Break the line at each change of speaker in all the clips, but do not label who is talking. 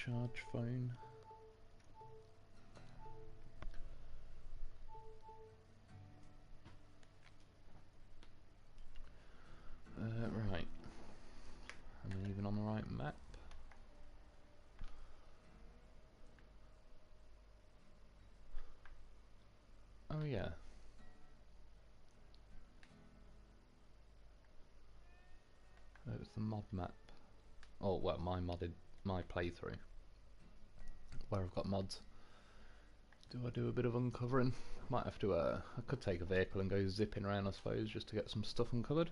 charge phone. Right. Am I even on the right map? Oh yeah. It's the mod map. Oh well, my playthrough. Where I've got mods. Do I do a bit of uncovering? Might have to, I could take a vehicle and go zipping around I suppose, just to get some stuff uncovered.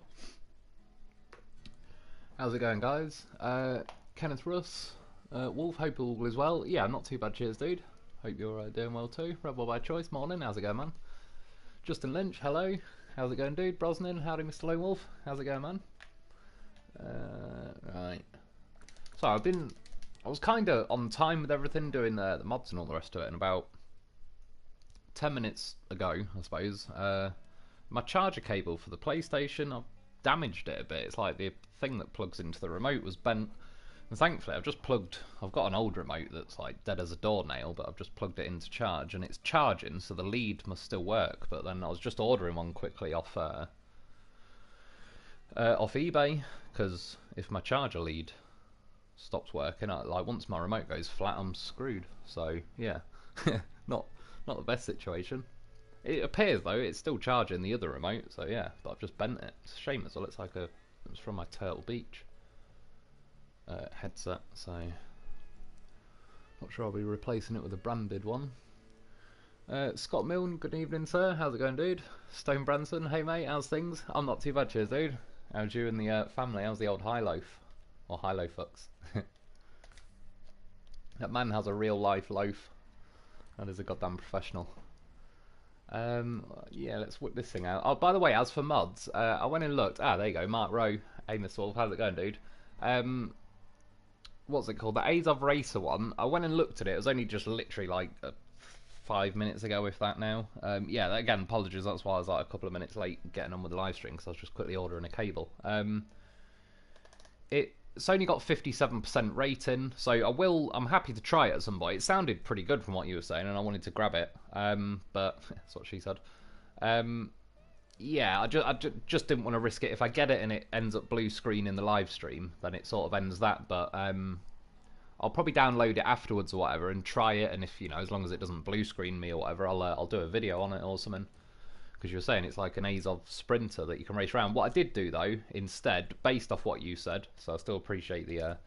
How's it going guys? Kenneth Russ, Wolf, hope all is well. Yeah, not too bad, cheers dude. Hope you're doing well too. Rebel by choice, morning, how's it going man? Justin Lynch, hello. How's it going dude? Brosnan, howdy Mr. Lone Wolf. How's it going man? Right. So I was kind of on time with everything, doing the mods and all the rest of it, and about 10 minutes ago, I suppose, my charger cable for the PlayStation, I've damaged it a bit. It's like the thing that plugs into the remote was bent, and thankfully I've got an old remote that's like dead as a doornail, but I've just plugged it into charge, and it's charging, so the lead must still work, but then I was just ordering one quickly off eBay, because if my charger lead stops working, like once my remote goes flat, I'm screwed. So yeah, not the best situation. It appears though it's still charging the other remote, so yeah, but I've just bent it. It's a shame as well. It's like it was from my Turtle Beach headset, so not sure I'll be replacing it with a branded one. Scott Milne, good evening sir, how's it going dude? Stone Branson, hey mate, how's things? I'm not too bad, cheers dude. How's you and the family? How's the old High Loaf? Or High Loaf fucks? That man has a real life loaf. That is a goddamn professional. Yeah, let's whip this thing out. Oh, by the way, as for mods, I went and looked. Ah, there you go, Mark Rowe. Hey, Mr. Wolf, how's it going, dude? What's it called? The Azov Racer one. I went and looked at it. It was only just literally like 5 minutes ago, if that now. Yeah, again, apologies. That's why I was like a couple of minutes late getting on with the live stream, because I was just quickly ordering a cable. It's only got 57% rating, so I'm happy to try it at some point. It sounded pretty good from what you were saying, and I wanted to grab it, but that's what she said. Yeah, I just didn't want to risk it. If I get it and it ends up blue screen in the live stream, then it sort of ends that, but I'll probably download it afterwards or whatever and try it, and if, you know, as long as it doesn't blue screen me or whatever, I'll do a video on it or something. Because you were saying it's like an Azov Sprinter that you can race around. What I did do though, instead, based off what you said, so I still appreciate the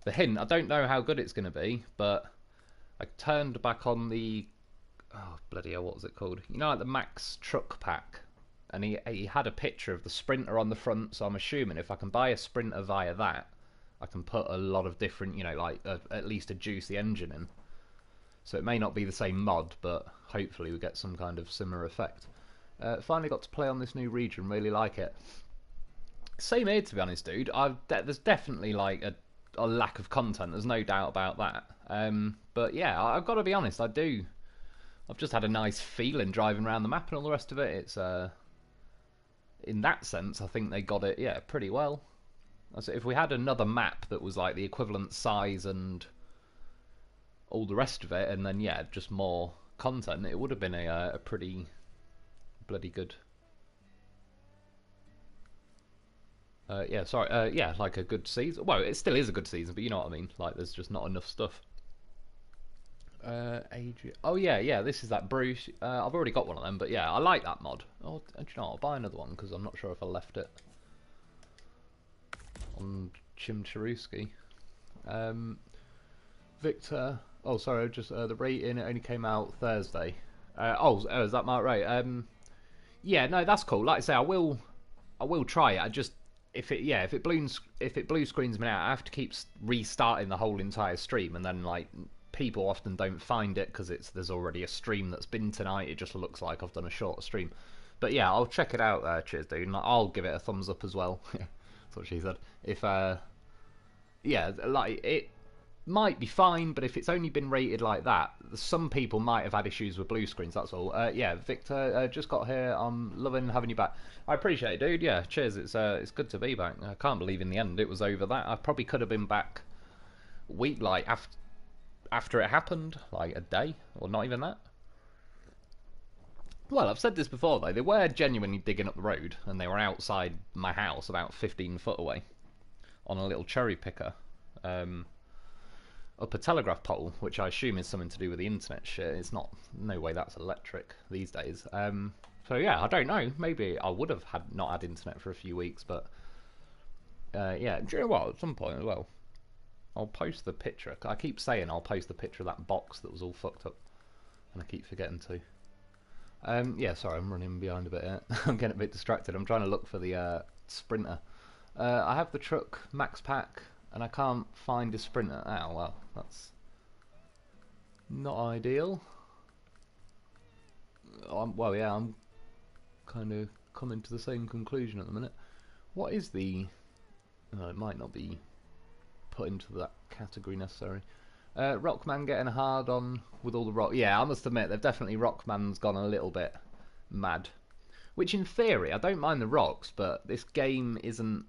hint. I don't know how good it's going to be, but I turned back on the, oh bloody hell, what was it called? You know, like the Max Truck Pack, and he had a picture of the Sprinter on the front. So I'm assuming if I can buy a Sprinter via that, I can put a lot of different, you know, like at least a juicy engine in. So it may not be the same mod, but hopefully we get some kind of similar effect. Finally got to play on this new region, really like it. Same here, to be honest, dude. There's definitely like a lack of content, there's no doubt about that. But yeah, I've got to be honest, I've just had a nice feeling driving around the map and all the rest of it. It's in that sense, I think they got it, yeah, pretty well. So if we had another map that was like the equivalent size and all the rest of it, and then yeah, just more content, it would have been a pretty bloody good. Yeah, sorry. Yeah, like a good season. Well, it still is a good season, but you know what I mean. Like, there's just not enough stuff. Adrian. Oh yeah. This is that Bruce. I've already got one of them, but yeah, I like that mod. Oh, do you know what? I'll buy another one because I'm not sure if I left it on Chimcharuski. Victor. Oh, sorry. Just the rating. It only came out Thursday. Oh, is that Mark Ray? Yeah, no, that's cool. Like I say, I will try it. I just if it blue screens me out, I have to keep restarting the whole entire stream, and then like people often don't find it because there's already a stream that's been tonight. It just looks like I've done a short stream. But yeah, I'll check it out. Cheers, dude. And I'll give it a thumbs up as well. That's what she said. If yeah, like it might be fine, but if it's only been rated like that, some people might have had issues with blue screens, that's all. Yeah, Victor, just got here. I'm loving having you back. I appreciate it, dude. Yeah, cheers. It's good to be back. I can't believe in the end it was over that. I probably could have been back week, like, after, after it happened, like a day, or not even that. Well, I've said this before though, they were genuinely digging up the road, and they were outside my house about 15 foot away, on a little cherry picker, up a telegraph pole, which I assume is something to do with the internet shit. It's not, no way that's electric these days. So yeah, I don't know, maybe I would have not had internet for a few weeks, but yeah, do you know what, at some point as well, I'll post the picture. I keep saying I'll post the picture of that box that was all fucked up, and I keep forgetting to. Yeah, sorry, I'm running behind a bit here. I'm getting a bit distracted. I'm trying to look for the Sprinter. I have the truck max pack, and I can't find a Sprinter. Oh, well, that's not ideal. Well, yeah, I'm kind of coming to the same conclusion at the minute. What is the... Oh, it might not be put into that category necessarily. Rockman getting hard on with all the rock. Yeah, I must admit, they've definitely, Rockman's gone a little bit mad. Which in theory, I don't mind the rocks, but this game isn't...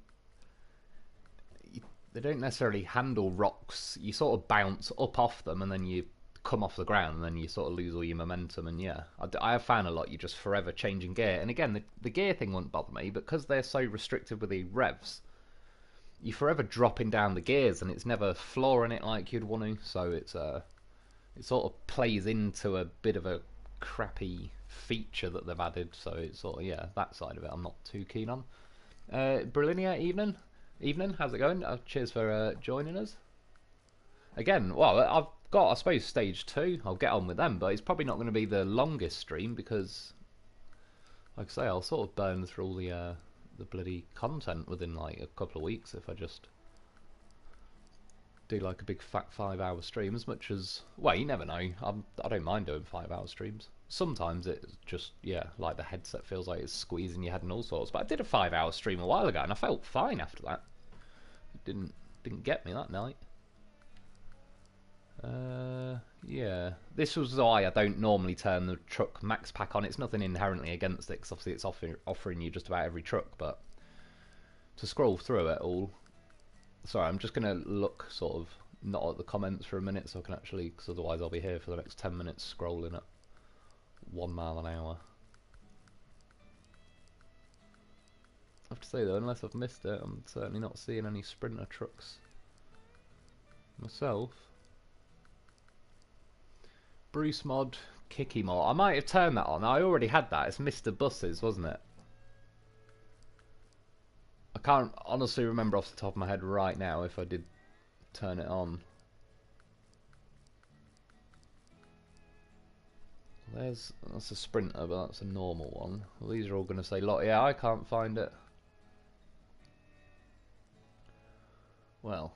They don't necessarily handle rocks. You sort of bounce up off them and then you come off the ground and then you sort of lose all your momentum. And yeah, I have found a lot you're just forever changing gear. And again, the gear thing wouldn't bother me, but because they're so restricted with the revs, you're forever dropping down the gears and it's never flooring it like you'd want to, so it's it sort of plays into a bit of a crappy feature that they've added, so it's sort of, yeah, that side of it I'm not too keen on. Brillinia, evening, how's it going? Cheers for joining us. Again, well, I've got, I suppose, stage 2, I'll get on with them, but it's probably not going to be the longest stream because, like I say, I'll sort of burn through all the bloody content within like a couple of weeks if I just do like a big fat 5-hour stream. As much as, well, you never know, I don't mind doing 5-hour streams. Sometimes it's just, yeah, like the headset feels like it's squeezing your head and all sorts, but I did a 5-hour stream a while ago and I felt fine after that. It didn't get me that night. Yeah, this was why I don't normally turn the truck max pack on. It's nothing inherently against it, because obviously it's offering you just about every truck, but to scroll through it all... Sorry, I'm just going to look sort of not at the comments for a minute so I can actually, because otherwise I'll be here for the next 10 minutes scrolling at 1 mile an hour. I have to say though, unless I've missed it, I'm certainly not seeing any Sprinter trucks myself. Bruce mod, Kicky mod. I might have turned that on. I already had that. It's Mr. Buses, wasn't it? I can't honestly remember off the top of my head right now if I did turn it on. That's a Sprinter, but that's a normal one. Well, these are all going to say lot. Yeah, I can't find it. Well.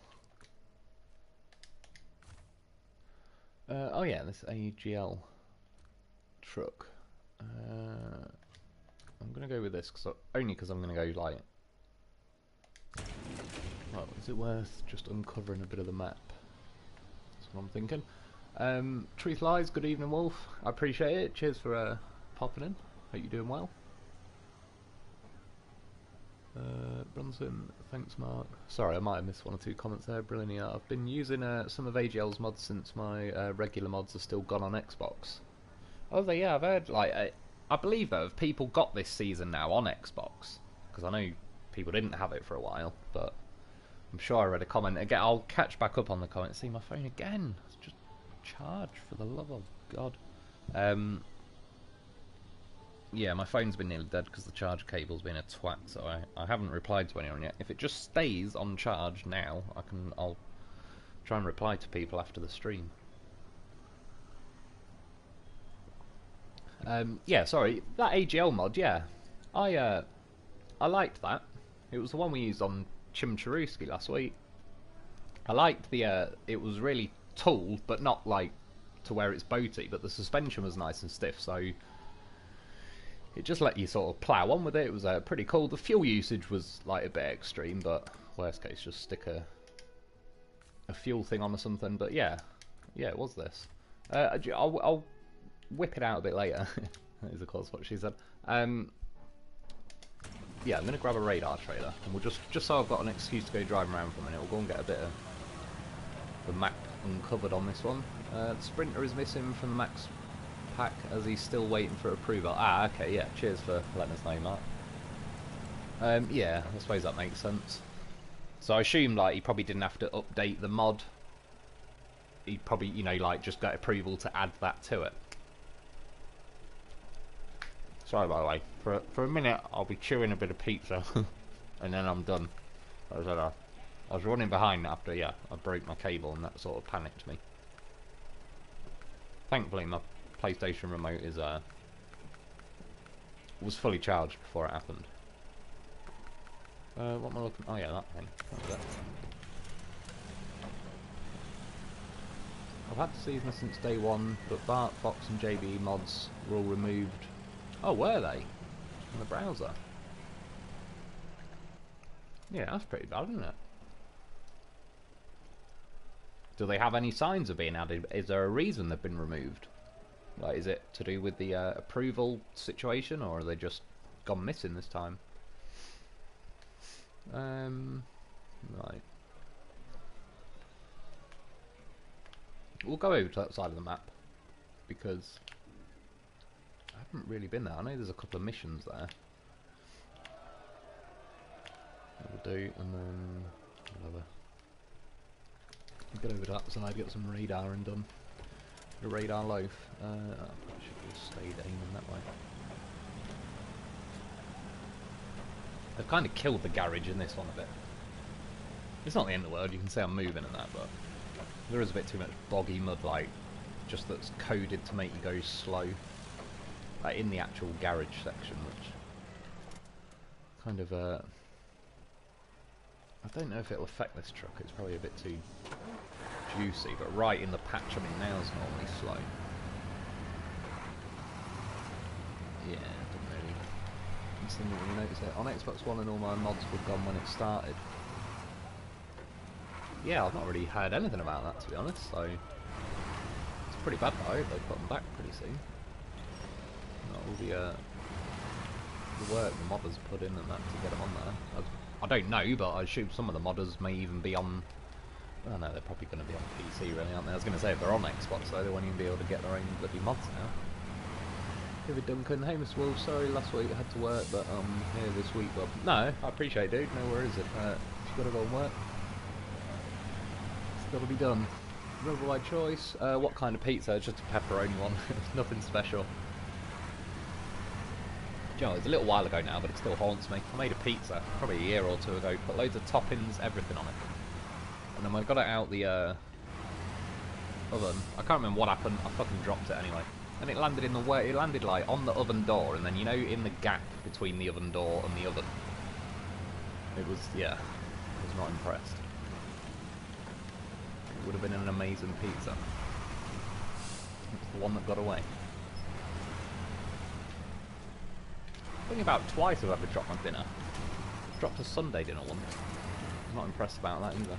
Oh yeah, this AGL truck. I'm gonna go with this only because I'm gonna go like. Well, is it worth just uncovering a bit of the map? That's what I'm thinking. Truth Lies. Good evening, Wolf. I appreciate it. Cheers for popping in. Hope you're doing well. Brunson, thanks Mark. Sorry, I might have missed 1 or 2 comments there. Brilliant. I've been using some of AGL's mods since my regular mods are still gone on Xbox. Oh, yeah, I've heard, like, I believe though, if people got this season now on Xbox, because I know people didn't have it for a while, but I'm sure I read a comment. Again, I'll catch back up on the comments. See my phone again. It's just charged, for the love of God. Yeah, my phone's been nearly dead because the charge cable's been a twat, so I haven't replied to anyone yet. If it just stays on charge now, I'll try and reply to people after the stream. Yeah, sorry, that AGL mod, yeah, I liked that. It was the one we used on Chimcharuski last week. I liked the it was really tall, but not like to where it's boaty, but the suspension was nice and stiff, so it just let you sort of plough on with it. It was pretty cool. The fuel usage was like a bit extreme, but worst case, just stick a fuel thing on or something. But yeah, it was this. I'll whip it out a bit later. That is of course what she said. Yeah, I'm gonna grab a radar trailer, and we'll just so I've got an excuse to go driving around for a minute. We'll go and get a bit of the map uncovered on this one. The Sprinter is missing from the max pack as he's still waiting for approval. Ah, okay, yeah. Cheers for letting us know, Mark. Yeah, I suppose that makes sense. So I assume like he probably didn't have to update the mod. He probably, you know, like just got approval to add that to it. Sorry, by the way. For a minute, I'll be chewing a bit of pizza, and then I'm done. I was running behind after, yeah, I broke my cable, and that sort of panicked me. Thankfully, my PlayStation remote is was fully charged before it happened. What am I looking? Oh yeah, that thing. That was it. I've had the season since day one, but Bart, Fox, and JBE mods were all removed. Oh, were they? In the browser? Yeah, that's pretty bad, isn't it? Do they have any signs of being added? Is there a reason they've been removed? Like, is it to do with the approval situation, or are they just gone missing this time? Right. We'll go over to that side of the map, because I haven't really been there. I know there's a couple of missions there. We'll do, and then whatever. Get over to that side, get some radar and done. The radar loaf. I should have stayed aiming that way. They've kind of killed the garage in this one a bit. It's not the end of the world, you can see I'm moving and that, but there is a bit too much boggy mud, like, just that's coded to make you go slow. Like, in the actual garage section, which kind of, I don't know if it'll affect this truck, it's probably a bit too juicy, but right in the patch I'm in now is normally slow. Yeah, didn't really. Instantly notice it. On Xbox One and all my mods were gone when it started. Yeah, I've not really heard anything about that, to be honest, so it's pretty bad, though. I hope they put them back pretty soon. Not all the work the modders put in and that to get them on there. I don't know, but I assume some of the modders may even be on... Well, no, they're probably going to be on PC, really, aren't they? I was going to say, if they're on Xbox, though, they won't even be able to get their own bloody mods now. David Duncan, hey Mr. Wolf, sorry, last week I had to work, but here this week, well, no, I appreciate it, dude, no worries, if you've got to go and work. It's got to be done. Rebel by choice, what kind of pizza? It's just a pepperoni one, nothing special. Do you know, it was a little while ago now, but it still haunts me. I made a pizza, probably a year or two ago, put loads of toppings, everything on it. And then when I got it out the oven, I can't remember what happened, I fucking dropped it anyway. And it landed in the way, it landed like on the oven door, and then, you know, in the gap between the oven door and the oven. It was, yeah, I was not impressed. It would have been an amazing pizza. It's the one that got away. I think about twice I've ever dropped my dinner. Dropped a Sunday dinner once. I'm not impressed about that either.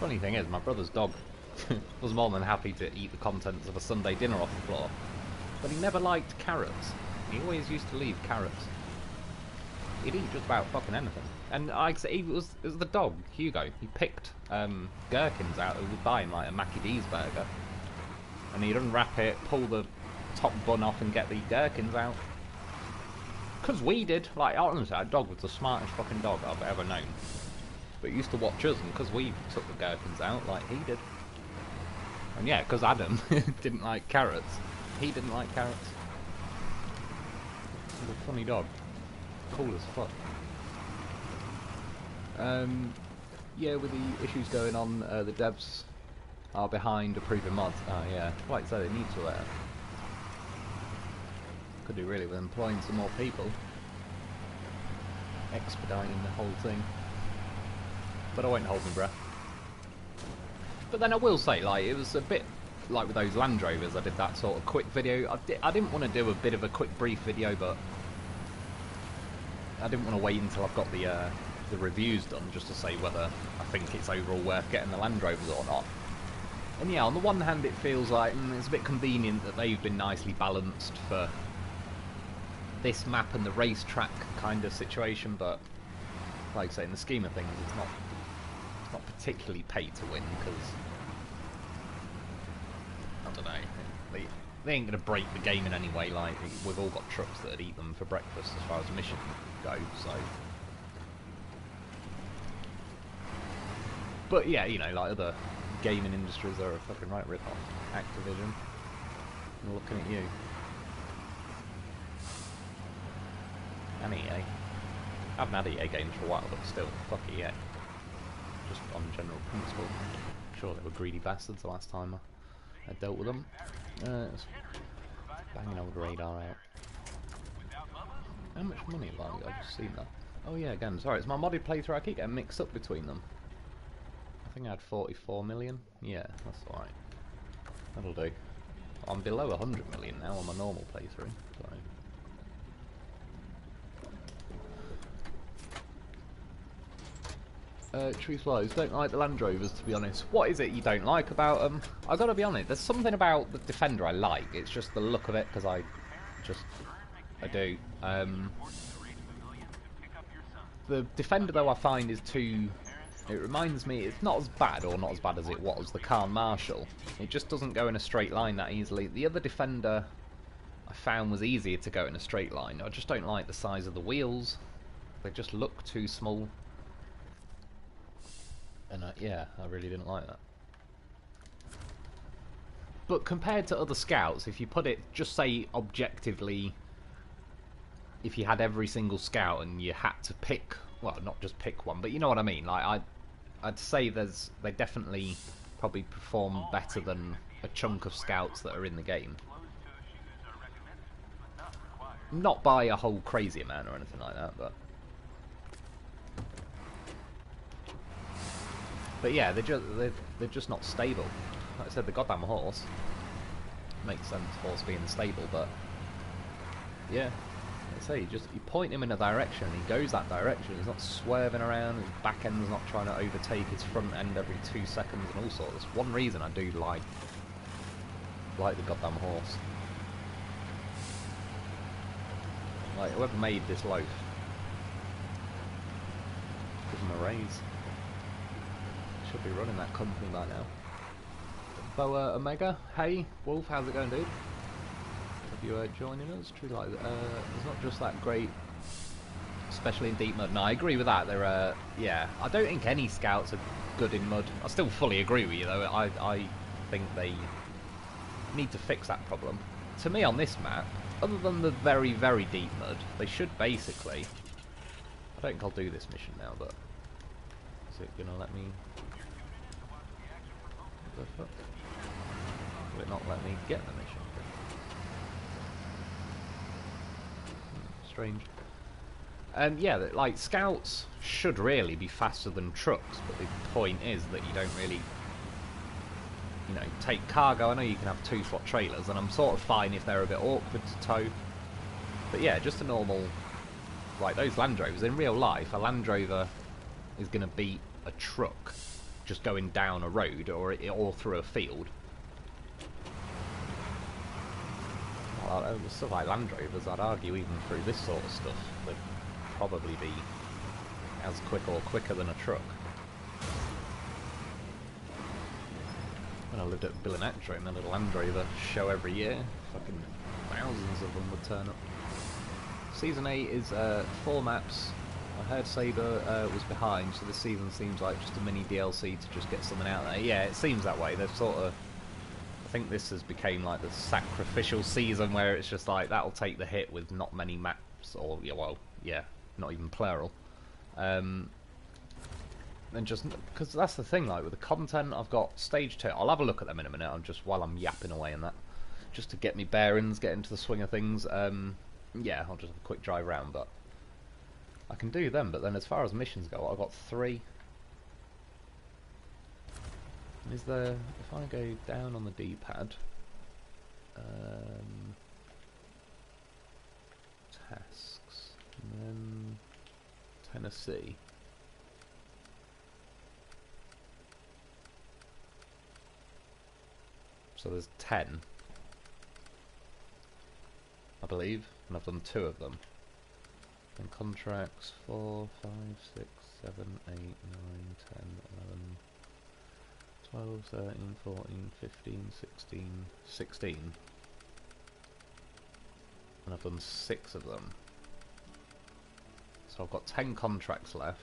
Funny thing is, my brother's dog was more than happy to eat the contents of a Sunday dinner off the floor, but he never liked carrots. He always used to leave carrots. He'd eat just about fucking anything. And it was the dog, Hugo. He picked gherkins out. He would buy him like a Mackie D's burger, and he'd unwrap it, pull the top bun off, and get the gherkins out. Because we did. Like, honestly, our dog was the smartest fucking dog I've ever known. But he used to watch us, and because we took the gherkins out, like he did. And yeah, because Adam didn't like carrots. He didn't like carrots. He's a funny dog. Cool as fuck. Yeah, with the issues going on, the devs are behind approving mods. Oh yeah, like I said, they need to could do really with employing some more people, expediting the whole thing. But I won't hold my breath. But then I will say, like, it was a bit like with those Land Rovers. I did that sort of quick video. I didn't want to do a bit of a quick brief video, but I didn't want to wait until I've got the reviews done just to say whether I think it's overall worth getting the Land Rovers or not. And yeah, on the one hand, it feels like it's a bit convenient that they've been nicely balanced for this map and the racetrack kind of situation, but like I say, in the scheme of things, it's not particularly pay to win, because don't know. They ain't gonna break the game in any way. Like, we've all got trucks that'd eat them for breakfast as far as missions go. So, but yeah, you know, like other gaming industries are a fucking right rip off. Activision. I'm looking at you. And EA. I haven't had EA games for a while, but still, fuck EA. Just on general principle. I'm sure they were greedy bastards the last time I dealt with them. It's banging old radar out. How much money have I got? I've just seen that. Oh yeah, again, sorry, it's my modded playthrough. I keep getting mixed up between them. I think I had 44 million. Yeah, that's alright. That'll do. I'm below 100 million now on my normal playthrough. So. Truth lies, don't like the Land Rovers, to be honest. What is it you don't like about them? I gotta be honest, there's something about the Defender I like. It's just the look of it, because I do. The Defender, though, I find is too... It reminds me, it's not as bad, or not as bad as it was, the Khan Marshal. It just doesn't go in a straight line that easily. The other Defender I found was easier to go in a straight line. I just don't like the size of the wheels. They just look too small. And yeah, I really didn't like that. But compared to other Scouts, if you put it, just say objectively, if you had every single Scout and you had to pick, well, not just pick one, but you know what I mean. Like I'd say they definitely probably perform better than a chunk of Scouts that are in the game. Not by a whole crazy amount or anything like that, but yeah, they're just not stable. Like I said, the goddamn horse makes sense, horse being stable, but yeah. I say, you point him in a direction, and he goes that direction. He's not swerving around. His back end's not trying to overtake his front end every 2 seconds and all sorts. That's one reason I do like the goddamn horse. Like, whoever made this loaf, give him a raise. Should be running that company by now. Boa Omega, hey Wolf, how's it going, dude? Hope you joining us. True, like it's not just that great, especially in deep mud. No, I agree with that. They're yeah, I don't think any Scouts are good in mud. I still fully agree with you though. I think they need to fix that problem. To me, on this map, other than the very, very deep mud, they should basically... I don't think I'll do this mission now, but... Is it going to let me... What the fuck? Will it not let me get the mission? Strange. Yeah, like, Scouts should really be faster than trucks, but the point is that you don't really... You know, take cargo. I know you can have 2-slot trailers, and I'm sort of fine if they're a bit awkward to tow. But yeah, just a normal, like those Land Rovers. In real life, a Land Rover is going to beat a truck just going down a road or through a field. Well, stuff like Land Rovers, I'd argue even through this sort of stuff, they'd probably be as quick or quicker than a truck. When I lived at Bill and Actra, in a little Land Rover show every year, fucking thousands of them would turn up. Season 8 is 4 maps. I heard Sabre was behind, so this season seems like just a mini DLC to just get something out there. Yeah, it seems that way. They've sort of... I think this has become like the sacrificial season where it's just like, that'll take the hit with not many maps, or, yeah, well, yeah, not even plural. And just because that's the thing, like with the content, I've got stage 2. I'll have a look at them in a minute. I'm just while I'm yapping away and that, just to get me bearings, get into the swing of things. Yeah, I'll just have a quick drive around, but I can do them. But then, as far as missions go, I've got 3. Is there? If I go down on the D-pad, tasks, and then Tennessee. So there's 10, I believe, and I've done 2 of them. And contracts 4, 5, 6, 7, 8, 9, 10, 11, 12, 13, 14, 15, 16, 16. And I've done 6 of them. So I've got 10 contracts left.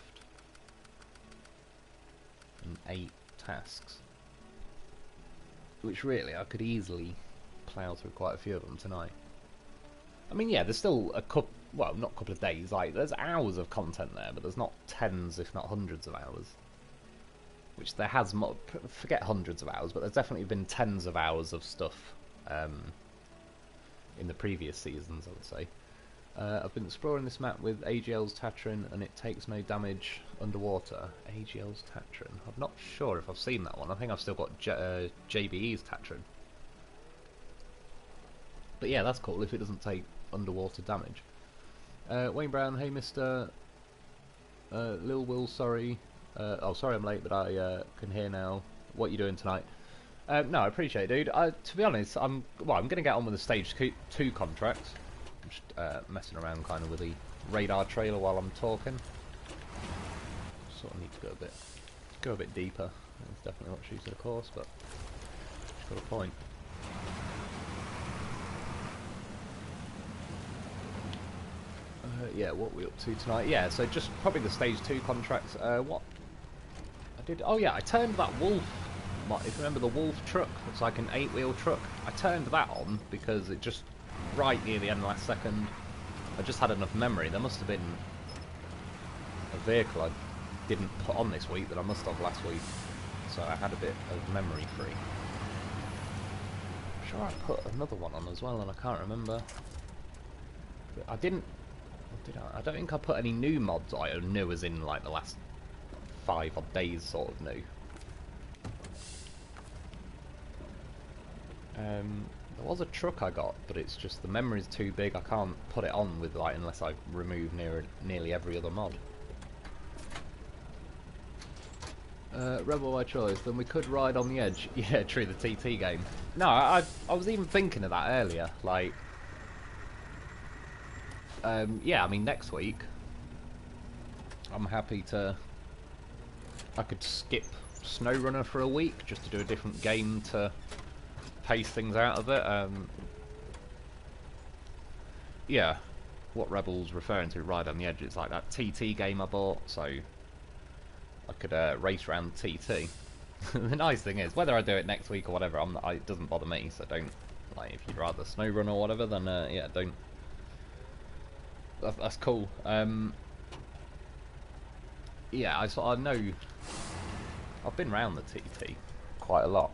And 8 tasks. Which really, I could easily plough through quite a few of them tonight. I mean, yeah, there's still a couple, well, not a couple of days, like, there's hours of content there, but there's not tens, if not hundreds of hours. Which there has, forget hundreds of hours, but there's definitely been tens of hours of stuff in the previous seasons, I would say. I've been exploring this map with AGL's Tatrin, and it takes no damage underwater. AGL's Tatrin. I'm not sure if I've seen that one. I think I've still got JBE's Tatrin. But yeah, that's cool if it doesn't take underwater damage. Wayne Brown, hey Mr. Lil Will, sorry. Oh, sorry I'm late, but I can hear now. What you doing tonight? No, I appreciate it, dude. To be honest, I'm going to get on with the Stage 2 contract. I'm just messing around kind of with the radar trailer while I'm talking. Sort of need to go a bit deeper. That's definitely what she said, of course, but she's got a point. Yeah, what are we up to tonight? Yeah, so just probably the Stage 2 contracts. What I did? Oh yeah, I turned that wolf. If you remember the wolf truck, it's like an 8-wheel truck. I turned that on because it just right near the end, last second. I just had enough memory. There must have been a vehicle I didn't put on this week that I must have last week, so I had a bit of memory free. I'm sure I put another one on as well, and I can't remember. But I didn't. Did I? I don't think I put any new mods. I new as in like the last 5 odd days, sort of new. There was a truck I got, but it's just the memory's too big. I can't put it on with like unless I remove nearly every other mod. Rebel by choice. Then we could ride on the edge. Yeah, true. The TT game. No, I was even thinking of that earlier. Like, yeah. I mean, next week, I'm happy to. I could skip SnowRunner for a week just to do a different game to pace things out of it. Yeah, what Rebel's referring to, Ride on the Edge, it's like that TT game I bought, so I could race around TT. The nice thing is, whether I do it next week or whatever, it doesn't bother me, so don't, like, if you'd rather SnowRunner or whatever, then yeah, don't. That's cool. Yeah, I know, I've been around the TT quite a lot.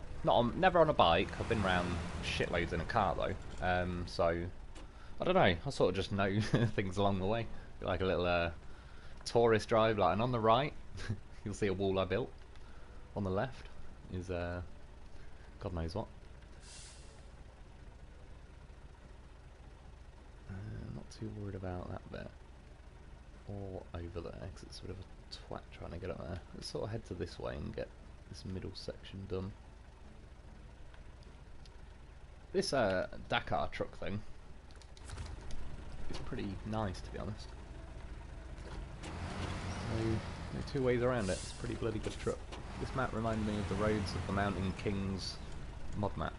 Never on a bike. I've been around shitloads in a car though. So I don't know. I sort of just know things along the way. Like a little tourist drive. Like, and on the right, you'll see a wall I built. On the left is God knows what. Not too worried about that bit. Or over there, because it's a bit of a twat trying to get up there. Let's sort of head to this way and get this middle section done. This Dakar truck thing is pretty nice, to be honest. No 2 ways around it. It's a pretty bloody good truck. This map reminded me of the Roads of the Mountain Kings mod map.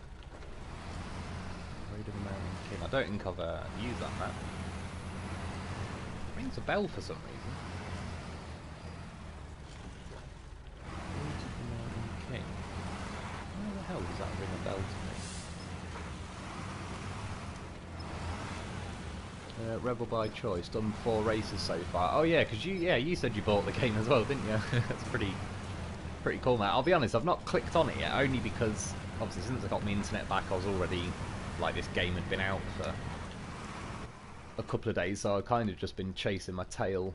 Road of the Mountain King. I don't think I've used that map. It rings a bell for some reason. Roads of the Mountain King. Where the hell does that ring a bell to me? Rebel by choice, done 4 races so far. Oh yeah, because you said you bought the game as well, didn't you? That's pretty cool, mate. I'll be honest, I've not clicked on it yet, only because obviously since I got my internet back, I was already like, this game had been out for a couple of days, so I've kind of just been chasing my tail,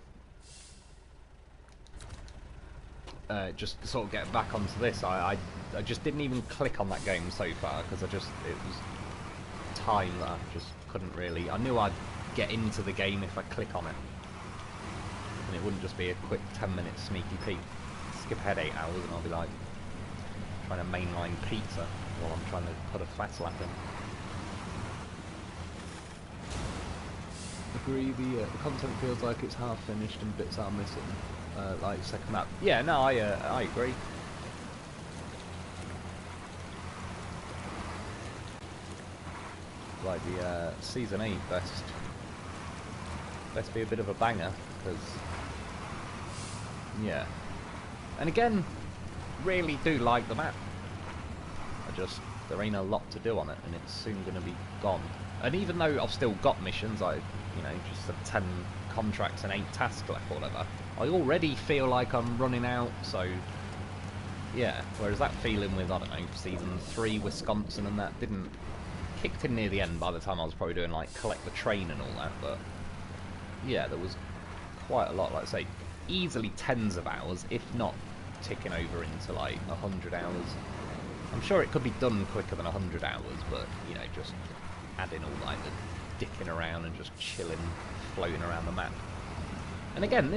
just to sort of get back onto this. I just didn't even click on that game so far because it was time that I just couldn't really. I knew I'd get into the game if I click on it, and it wouldn't just be a quick 10-minute sneaky peek. Skip ahead 8 hours and I'll be like trying to mainline pizza while I'm trying to put a flat lap in. Agree, the content feels like it's half finished and bits are missing, like second map. Yeah, no, I agree. like the Season 8 best be a bit of a banger, because, yeah. And again, really do like the map. There ain't a lot to do on it, and it's soon going to be gone. And even though I've still got missions, just the 10 contracts and 8 tasks left or whatever, I already feel like I'm running out, so yeah. Whereas that feeling with, I don't know, Season 3, Wisconsin and that kicked in near the end by the time I was probably doing, like, collect the train and all that, but yeah, there was quite a lot, like I say, easily tens of hours, if not ticking over into, like, 100 hours. I'm sure it could be done quicker than 100 hours, but, just adding all, like, the dicking around and just chilling, floating around the map. And again,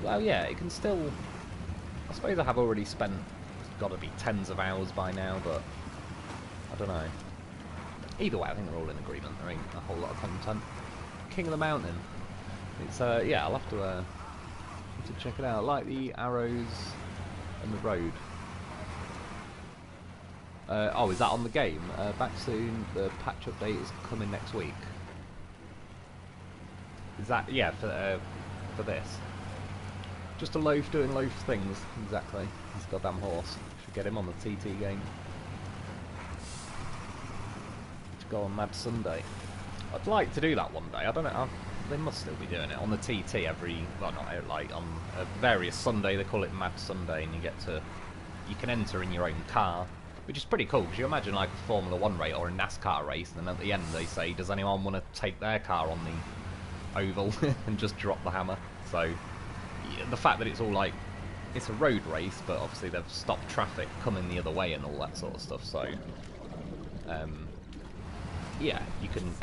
well, yeah, it can still, I suppose I have already spent, it's got to be tens of hours by now, but I don't know. Either way, I think we're all in agreement. There ain't a whole lot of content. King of the Mountain. It's, yeah, I'll have to check it out. I like the arrows and the road. Oh, is that on the game? Back soon. The patch update is coming next week. Is that, yeah, for this? Just a loaf doing loaf things. Exactly. This goddamn horse. Should get him on the TT game. To go on Mad Sunday. I'd like to do that one day. I don't know. They must still be doing it on the TT every. Well, not like on various Sunday. They call it Mad Sunday, and you can enter in your own car. Which is pretty cool, because you imagine like a Formula 1 race or a NASCAR race, and then at the end they say, does anyone want to take their car on the oval and just drop the hammer? So, yeah, the fact that it's all like, it's a road race, but obviously they've stopped traffic coming the other way and all that sort of stuff, so, yeah, you can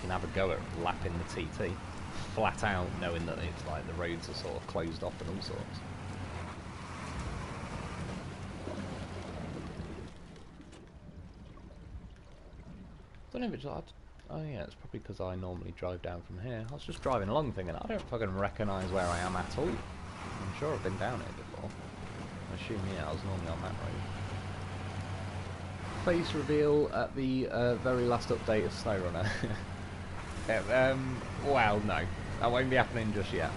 have a go at lapping the TT, flat out, knowing that it's like the roads are sort of closed off and all sorts. I don't know if it's, oh yeah, it's probably because I normally drive down from here. I was just driving along thinking, I don't fucking recognise where I am at all. I'm sure I've been down here before. I assume, yeah, I was normally on that road. Face reveal at the very last update of SnowRunner. Well, no, that won't be happening just yet.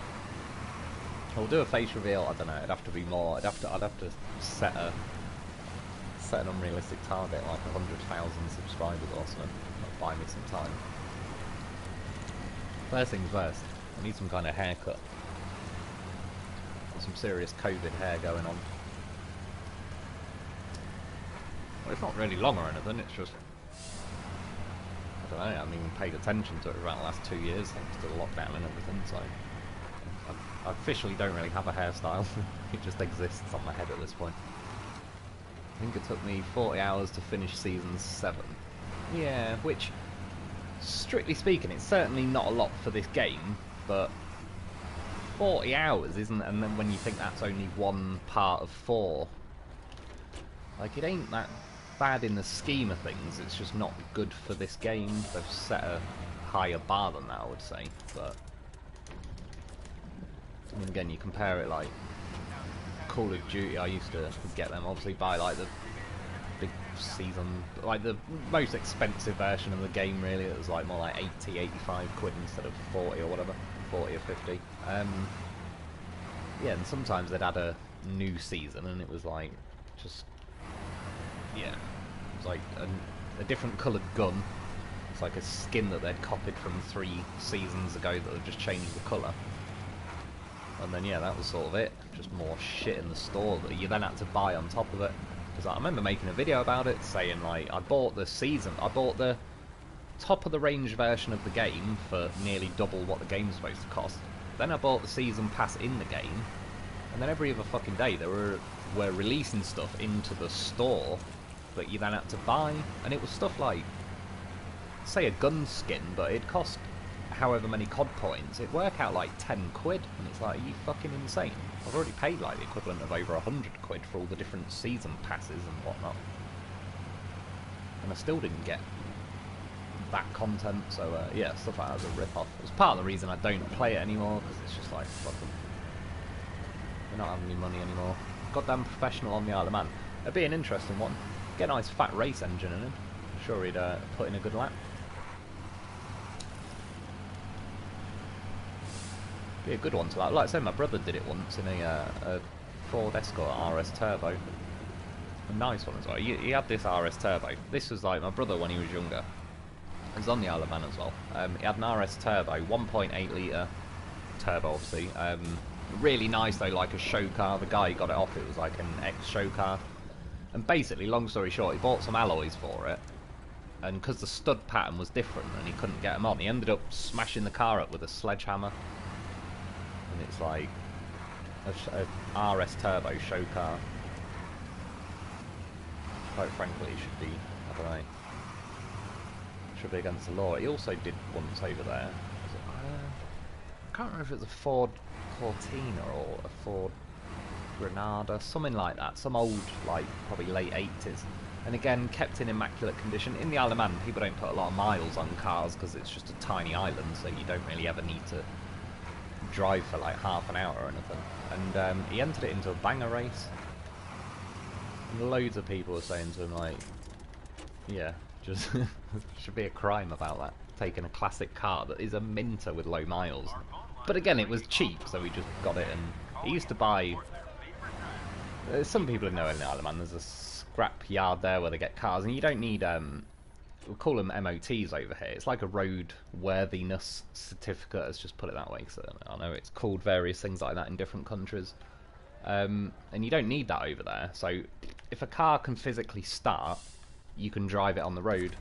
I'll do a face reveal, I don't know, it'd have to be more, I'd have to set an unrealistic target, like 100,000 subscribers or something. That'll buy me some time. First things first, I need some kind of haircut. Some serious COVID hair going on. Well, it's not really long or anything, it's just, I don't know, I haven't even paid attention to it around the last 2 years thanks to the lockdown and everything, so I officially don't really have a hairstyle. It just exists on my head at this point. I think it took me 40 hours to finish Season 7. Yeah, which, strictly speaking, it's certainly not a lot for this game, but 40 hours isn't, and then when you think that's only one part of 4, like, it ain't that bad in the scheme of things, it's just not good for this game. They've set a higher bar than that, I would say, but I mean, again, you compare it, like, Call of Duty, I used to get them obviously buy like the big season, like the most expensive version of the game really. It was like more like 80, 85 quid instead of 40 or whatever, 40 or 50. Yeah, and sometimes they'd add a new season and it was like, just, yeah, it was like a different coloured gun. It's like a skin that they'd copied from 3 seasons ago that had just changed the colour. And then, yeah, that was sort of it. Just more shit in the store that you then had to buy on top of it. Because I remember making a video about it, saying, like, I bought the top of the range version of the game for nearly double what the game's supposed to cost. Then I bought the season pass in the game, and then every other fucking day they were releasing stuff into the store that you then had to buy. And it was stuff like, say a gun skin, but it cost however many COD points, it'd work out like 10 quid, and it's like, are you fucking insane? I've already paid like the equivalent of over 100 quid for all the different season passes and whatnot, and I still didn't get that content, so yeah, stuff like that was a rip-off. It's part of the reason I don't play it anymore, because it's just like, fuck them. We're not having any money anymore. Goddamn professional on the Isle of Man. It'd be an interesting one. Get a nice fat race engine in him. I'm sure he'd put in a good lap. Be a good one to like. Like I said, my brother did it once in a Ford Escort RS Turbo. A nice one as well. He had this RS Turbo. This was like my brother when he was younger. He was on the Isle of Man as well. He had an RS Turbo, 1.8 litre turbo, obviously. Really nice though, like a show car. The guy who got it off, it was like an ex-show car. And basically, long story short, he bought some alloys for it. And because the stud pattern was different and he couldn't get them on, he ended up smashing the car up with a sledgehammer. And it's like a RS Turbo show car. Quite frankly, it should be, I don't know, should be against the law. He also did once over there. I can't remember if it was a Ford Cortina or a Ford Granada, something like that. Some old, like, probably late 80s. And again, kept in immaculate condition. In the Isle of Man, people don't put a lot of miles on cars because it's just a tiny island, so you don't really ever need to drive for like half an hour or anything. And he entered it into a banger race. And loads of people were saying to him, like, yeah, just should be a crime about that. Taking a classic car that is a minter with low miles. But again, it was cheap, so we just got it. And he used to buy... some people know in the Isle of Man, there's a scrap yard there where they get cars, and you don't need... we'll call them MOTs over here. It's like a road worthiness certificate, let's just put it that way, because I know it's called various things like that in different countries. And you don't need that over there, so if a car can physically start, you can drive it on the road.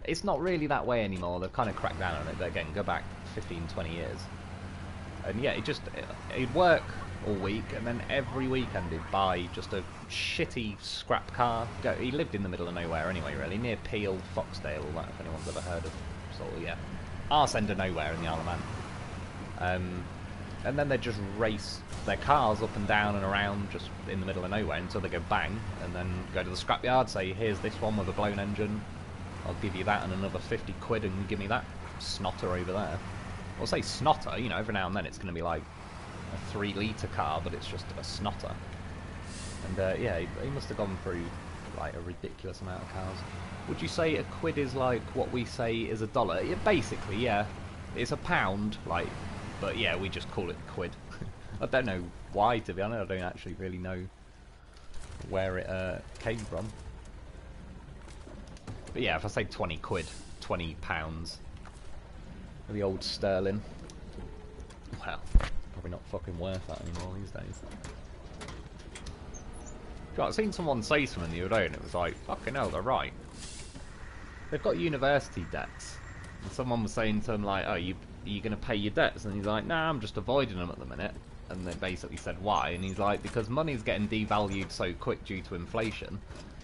It's not really that way anymore, they've kind of cracked down on it, but again, go back 15, 20 years. And yeah, it'd work all week, and then every weekend he'd buy just a shitty scrap car. He lived in the middle of nowhere anyway, really, near Peel, Foxdale, all that, if anyone's ever heard of sort of, yeah, arse end of nowhere in the Isle of Man. And then they'd just race their cars up and down and around just in the middle of nowhere until they go bang, and then go to the scrapyard, say, here's this one with a blown engine, I'll give you that and another 50 quid and give me that snotter over there. I'll say snotter, you know, every now and then it's going to be like a 3 litre car, but it's just a snotter. And yeah, he must have gone through like a ridiculous amount of cars. Would you say a quid is like what we say is a dollar? Yeah, basically, yeah. It's a pound, like, but yeah, we just call it quid. I don't know why, to be honest. I don't actually really know where it came from. But yeah, if I say 20 quid, 20 pounds, the old sterling, well, probably not fucking worth that anymore these days. God, I've seen someone say something the other day and it was like, fucking hell, they're right. They've got university debts. And someone was saying to him like, oh, are you going to pay your debts? And he's like, nah, I'm just avoiding them at the minute. And they basically said, why? And he's like, because money's getting devalued so quick due to inflation.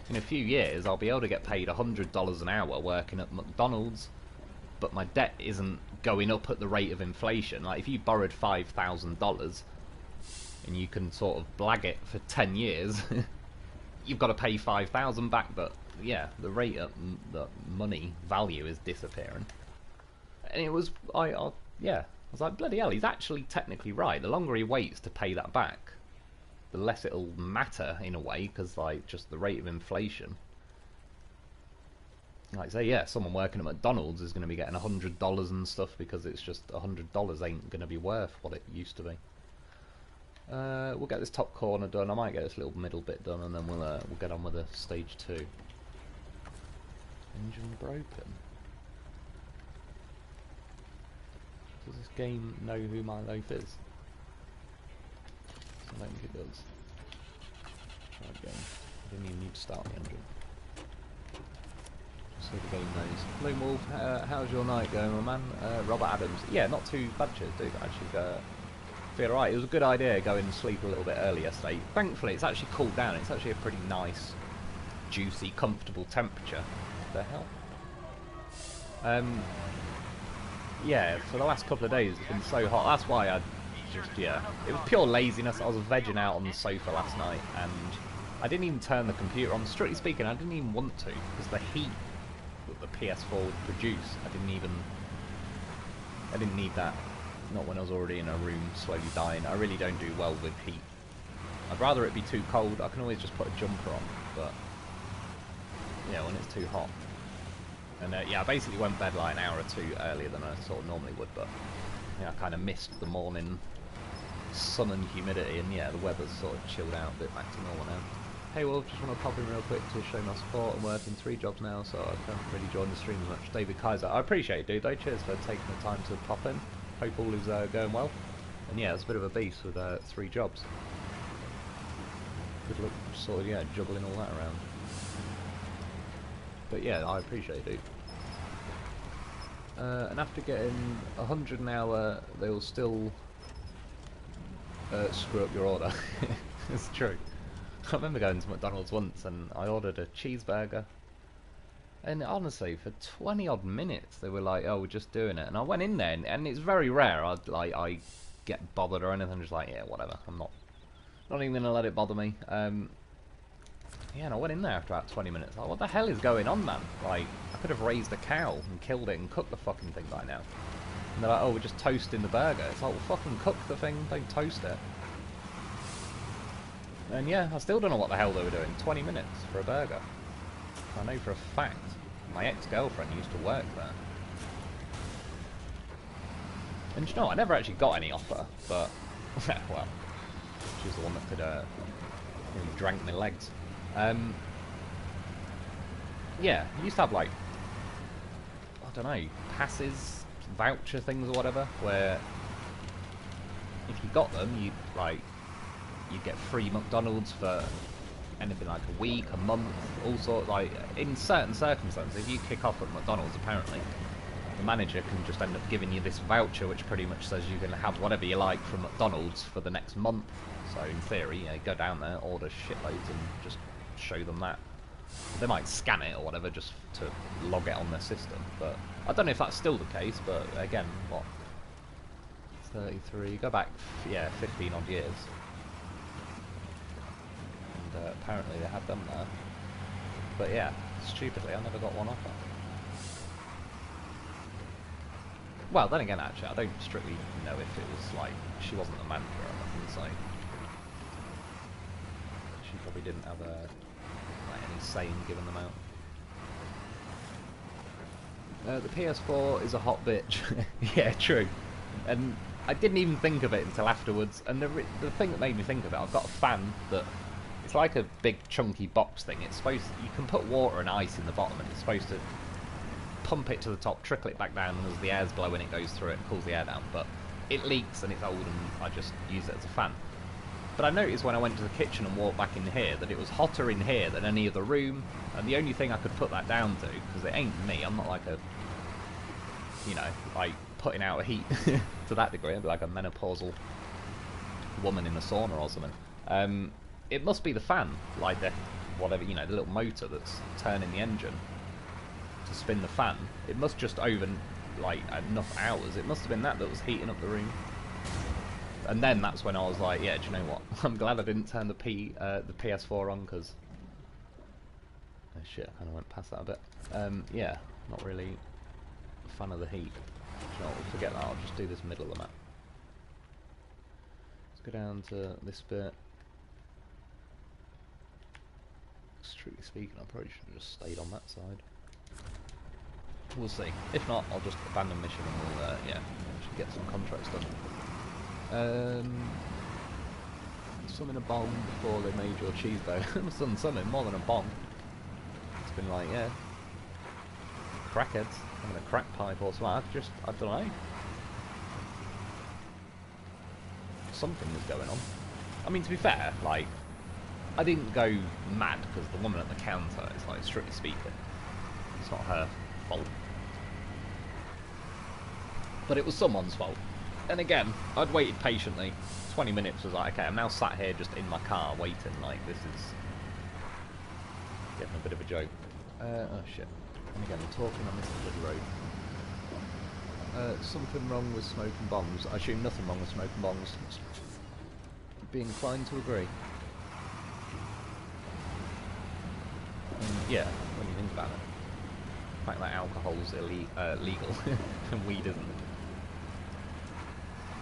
In a few years, I'll be able to get paid $100 an hour working at McDonald's, but my debt isn't going up at the rate of inflation. Like, if you borrowed $5,000 and you can sort of blag it for 10 years, you've got to pay $5,000 back, but yeah, the rate of the money value is disappearing. And it was, yeah, I was like, bloody hell, he's actually technically right. The longer he waits to pay that back, the less it'll matter in a way, because like just the rate of inflation. Like say, yeah, someone working at McDonald's is going to be getting $100 and stuff because it's just $100 ain't going to be worth what it used to be. We'll get this top corner done. I might get this little middle bit done, and then we'll get on with the stage 2. Engine broken. Does this game know who my loaf is? I don't think it does. Try again. I didn't even need to start the engine. So the game knows. Lone Wolf, how's your night going, my man? Robert Adams. Yeah, not too bad, cheers, dude. Actually, feel alright. It was a good idea going and sleep a little bit early yesterday. Thankfully, it's actually cooled down. It's actually a pretty nice, juicy, comfortable temperature. What the hell? Yeah, for the last couple of days, it's been so hot. That's why I just, yeah, it was pure laziness. I was vegging out on the sofa last night, and I didn't even turn the computer on. Strictly speaking, I didn't even want to, because the heat that the PS4 would produce, I didn't need that. Not when I was already in a room slowly dying. I really don't do well with heat. I'd rather it be too cold. I can always just put a jumper on, but yeah, when it's too hot. And yeah, I basically went to bed like an hour or two earlier than I sort of normally would, but yeah, I kind of missed the morning sun and humidity, and yeah, the weather's sort of chilled out a bit back to normal now. Hey Wolf, just want to pop in real quick to show my support. I'm working 3 jobs now, so I can't really join the stream as much. David Kaiser, I appreciate it, dude, though. Cheers for taking the time to pop in. Hope all is going well. And yeah, it's a bit of a beast with 3 jobs. Good luck, sort of, yeah, juggling all that around. But yeah, I appreciate it, dude. And after getting 100 an hour, they will still screw up your order. It's true. I remember going to McDonald's once and I ordered a cheeseburger, and honestly for 20 odd minutes they were like, oh, we're just doing it, and I went in there and it's very rare I get bothered or anything. I'm just like, yeah, whatever, I'm not even gonna let it bother me. Yeah, and I went in there after about 20 minutes like, what the hell is going on, man? Like, I could have raised a cow and killed it and cooked the fucking thing by now, and they're like, oh, we're just toasting the burger. It's like, well, fucking cook the thing, don't toast it. And yeah, I still don't know what the hell they were doing. 20 minutes for a burger. I know for a fact my ex-girlfriend used to work there. And you know, I never actually got any offer, but well, she was the one that could really drank my legs. Yeah, you used to have like, I don't know, passes, voucher things or whatever, where if you got them, you'd get free McDonald's for anything like a week, a month, all sorts. Like, in certain circumstances, if you kick off at McDonald's, apparently, the manager can just end up giving you this voucher which pretty much says you can have whatever you like from McDonald's for the next month. So in theory, yeah, go down there, order shitloads and just show them that. They might scan it or whatever just to log it on their system, but I don't know if that's still the case. But again, what, 33, go back, yeah, 15 odd years. Apparently they had them there, but yeah, stupidly I never got one offer. Well, then again, actually, I don't strictly know if it was like she wasn't the manager or nothing, so she probably didn't have any say in giving them out. The PS4 is a hot bitch. Yeah, true. And I didn't even think of it until afterwards. And the thing that made me think of it, I've got a fan that. It's like a big chunky box thing. It's supposed to, you can put water and ice in the bottom, and it's supposed to pump it to the top, trickle it back down, and as the air's blowing it goes through it and cools the air down. But it leaks and it's old, and I just use it as a fan. But I noticed when I went to the kitchen and walked back in here that it was hotter in here than any other room, and the only thing I could put that down to, because it ain't me, I'm not like a, you know, like putting out a heat to that degree. I'd be like a menopausal woman in a sauna or something. It must be the fan, like the, whatever, you know, the little motor that's turning the engine to spin the fan. It must just over, like, enough hours. It must have been that was heating up the room. And then that's when I was like, yeah, do you know what? I'm glad I didn't turn the PS4 on, because... Oh shit, I kind of went past that a bit. Yeah, not really a fan of the heat. Do you know what, forget that, I'll just do this middle of the map. Let's go down to this bit. Strictly speaking, I probably should have just stayed on that side. We'll see. If not, I'll just abandon mission and we'll, yeah, actually get some contracts done. Summon a bomb before they made your cheeseburger. I've done something more than a bomb. It's been like, yeah, crackheads having a crack pipe or something. I don't know. Something was going on. I mean, to be fair, like, I didn't go mad because the woman at the counter is like, strictly speaking, it's not her fault. But it was someone's fault. And again, I'd waited patiently. 20 minutes was like, okay, I'm now sat here just in my car waiting, like, this is getting a bit of a joke. Oh shit. And again, I'm talking on this bloody road. Something wrong with smoking bombs. I assume nothing wrong with smoking bombs. Be inclined to agree. Yeah, when you think about it. The fact that alcohol's legal and weed isn't.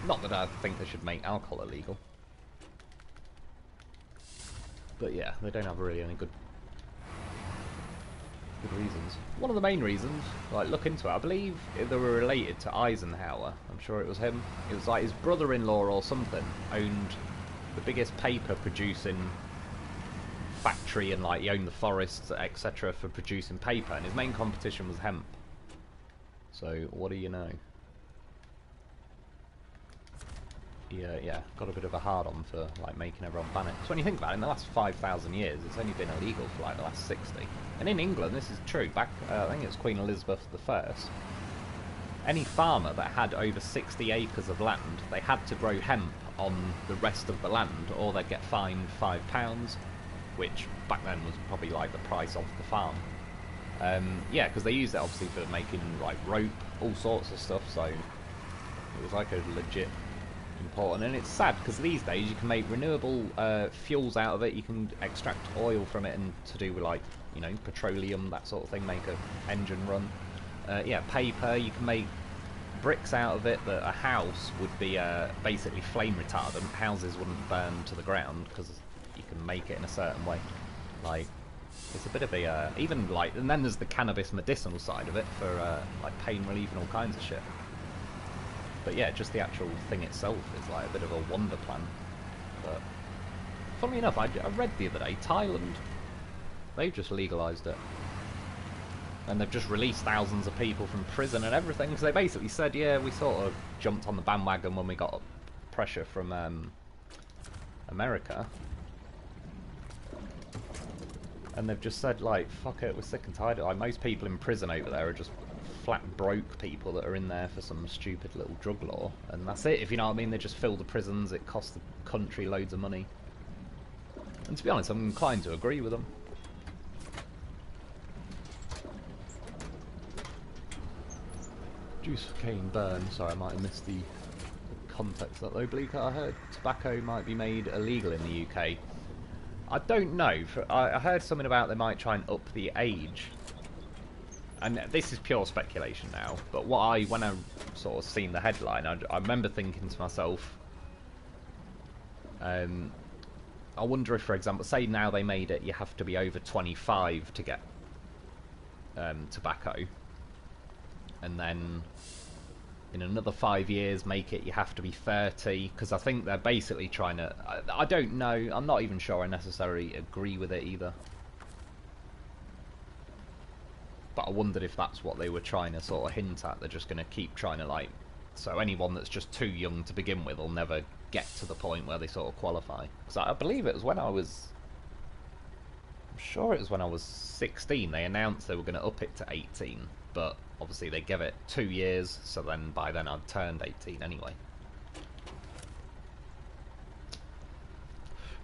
Not that I think they should make alcohol illegal. But yeah, they don't have really any good Good reasons. One of the main reasons, like, look into it, I believe they were related to Eisenhower. I'm sure it was him. It was like his brother-in-law or something owned the biggest paper producing factory, and like he owned the forests, etc., for producing paper, and his main competition was hemp. So what do you know? Yeah, got a bit of a hard on for like making everyone ban it. So when you think about it, in the last 5,000 years, it's only been illegal for like the last 60. And in England, this is true. Back, I think it was Queen Elizabeth I. Any farmer that had over 60 acres of land, they had to grow hemp on the rest of the land, or they'd get fined £5, which back then was probably like the price of the farm. Yeah, because they used it obviously for making like rope, all sorts of stuff. So it was like a legit important, and it's sad because these days you can make renewable fuels out of it. You can extract oil from it, and to do with like, you know, petroleum, that sort of thing, make a engine run. Yeah, paper, you can make bricks out of it. That a house would be basically flame retardant. Houses wouldn't burn to the ground because you can make it in a certain way. Like, it's a bit of a even like, and then there's the cannabis medicinal side of it for like pain relief and all kinds of shit. But yeah, just the actual thing itself is like a bit of a wonder plan. But funnily enough, I read the other day, Thailand, they've just legalised it. And they've just released thousands of people from prison and everything, because they basically said, yeah, we sort of jumped on the bandwagon when we got pressure from America. And they've just said, like, fuck it, we're sick and tired of it. Like, most people in prison over there are just flat broke people that are in there for some stupid little drug law, and that's it, if you know what I mean. They just fill the prisons, it costs the country loads of money. And to be honest, I'm inclined to agree with them. Juice for cane burn. Sorry, I might have missed the context of that though. Bleak, I heard tobacco might be made illegal in the UK. I don't know. I heard something about they might try and up the age. And this is pure speculation now, but when I sort of seen the headline, I remember thinking to myself, I wonder if, for example, say now they made it you have to be over 25 to get tobacco, and then in another 5 years make it you have to be 30, because I think they're basically trying to, I don't know, I'm not even sure I necessarily agree with it either. But I wondered if that's what they were trying to sort of hint at. They're just going to keep trying to, like, so anyone that's just too young to begin with will never get to the point where they sort of qualify. Because I believe it was when I was, I'm sure it was when I was 16, they announced they were going to up it to 18. But obviously they gave it 2 years, so then by then I'd turned 18 anyway.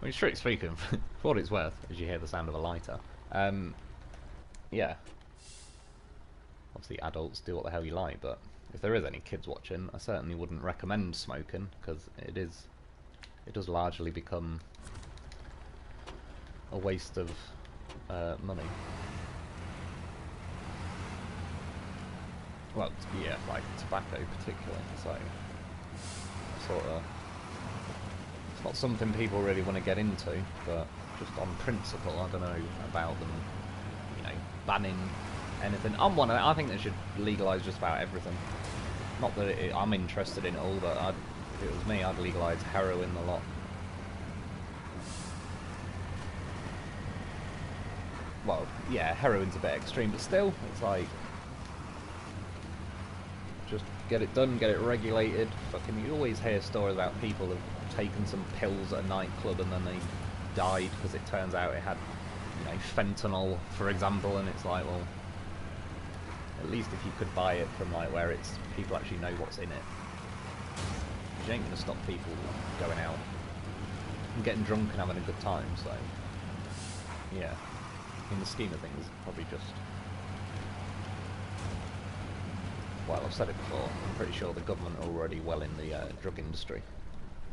I mean, strictly speaking, for what it's worth, as you hear the sound of a lighter, yeah. Obviously adults do what the hell you like, but if there is any kids watching, I certainly wouldn't recommend smoking, because it does largely become a waste of money. Well, yeah, like tobacco particularly, so sort of, it's not something people really want to get into, but just on principle, I don't know about them, you know, banning anything. I'm one of them. I think they should legalise just about everything. Not that I'm interested in it all, but if it was me, I'd legalise heroin a lot. Well, yeah, heroin's a bit extreme, but still, it's like, just get it done, get it regulated. Fucking, you always hear stories about people who've taken some pills at a nightclub and then they died because it turns out it had, you know, fentanyl, for example, and it's like, well, at least if you could buy it from like where it's people actually know what's in it. You ain't gonna stop people going out and getting drunk and having a good time, so yeah. In the scheme of things, probably just, well, I've said it before, I'm pretty sure the government are already well in the drug industry,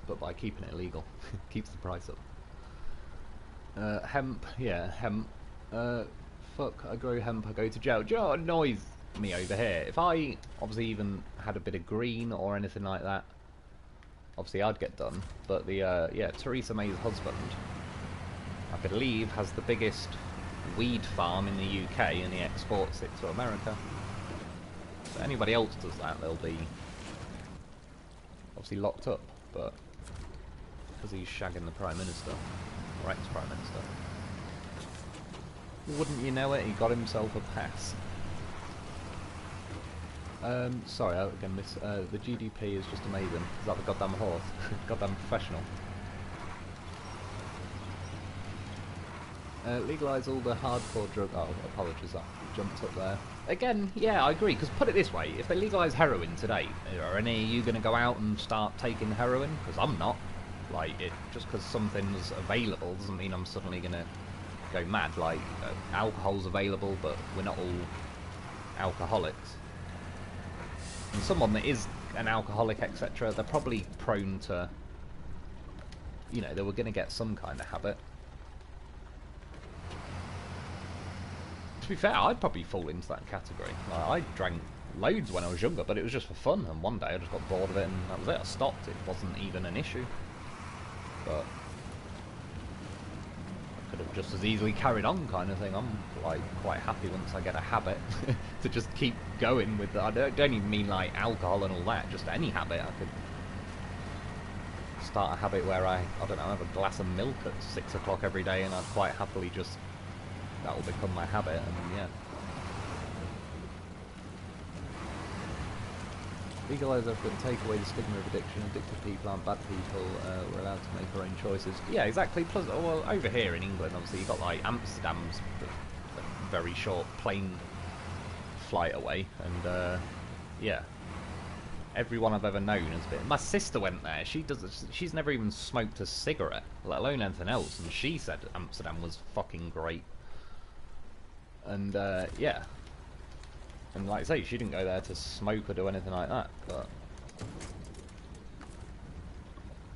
but by keeping it illegal, keeps the price up. Hemp, yeah, hemp. Fuck, I grow hemp, I go to jail. Do you know what annoys me over here? If I obviously even had a bit of green or anything like that, obviously I'd get done. But the yeah, Theresa May's husband, I believe, has the biggest weed farm in the UK and he exports it to America. If anybody else does that, they'll be obviously locked up, but because he's shagging the Prime Minister, or ex-Prime Minister. Wouldn't you know it, he got himself a pass. Sorry, I again miss. The GDP is just amazing. Is that the goddamn horse? Goddamn professional. Legalise all the hardcore drug. Oh, apologies, that jumped up there. Again, yeah, I agree. Because put it this way: if they legalise heroin today, are any of you going to go out and start taking heroin? Because I'm not. Like, just because something's available doesn't mean I'm suddenly going to go mad. Like, alcohol's available, but we're not all alcoholics. And someone that is an alcoholic, etc., they're probably prone to, you know, they were going to get some kind of habit. To be fair, I'd probably fall into that category. Like, I drank loads when I was younger, but it was just for fun, and one day I just got bored of it, and that was it. I stopped. It wasn't even an issue. But I could have just as easily carried on, kind of thing. I'm like quite happy once I get a habit to just keep going with that. I don't even mean like alcohol and all that, just any habit. I could start a habit where I don't know, have a glass of milk at 6 o'clock every day, and I'd quite happily just, that will become my habit, and yeah. Legalise everything, take away the stigma of addiction. Addicted people aren't bad people. We're allowed to make our own choices. Yeah, exactly. Plus, well, over here in England, obviously, you've got like Amsterdam's a very short plane flight away, and yeah, everyone I've ever known has been. My sister went there. She's never even smoked a cigarette, let alone anything else, and she said Amsterdam was fucking great. And yeah. And like I say, she didn't go there to smoke or do anything like that, but...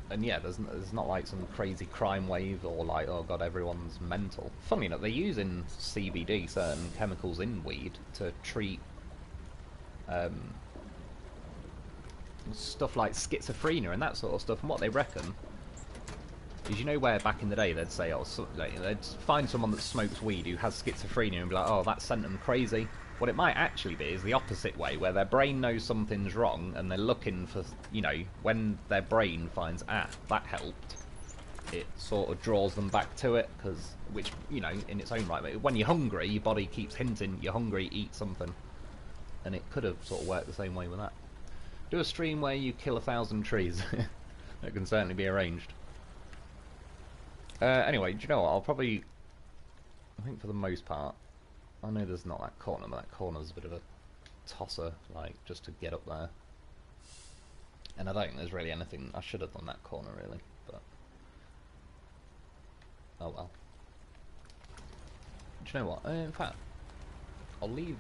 And yeah, there's not like some crazy crime wave or like, oh god, everyone's mental. Funnily enough, they're using CBD, certain chemicals in weed, to treat stuff like schizophrenia and that sort of stuff. And what they reckon is, you know where back in the day they'd say, oh, like, they'd find someone that smokes weed who has schizophrenia and be like, oh, that sent them crazy. What it might actually be is the opposite way, where their brain knows something's wrong and they're looking for, you know, when their brain finds, that helped, it sort of draws them back to it, because, which, you know, in its own right, when you're hungry, your body keeps hinting, you're hungry, eat something. And it could have sort of worked the same way with that. Do a stream where you kill 1,000 trees. That can certainly be arranged. Anyway, do you know what, I'll probably, I think for the most part, I know there's not that corner, but that corner's a bit of a tosser, like, just to get up there. And I don't think there's really anything, I should have done that corner, really, but... Oh well. Do you know what, in fact, I'll leave...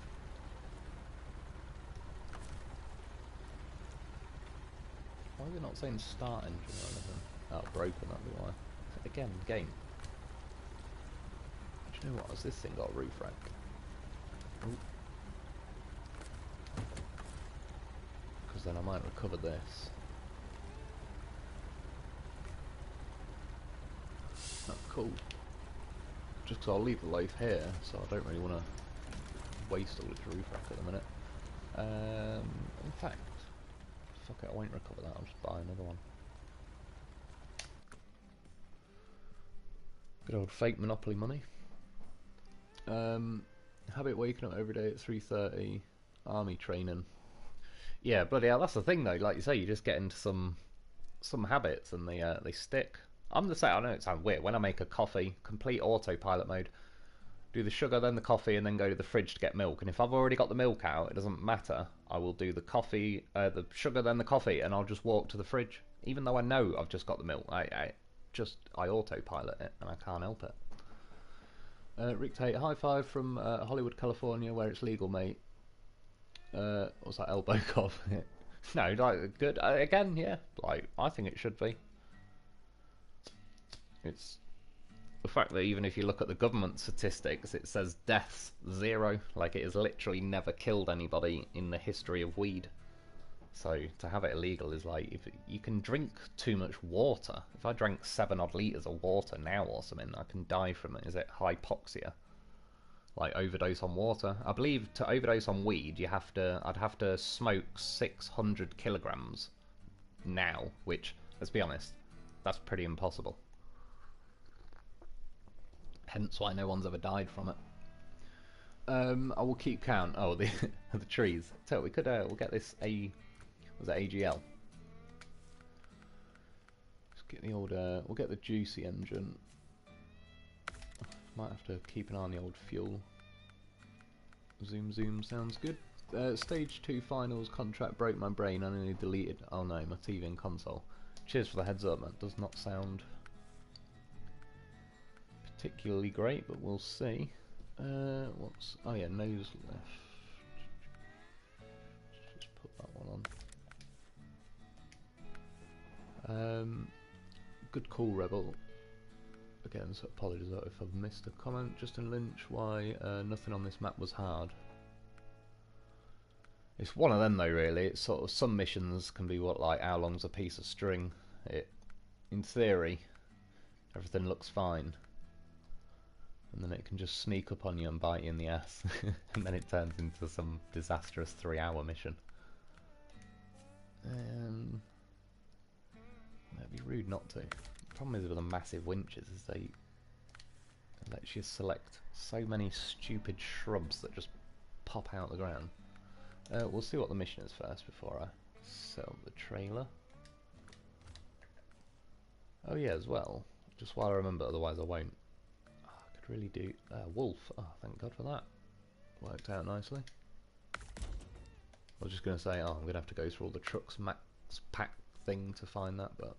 Why are we not saying start engine or anything? Oh, broken, that'd be why. Again, game. Do you know what, has this thing got a roof rack? Because then I might recover this. Oh, cool. Just because I'll leave the loaf here, so I don't really want to waste all its roof rack at the minute. In fact, fuck it, I won't recover that, I'll just buy another one. Good old fake Monopoly money. Habit waking up every day at 3:30, army training. Yeah, bloody hell, that's the thing though, like you say, you just get into some habits and they stick. I'm the same, I know it sounds weird, when I make a coffee, complete autopilot mode, do the sugar, then the coffee, and then go to the fridge to get milk, and if I've already got the milk out, it doesn't matter, I will do the coffee, the sugar, then the coffee, and I'll just walk to the fridge, even though I know I've just got the milk, I autopilot it, and I can't help it. Rick Tate, high five from Hollywood, California, where it's legal, mate. What's that, elbow cough? No, like, good. Again, yeah, like, I think it should be. It's the fact that even if you look at the government statistics, it says deaths 0. Like, it has literally never killed anybody in the history of weed. So to have it illegal is like, if you can drink too much water. If I drank 7 odd litres of water now or something, I can die from it. Is it hypoxia? like overdose on water. I believe to overdose on weed, I'd have to smoke 600 kilograms now, which, let's be honest, that's pretty impossible. Hence why no one's ever died from it. I will keep count. Oh, the the trees. So we could we'll get this was it AGL? Let's get the old we'll get the juicy engine. Might have to keep an eye on the old fuel. Zoom sounds good. Stage 2 finals contract broke my brain. I nearly deleted. Oh no, my TV and console. Cheers for the heads up. That does not sound particularly great, but we'll see. What's... oh yeah, nose left. Just put that one on. Good call, Rebel. Again, so apologies if I've missed a comment. Justin Lynch, why nothing on this map was hard? It's one of them though, really. It's sort of, some missions can be what, like, how long's a piece of string? In theory, everything looks fine. And then it can just sneak up on you and bite you in the ass. And then it turns into some disastrous 3-hour mission. That'd be rude not to. The problem is with the massive winches is they let you select so many stupid shrubs that just pop out the ground. We'll see what the mission is first before I set up the trailer. Oh yeah, as well, just while I remember, otherwise I won't. Really do wolf. Oh, thank God for that. Worked out nicely. I was just going to say, oh, I'm going to have to go through all the trucks max pack thing to find that, but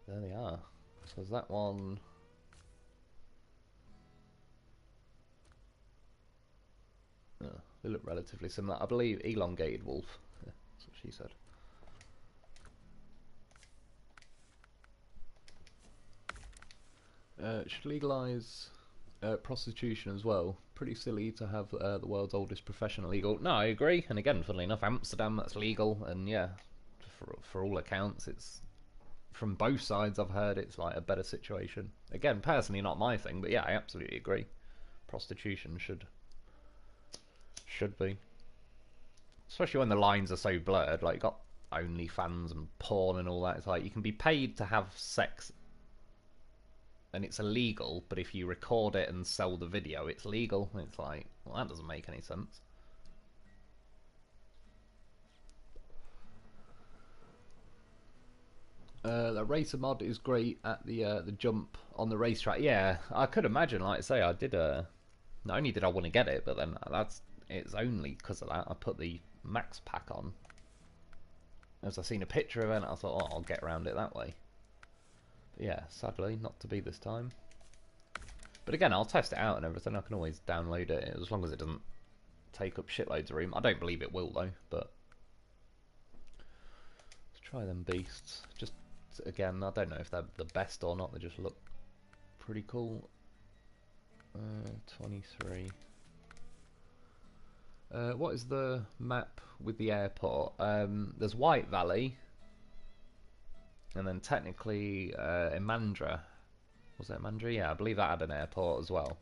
there they are. So there's that one. Oh, they look relatively similar. I believe elongated wolf. Yeah, that's what she said. Should legalise prostitution as well. Pretty silly to have the world's oldest profession illegal. No, I agree. And again, funnily enough, Amsterdam, that's legal. And yeah, for all accounts, it's, from both sides I've heard, it's like a better situation. Again, personally not my thing, but yeah, I absolutely agree. Prostitution should be. Especially when the lines are so blurred. Like, you got OnlyFans and porn and all that. It's like, you can be paid to have sex and it's illegal, but if you record it and sell the video, it's legal. It's like, well, that doesn't make any sense. The racer mod is great at the jump on the racetrack. Yeah, I could imagine. Like I say, I did not only did I want to get it, but then it's only because of that I put the max pack on. As I seen a picture of it, I thought, oh, I'll get around it that way. Yeah, sadly, not to be this time. But again, I'll test it out and everything. I can always download it, as long as it doesn't take up shitloads of room. I don't believe it will, though, but let's try them beasts. Just, again, I don't know if they're the best or not. They just look pretty cool. 23. What is the map with the airport? There's White Valley. And then technically, Imandra, was it Imandra? Yeah, I believe that had an airport as well.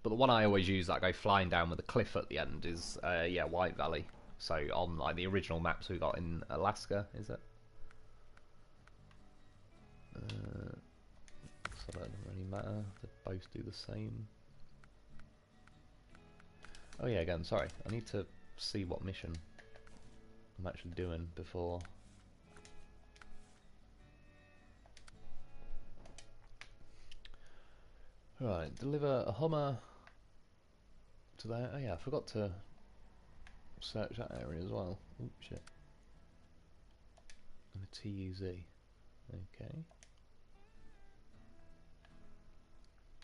But the one I always use that I go flying down with a cliff at the end is, yeah, White Valley. So on like the original maps we got in Alaska, is it? So that doesn't really matter. They both do the same. Oh yeah, again, sorry. I need to see what mission I'm actually doing before. Right, deliver a Hummer to there. Oh yeah, I forgot to search that area as well. Oops, shit. And a TUZ. Okay.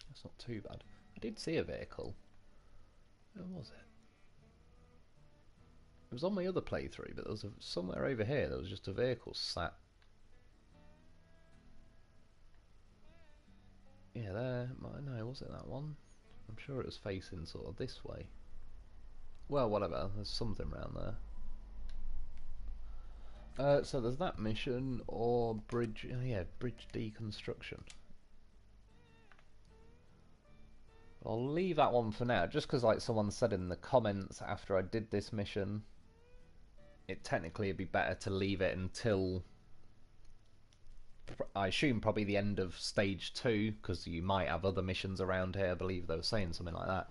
That's not too bad. I did see a vehicle. Where was it? It was on my other playthrough, but there was somewhere over here there was just a vehicle sat. Yeah, there. No, was it that one? I'm sure it was facing sort of this way. Well, whatever. There's something around there. So there's that mission, or bridge. Oh yeah, bridge deconstruction. I'll leave that one for now, just because like someone said in the comments after I did this mission, it technically would be better to leave it until, I assume, probably the end of stage 2, because you might have other missions around here. I believe they were saying something like that.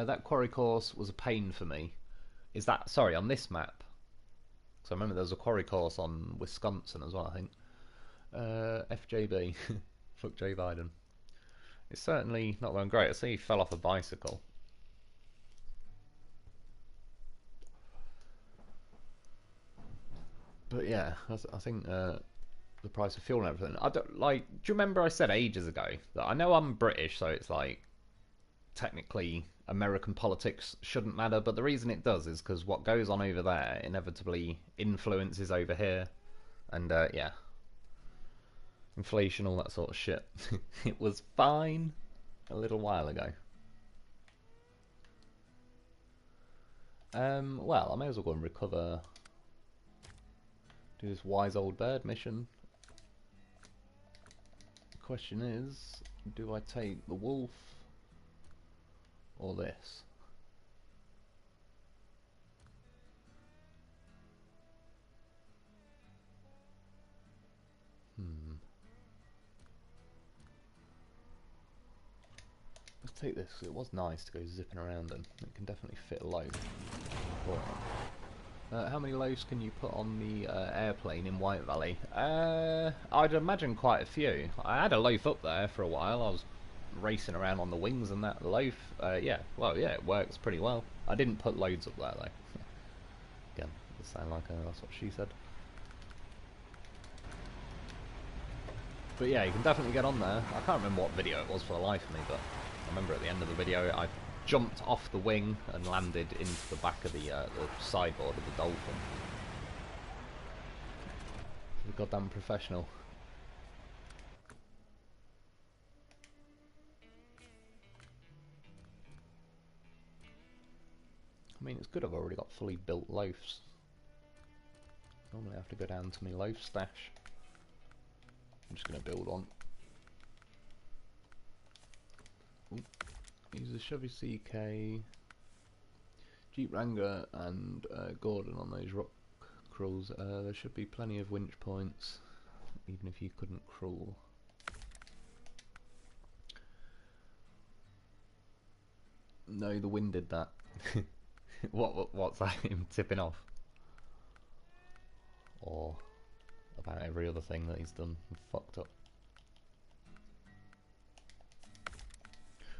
That quarry course was a pain for me. Is that, sorry, on this map? So I remember there was a quarry course on Wisconsin as well, I think. FJB. Fuck Joe Biden. It's certainly not going great. I see he fell off a bicycle. But yeah, I think the price of fuel and everything. I don't like. Do you remember I said ages ago that I know I'm British, so it's like technically American politics shouldn't matter, but the reason it does is because what goes on over there inevitably influences over here, and yeah, inflation, all that sort of shit. It was fine a little while ago. Well, I may as well go and recover. Do this wise old bird mission. The question is, do I take the wolf or this? Let's take this. It was nice to go zipping around in. It can definitely fit a load. How many loaves can you put on the airplane in White Valley? I'd imagine quite a few. I had a loaf up there for a while. I was racing around on the wings and that loaf. Yeah, well, yeah, it works pretty well. I didn't put loads up there though. Again, it sound like that's what she said. But yeah, you can definitely get on there. I can't remember what video it was for the life of me, but I remember at the end of the video I jumped off the wing and landed into the back of the sideboard of the Dolphin. The goddamn professional. I mean, it's good I've already got fully built loafs. Normally I have to go down to my loaf stash. I'm just going to build one. Ooh. Use the Chevy CK, Jeep Wrangler and Gordon on those rock crawls. There should be plenty of winch points, even if you couldn't crawl. No, the wind did that. What's that, him tipping off? Or about every other thing that he's done and fucked up.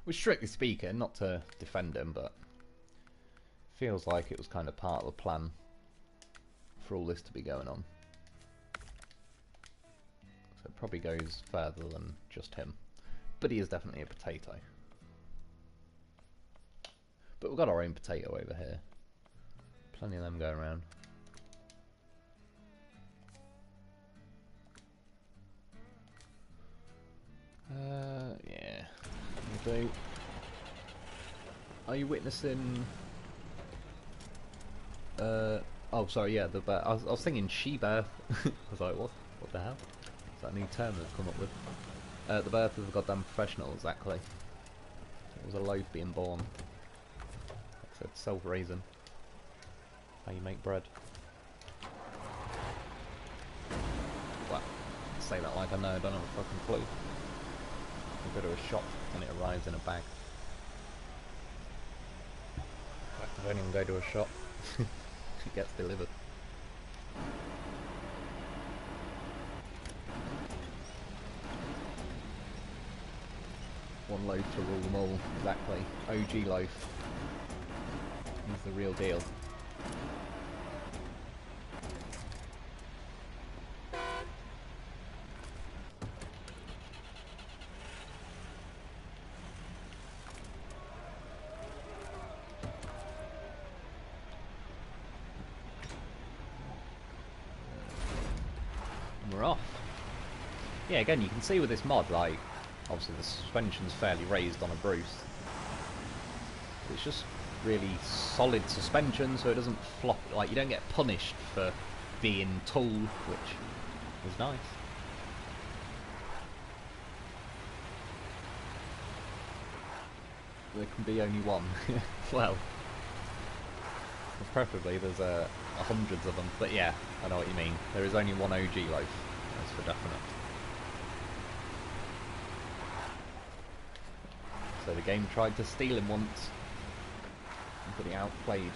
Which, strictly speaking, not to defend him, but feels like it was kind of part of the plan for all this to be going on. So it probably goes further than just him. But he is definitely a potato. But we've got our own potato over here. Plenty of them going around. Yeah. Do. Are you witnessing? Oh, sorry. Yeah, the bear. I was thinking she-bear. I was like, what? What the hell? Is that a new term they've come up with? The birth of the goddamn professional, exactly. It was a loaf being born. Like I said, self-raising. How you make bread. What? Say that like I know. I don't have a fucking clue. You go to a shop and it arrives in a bag. I don't even go to a shop. It gets delivered. One loaf to rule them all, exactly. OG loaf. He's the real deal. We're off. Yeah, again, you can see with this mod, like, obviously the suspension's fairly raised on a Bruce. It's just really solid suspension, so it doesn't flop. Like, you don't get punished for being tall, which is nice. there can be only one. Well, preferably there's hundreds of them, but yeah, I know what you mean. There is only one OG loaf, that's for definite. So the game tried to steal him once, but he outplayed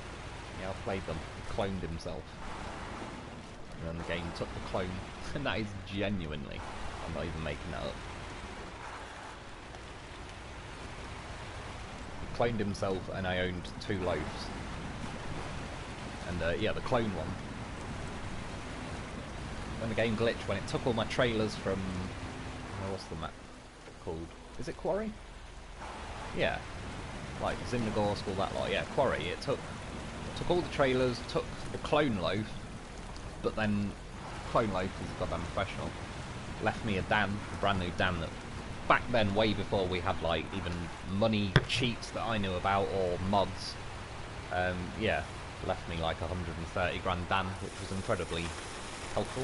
them. He cloned himself. And then the game took the clone, and that is genuinely, I'm not even making that up. He cloned himself and I owned 2 loaves. And yeah, the clone one. When the game glitched, when it took all my trailers from... what's the map called? Is it Quarry? Yeah. Like Zimnagorsk, all that lot. Yeah, Quarry. It took all the trailers, took the clone loaf, but then clone loaf is a goddamn professional. Left me a Dan, a brand new Dan that back then, way before we had like even money cheats that I knew about or mods. Yeah, left me like 130 grand Dan, which was incredibly helpful.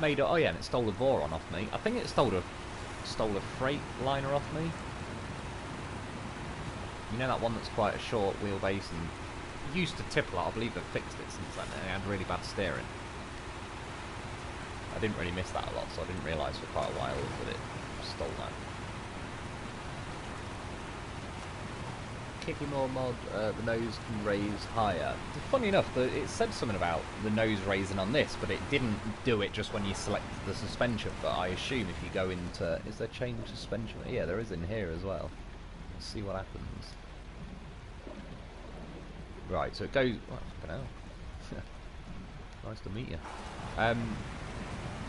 Made it. Oh yeah, and it stole a Voron off me. I think it stole a freight liner off me. You know that one that's quite a short wheelbase and used to tip a lot. I believe they've fixed it since then. And it had really bad steering. I didn't really miss that a lot, so I didn't realise for quite a while that it stole that. Kicky more mod, the nose can raise higher. Funny enough, it said something about the nose raising on this, but it didn't do it just when you select the suspension. But I assume if you go into... Is there change suspension? Yeah, there is in here as well. Let's see what happens. Right, so it goes... Oh, fucking hell. Nice to meet you.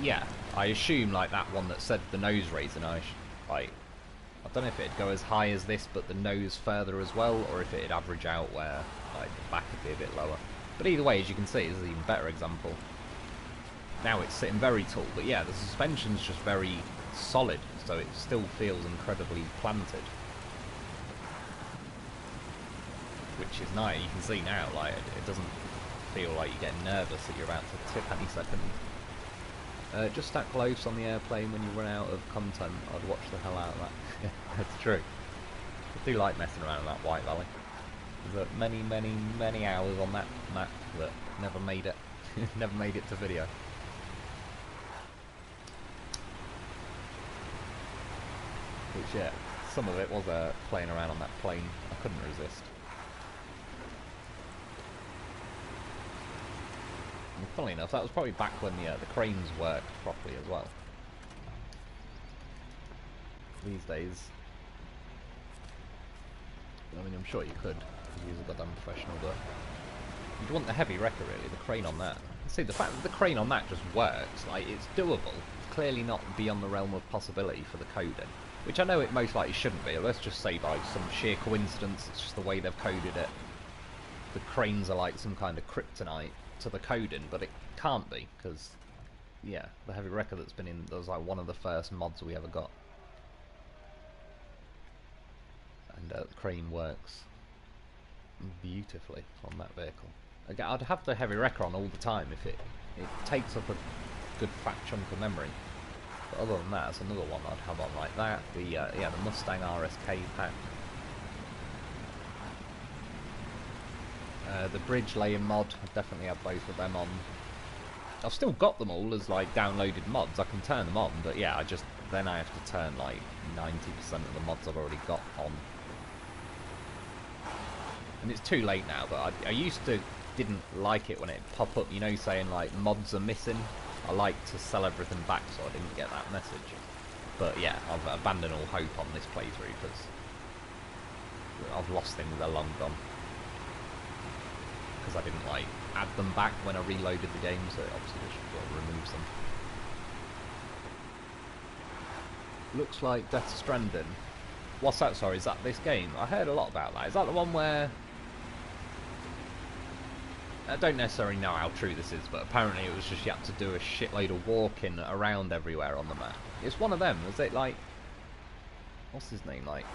Yeah, I assume like that one that said the nose raising, I don't know if it'd go as high as this, but the nose further as well, or if it'd average out where like the back would be a bit lower. But either way, as you can see, this is an even better example. Now it's sitting very tall, but yeah, the suspension's just very solid, so it still feels incredibly planted. Which is nice. You can see now, like it doesn't feel like you're getting nervous that you're about to tip any second. Just stack loaves on the airplane when you run out of content. I'd watch the hell out of that. Yeah, that's true. I do like messing around in that White Valley. There's many, many, many hours on that map that never made it. Never made it to video. Which, yeah, some of it was playing around on that plane. I couldn't resist. And funnily enough, that was probably back when the cranes worked properly as well. These days, I mean, I'm sure you could use a goddamn professional, but you'd want the heavy wrecker really, the crane on that. See, the fact that the crane on that just works, like, it's doable. It's clearly not beyond the realm of possibility for the coding, which I know it most likely shouldn't be. Let's just say by some sheer coincidence, it's just the way they've coded it. The cranes are like some kind of kryptonite to the coding, but it can't be, because, yeah, the heavy wrecker that's been in, that was like one of the first mods we ever got. And the crane works beautifully on that vehicle. Again, I'd have the heavy wrecker on all the time if it takes up a good fat chunk of memory. But other than that, it's another one I'd have on like that. The yeah, the Mustang RSK pack. The bridge laying mod, I've definitely had both of them on. I've still got them all as like downloaded mods. I can turn them on, but yeah, then I have to turn like 90% of the mods I've already got on. And it's too late now, but I used to didn't like it when it popped up, you know, saying like mods are missing. I like to sell everything back, so I didn't get that message. But yeah, I've abandoned all hope on this playthrough because I've lost things, they're long gone. Because I didn't like add them back when I reloaded the game, so it obviously just removes them. Looks like Death Stranding. What's that? Sorry, is that this game? I heard a lot about that. Is that the one where... I don't necessarily know how true this is, but apparently it was just you had to do a shitload of walking around everywhere on the map. It's one of them. Is it like... What's his name? Like...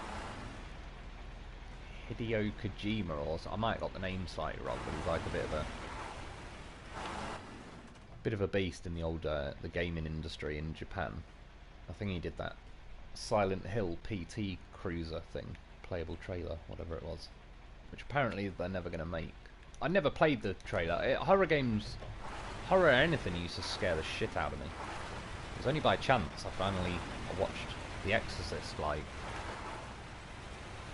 Hideo Kojima or so. I might have got the name slightly wrong, but he's like a bit of a beast in the old the gaming industry in Japan. I think he did that Silent Hill PT Cruiser thing, playable trailer, whatever it was, which apparently they're never going to make. I never played the trailer. Horror games, horror or anything used to scare the shit out of me. It was only by chance I watched The Exorcist, like,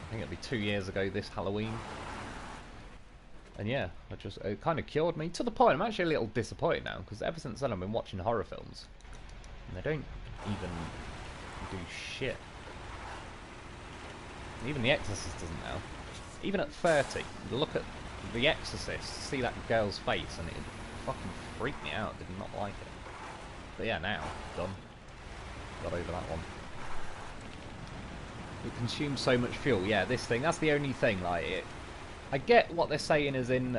I think it'd be 2 years ago this Halloween. And yeah, it kind of cured me, to the point I'm actually a little disappointed now, because ever since then I've been watching horror films, and they don't even do shit. Even The Exorcist doesn't now. Even at 30, look at The Exorcist, see that girl's face, and it fucking freaked me out, did not like it. But yeah, now, done. Got over that one. It consumes so much fuel. Yeah, this thing, that's the only thing, like, I get what they're saying as in,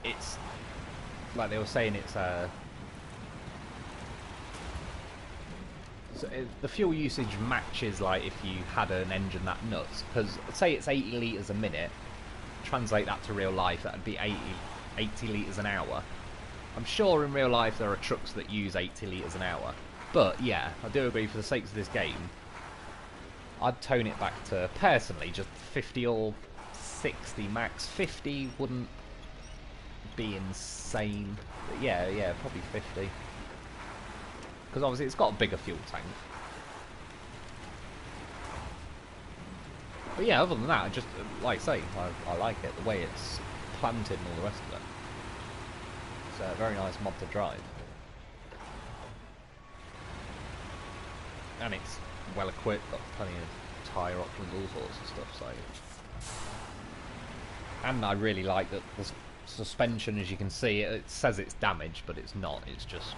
it's, like they were saying it's, so the fuel usage matches, like, if you had an engine that nuts, because, say it's 80 litres a minute, translate that to real life, that would be 80 litres an hour. I'm sure in real life there are trucks that use 80 litres an hour, but yeah, I do agree for the sakes of this game, I'd tone it back to, personally, just 50 or 60 max. 50 wouldn't be insane. But yeah, probably 50. Because obviously it's got a bigger fuel tank. But yeah, other than that, I just, like I say, I like it. The way it's planted and all the rest of it. It's a very nice mod to drive. And it's well equipped, got plenty of tyre options, all sorts of stuff, so... And I really like that the suspension, as you can see, it says it's damaged, but it's not, it's just...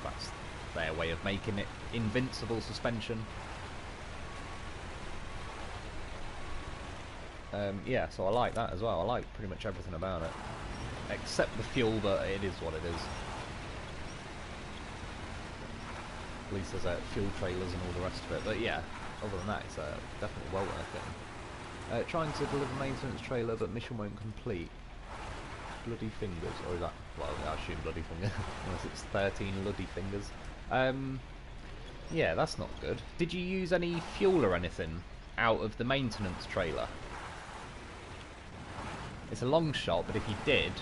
That's their way of making it invincible suspension. Yeah, so I like that as well. I like pretty much everything about it. Except the fuel, but it is what it is. At least there's fuel trailers and all the rest of it. But yeah, other than that, it's definitely well worth it. Trying to deliver maintenance trailer, but mission won't complete. Bloody fingers, or is that? Well, I assume bloody finger, unless it's 13 bloody fingers. Yeah, that's not good. Did you use any fuel or anything out of the maintenance trailer? It's a long shot, but if you did,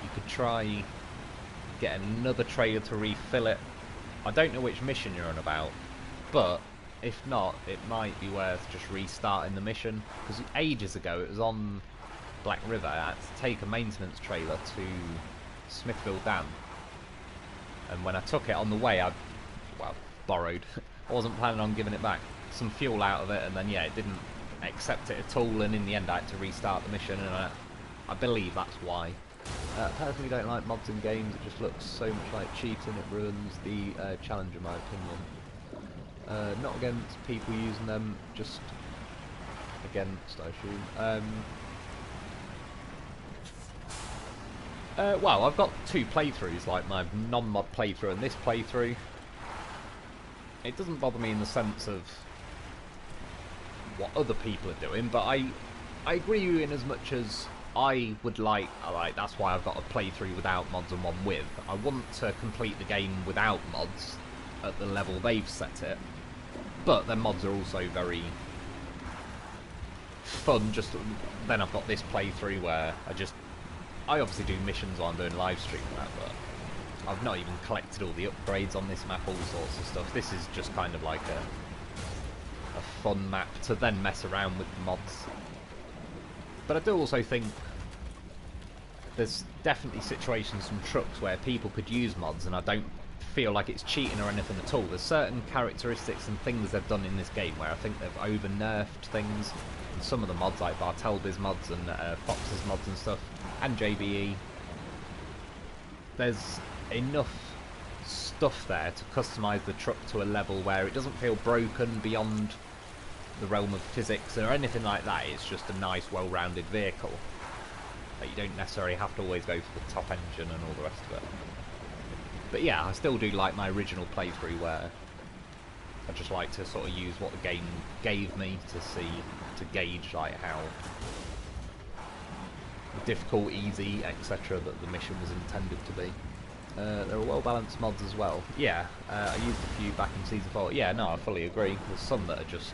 you could try get another trailer to refill it. I don't know which mission you're on about, but if not, it might be worth just restarting the mission, because ages ago it was on Black River. I had to take a maintenance trailer to Smithville Dam, and when I took it on the way, I borrowed. I wasn't planning on giving it back. Some fuel out of it, and then yeah, it didn't accept it at all, and in the end I had to restart the mission, and I believe that's why. Personally don't like mods in games, it just looks so much like cheating, it ruins the challenge in my opinion. Not against people using them, just against, I assume. Well, I've got two playthroughs, like my non-mod playthrough and this playthrough. It doesn't bother me in the sense of what other people are doing, but I agree with you in as much as I would like, that's why I've got a playthrough without mods and one with. I want to complete the game without mods at the level they've set it, but their mods are also very fun. Just then I've got this playthrough where I obviously do missions while I'm doing live stream and that, but I've not even collected all the upgrades on this map, all sorts of stuff. This is just kind of like a fun map to then mess around with the mods. But I do also think there's definitely situations from trucks where people could use mods, and I don't feel like it's cheating or anything at all. There's certain characteristics and things they've done in this game where I think they've over-nerfed things. And some of the mods, like Bartelby's mods and Fox's mods and stuff, and JBE, there's enough stuff there to customise the truck to a level where it doesn't feel broken beyond the realm of physics or anything like that. It's just a nice, well-rounded vehicle. Like, you don't necessarily have to always go for the top engine and all the rest of it. But yeah, I still do like my original playthrough where I just like to sort of use what the game gave me to gauge like how difficult, easy, etc. that the mission was intended to be. There are well-balanced mods as well. Yeah, I used a few back in Season 4. Yeah, no, I fully agree. There's some that are just...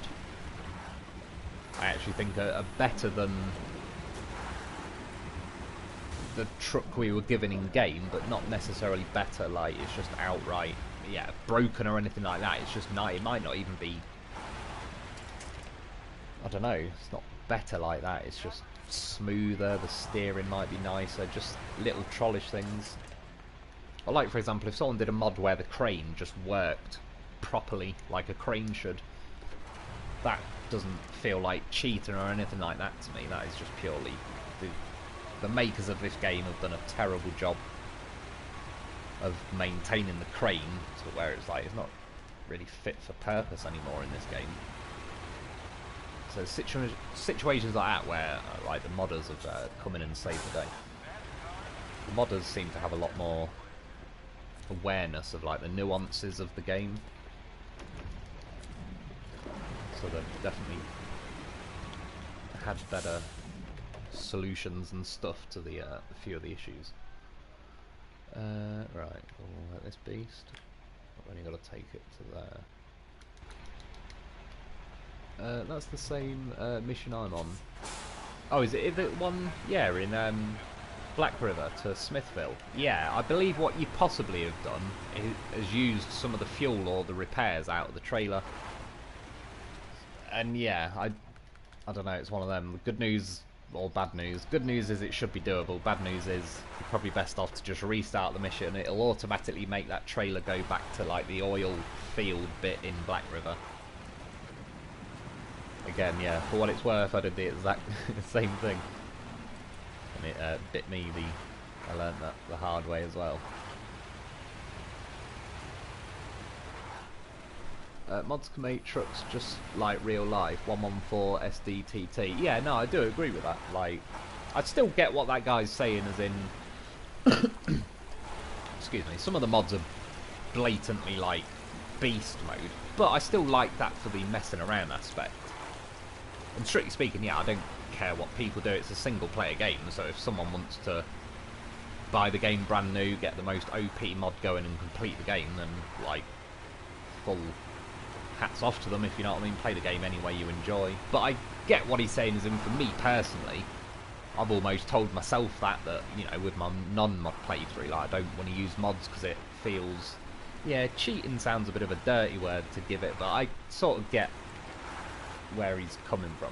I actually think are better than the truck we were given in-game, but not necessarily better, like, it's just outright, yeah, broken or anything like that. It's just not... It might not even be... I don't know, it's not better like that. It's just smoother, the steering might be nicer, just little trollish things. Or like, for example, if someone did a mod where the crane just worked properly, like a crane should, that doesn't feel like cheating or anything like that to me. That is just purely... The makers of this game have done a terrible job of maintaining the crane to where it's like, it's not really fit for purpose anymore in this game. So situations like that where, like, the modders have come in and saved the day. The modders seem to have a lot more awareness of, like, the nuances of the game, so they've definitely had better solutions and stuff to the a few of the issues. Right, we'll let this beast. I've only got to take it to there. That's the same mission I'm on. Oh, is it the one? Yeah, in Black River to Smithville. Yeah, I believe what you possibly have done is used some of the fuel or the repairs out of the trailer. And yeah, I don't know, it's one of them. Good news or bad news. Good news is it should be doable. Bad news is you're probably best off to just restart the mission. It'll automatically make that trailer go back to, like, the oil field bit in Black River. Again, yeah, for what it's worth, I did the exact same thing. And it bit me. I learned that the hard way as well. Mods can make trucks just like real life. 114 SDTT. Yeah, no, I do agree with that. Like, I still get what that guy's saying, as in, excuse me, some of the mods are blatantly like beast mode, but I still like that for the messing around aspect. And strictly speaking, yeah, I don't care what people do. It's a single player game, so if someone wants to buy the game brand new, get the most OP mod going and complete the game, then, like, full hats off to them, if you know what I mean. Play the game any way you enjoy. But I get what he's saying, as in, for me personally, I've almost told myself that, you know, with my non-mod playthrough, like, I don't want to use mods because it feels... Yeah, cheating sounds a bit of a dirty word to give it, but I sort of get where he's coming from.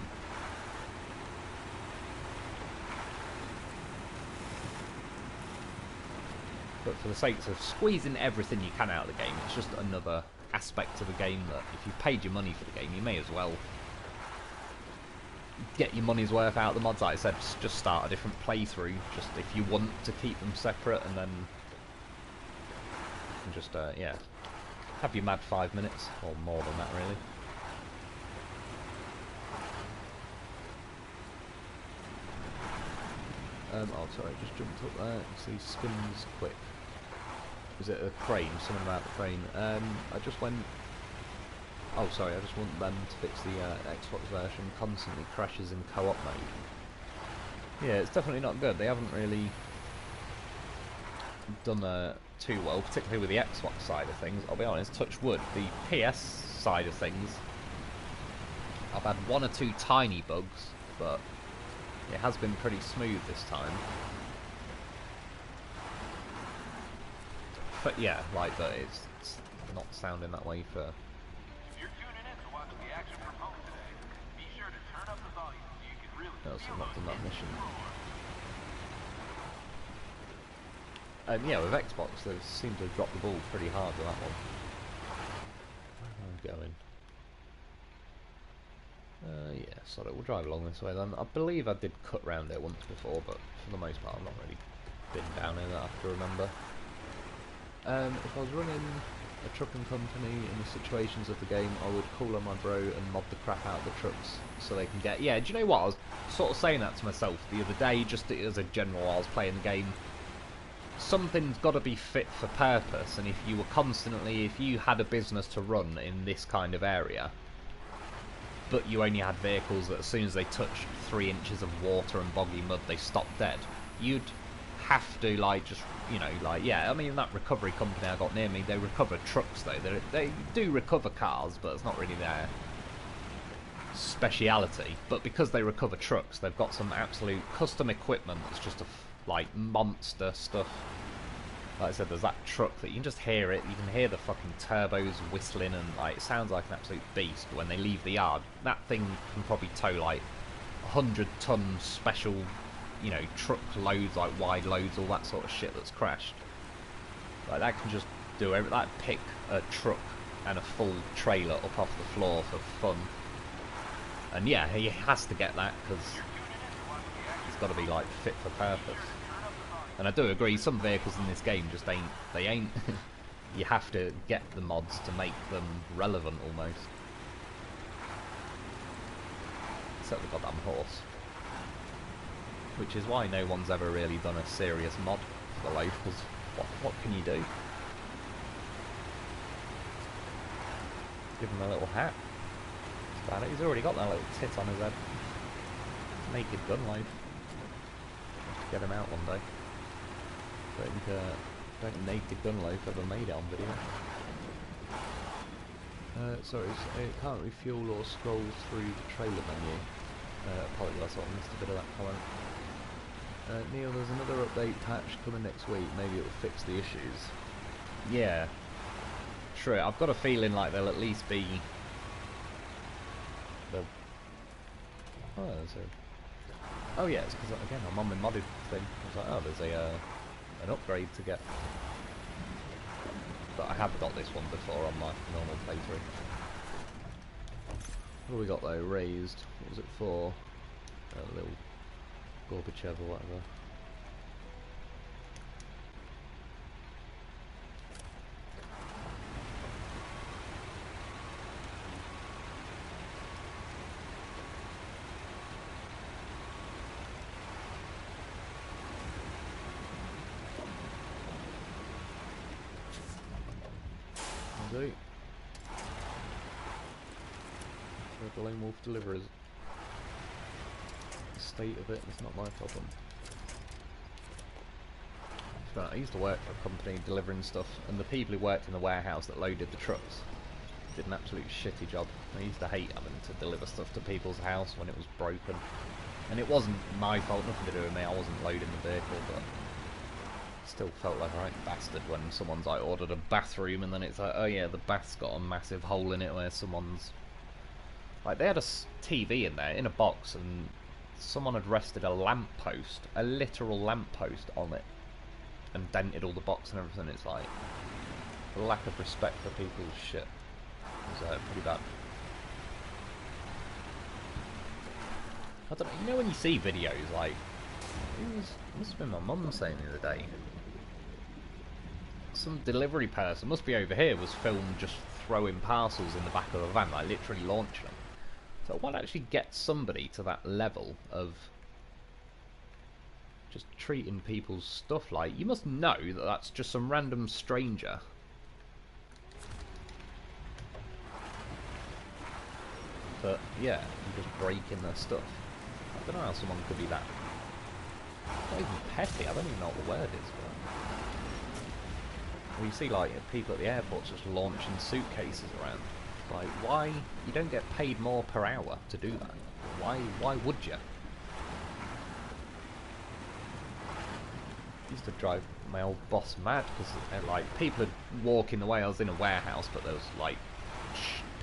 But for the sake of squeezing everything you can out of the game, it's just another aspect of the game that, if you paid your money for the game, you may as well get your money's worth out of the mods. Like I said, just start a different playthrough, just if you want to keep them separate, and then just, yeah, have your mad 5 minutes, or more than that, really. Oh, sorry, I just jumped up there. See, spins quick. Is it a crane? Something about the crane. I just went... Oh, sorry, I just want them to fix the Xbox version. Constantly crashes in co-op mode. Yeah, it's definitely not good. They haven't really done too well, particularly with the Xbox side of things. I'll be honest, touch wood. The PS side of things, I've had 1 or 2 tiny bugs, but it has been pretty smooth this time. But yeah, like, but it's not sounding that way for...
If you're tuning in to watch the action from home today, be sure to turn up the volume so you can really
No, so I've not done that mission. Yeah, with Xbox, they seem to have dropped the ball pretty hard with that one. Where am I going? Yeah, sorry, we'll drive along this way then. I believe I did cut round it once before, but for the most part I've not really been down here that I have to remember. If I was running a trucking company in the situations of the game, I would call on my bro and mod the crap out of the trucks so they can get... Yeah, do you know what? I was sort of saying that to myself the other day, just as a general, while I was playing the game. Something's got to be fit for purpose, and if you were constantly... If you had a business to run in this kind of area, but you only had vehicles that as soon as they touched 3 inches of water and boggy mud, they stopped dead, you'd have to like just, you know, like, yeah, I mean, that recovery company I got near me, they recover trucks though. They do recover cars, but it's not really their speciality. But because they recover trucks, they've got some absolute custom equipment that's just like monster stuff. Like I said, there's that truck that you can just hear it. You can hear the fucking turbos whistling, and like it sounds like an absolute beast. But when they leave the yard, that thing can probably tow like 100-ton special, you know, truck loads, like wide loads, all that sort of shit that's crashed. Like that can just do everything. That pick a truck and a full trailer up off the floor for fun. And yeah, he has to get that because it's got to be like fit for purpose. And I do agree, some vehicles in this game just ain't, they ain't, you have to get the mods to make them relevant almost. Except the goddamn horse. Which is why no one's ever really done a serious mod for the loaf, because what can you do? Give him a little hat. That's about it. He's already got that little tit on his head. Naked gun loaf. Have to get him out one day. Don't think Naked Gunloaf ever made it on video. Sorry, it can't refuel or scroll through the trailer menu. Apologies, I sort of missed a bit of that comment. Neil, there's another update patch coming next week. Maybe it'll fix the issues. Yeah, true. I've got a feeling like there'll at least be the. Oh yeah, it's because again I'm on my modded thing. I was like, oh, there's an upgrade to get. But I have got this one before on my normal playthrough. What have we got though? Raised. What was it for? A little Gorbachev or whatever. The Lone Wolf delivers. The state of it is not my problem. But I used to work for a company delivering stuff, and the people who worked in the warehouse that loaded the trucks did an absolute shitty job. I used to hate having to deliver stuff to people's house when it was broken. And it wasn't my fault, nothing to do with me, I wasn't loading the vehicle, but still felt like a right bastard when someone's like ordered a bathroom and then it's like, oh yeah, the bath's got a massive hole in it where someone's like, they had a TV in there in a box and someone had rested a lamppost, a literal lamppost on it, and dented all the box and everything. It's like a lack of respect for people's shit. It was pretty bad. I don't know, you know when you see videos like, it must have been my mum saying the other day, some delivery person, must be over here, was filmed just throwing parcels in the back of a van, like literally launching them. So what actually gets somebody to that level of just treating people's stuff like, you must know that that's just some random stranger but yeah, you're just breaking their stuff. I don't know how someone could be that, not even petty, I don't even know what the word is, but well, you see like people at the airports just launching suitcases around. Like, why? You don't get paid more per hour to do that. Why would you? Used to drive my old boss mad because like people would walk in the way. I was in a warehouse, but there was like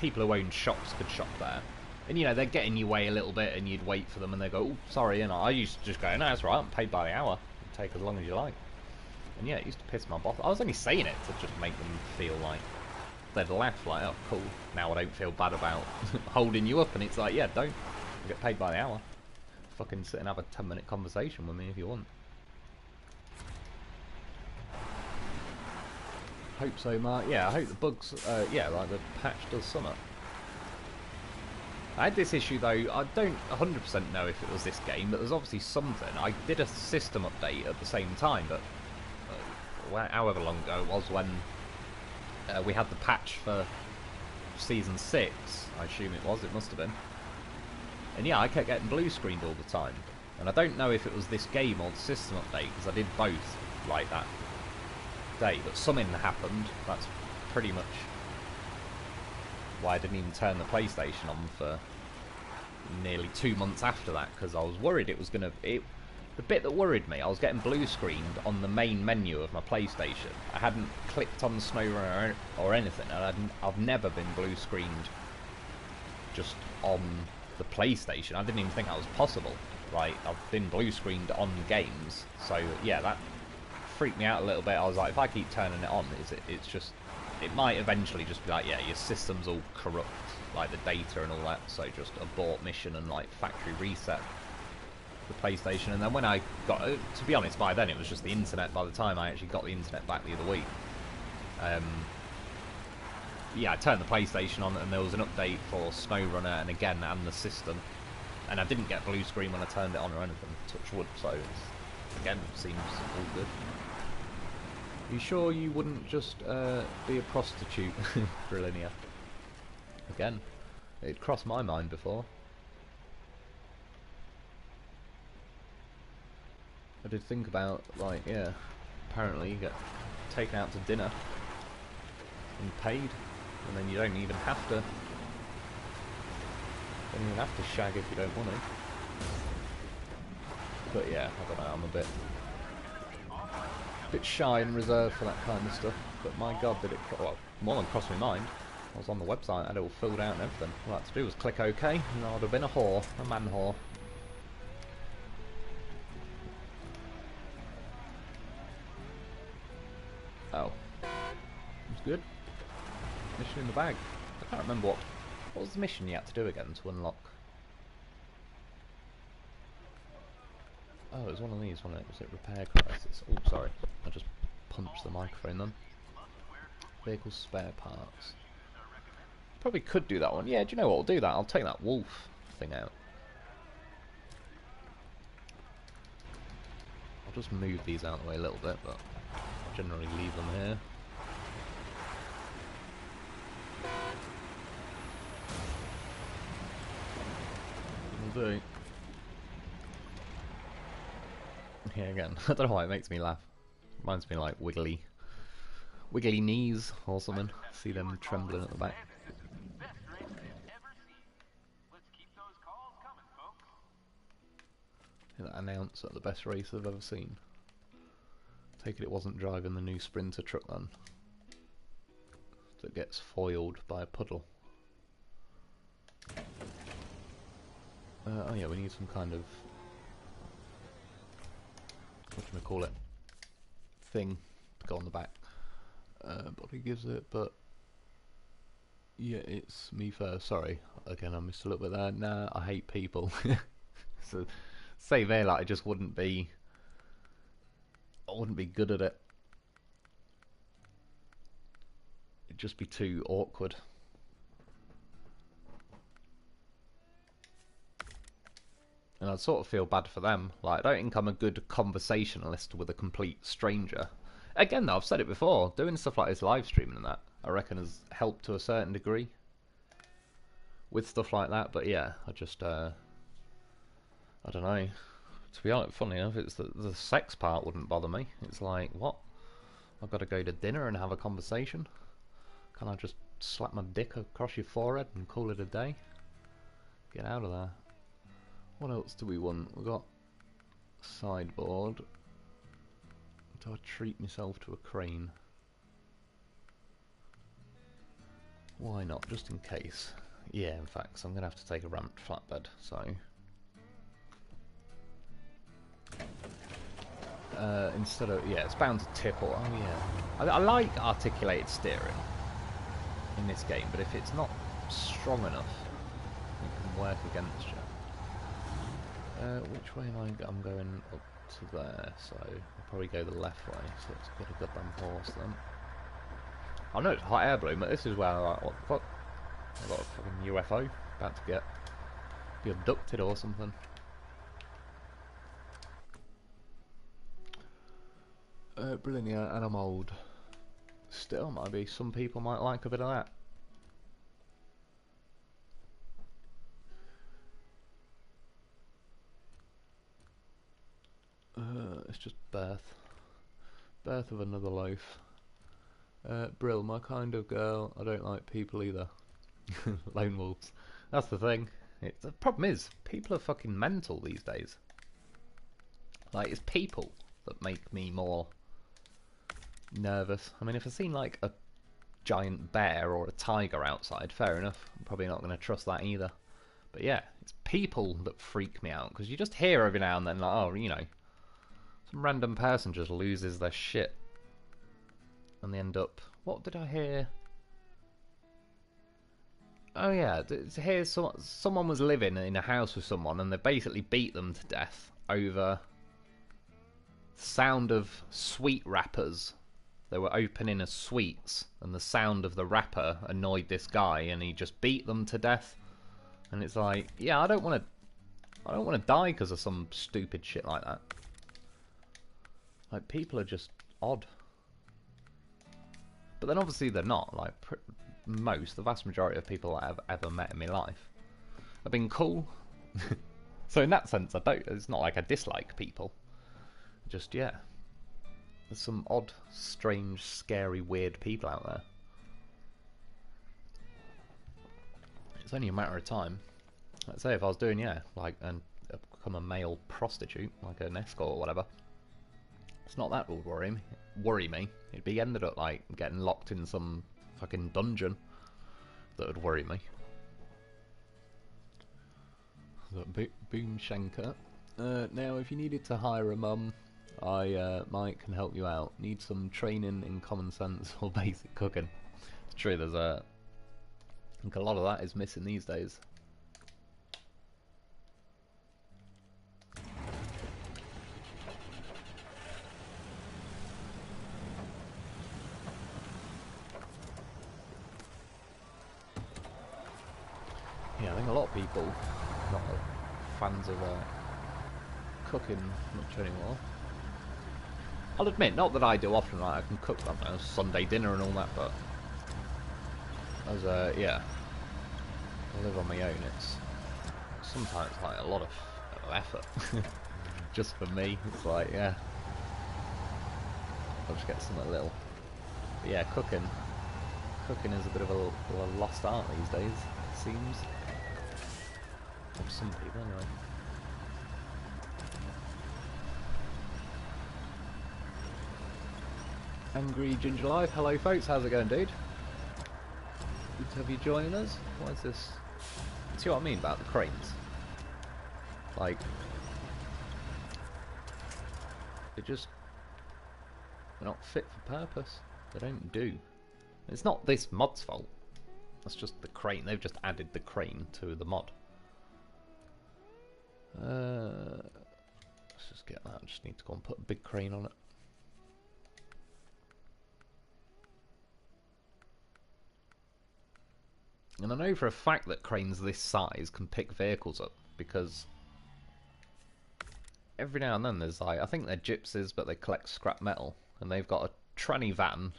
people who owned shops could shop there, and you know they'd get in your way a little bit, and you'd wait for them, and they go, "Oh, sorry," and I used to just go, "No, that's right. I'm paid by the hour. Take as long as you like." And yeah, it used to piss my boss. I was only saying it to just make them feel like. They'd laugh like, oh cool, now I don't feel bad about holding you up, and it's like, yeah, don't. You get paid by the hour. Fucking sit and have a 10-minute conversation with me if you want. Hope so, Mark. Yeah, I hope the bugs, yeah, like the patch does some up. I had this issue though, I don't 100% know if it was this game, but there's obviously something. I did a system update at the same time, but however long ago it was when we had the patch for Season 6, I assume it was, it must have been. And yeah, I kept getting blue screened all the time. And I don't know if it was this game or the system update, because I did both like that day, but something happened. That's pretty much why I didn't even turn the PlayStation on for nearly 2 months after that, because I was worried it was going to... The bit that worried me, I was getting blue screened on the main menu of my PlayStation. I hadn't clicked on the SnowRunner or anything, and I've never been blue screened just on the PlayStation. I didn't even think that was possible. Like, I've been blue screened on games, so yeah, that freaked me out a little bit. I was like, if I keep turning it on, it's just... It might eventually just be like, yeah, your system's all corrupt, like the data and all that, so just abort mission and like factory reset the PlayStation. And then when I got it, to be honest, by then it was just the internet. By the time I actually got the internet back the other week, yeah, I turned the PlayStation on and there was an update for SnowRunner and the system, and I didn't get blue screen when I turned it on or anything, touch wood, so it's, again, seems all good. You sure you wouldn't just be a prostitute, Brillinia? Again, it crossed my mind before. I did think about, like, yeah, apparently you get taken out to dinner and paid, and then you don't even have to shag if you don't want to. But yeah, I don't know, I'm a bit shy and reserved for that kind of stuff, but my god, did it more than cross my mind. I was on the website, I had it all filled out and everything. All I had to do was click OK, and I would have been a whore, a man whore. Oh. It was good. Mission in the bag. I can't remember what was the mission you had to do again to unlock. Oh, it was one of these, wasn't it? Was it Repair Crisis? Oh, sorry. I just punched the microphone then. Vehicle spare parts. Probably could do that one. Yeah, do you know what? I'll do that. I'll take that wolf thing out. I'll just move these out of the way a little bit, but I'll generally leave them here. Will do. Yeah, again, I don't know why it makes me laugh. Reminds me of like wiggly knees or something. See them trembling at the back. Yeah, that announcer, the best race I've ever seen. Take it wasn't driving the new Sprinter truck then. That gets foiled by a puddle. Oh yeah, we need some kind of... whatchamacallit thing to go on the back. Body gives it, but yeah, it's me first. Sorry, again, I missed a little bit there. Nah, I hate people. So say there, like I just wouldn't be good at it. It'd just be too awkward. And I'd sort of feel bad for them. Like, I don't think I'm a good conversationalist with a complete stranger. Again, though, I've said it before, doing stuff like this live streaming and that, I reckon has helped to a certain degree with stuff like that. But yeah, I just, I don't know. To be honest, funny enough, it's the sex part wouldn't bother me. It's like, what? I've got to go to dinner and have a conversation? Can I just slap my dick across your forehead and call it a day? Get out of there. What else do we want? We've got sideboard. Do I treat myself to a crane? Why not? Just in case. Yeah, in fact, so I'm going to have to take a ramped flatbed, so... instead of... yeah, it's bound to tip or... oh yeah. I like articulated steering in this game, but if it's not strong enough, it can work against you. Which way am I? I'm going up to there, so I'll probably go the left way, so let's get a goddamn horse then. I know it's a hot air balloon, but this is where I'm like, what the fuck? I've got a fucking UFO about to be abducted or something. Brilliant, yeah, and I'm old. Still, might be. Some people might like a bit of that. just birth. Birth of another loaf. Brill, my kind of girl. I don't like people either. Lone wolves. That's the thing. The problem is, people are fucking mental these days. Like, it's people that make me more nervous. I mean, if I've seen like a giant bear or a tiger outside, fair enough. I'm probably not going to trust that either. But yeah, it's people that freak me out, because you just hear every now and then, like, oh, you know, some random person just loses their shit and they end up... What did I hear? Oh yeah, here someone was living in a house with someone and they basically beat them to death over the sound of sweet wrappers. They were opening a sweets and the sound of the wrapper annoyed this guy and he just beat them to death. And it's like, yeah, I don't want to die because of some stupid shit like that. Like, people are just odd. But then obviously they're not. Like, the vast majority of people that I've ever met in my life have been cool. So in that sense, it's not like I dislike people. Just, yeah. There's some odd, strange, scary, weird people out there. It's only a matter of time. Let's say if I was doing, and become a male prostitute, like an escort or whatever. It's not that would worry me. It'd be ended up like getting locked in some fucking dungeon that would worry me. Boom Shanker. Now, if you needed to hire a mum, Mike can help you out. Need some training in common sense or basic cooking. It's true. I think a lot of that is missing these days. Yeah, I think a lot of people not fans of cooking much anymore. I'll admit, not that I do often, like I can cook, I don't know, Sunday dinner and all that, but as I live on my own, it's sometimes like a lot of effort. Just for me, it's like, yeah, I'll just get something little. But yeah, cooking is a bit of a lost art these days, it seems. For some people, anyway. Angry Ginger Life, hello folks, how's it going, dude? Good to have you joining us. What is this? See what I mean about the cranes? Like, they're not fit for purpose. They don't do. It's not this mod's fault. That's just the crane. They've just added the crane to the mod. Let's just get that. I just need to go and put a big crane on it. And I know for a fact that cranes this size can pick vehicles up, because every now and then there's like, I think they're gypsies but they collect scrap metal, and they've got a tranny van,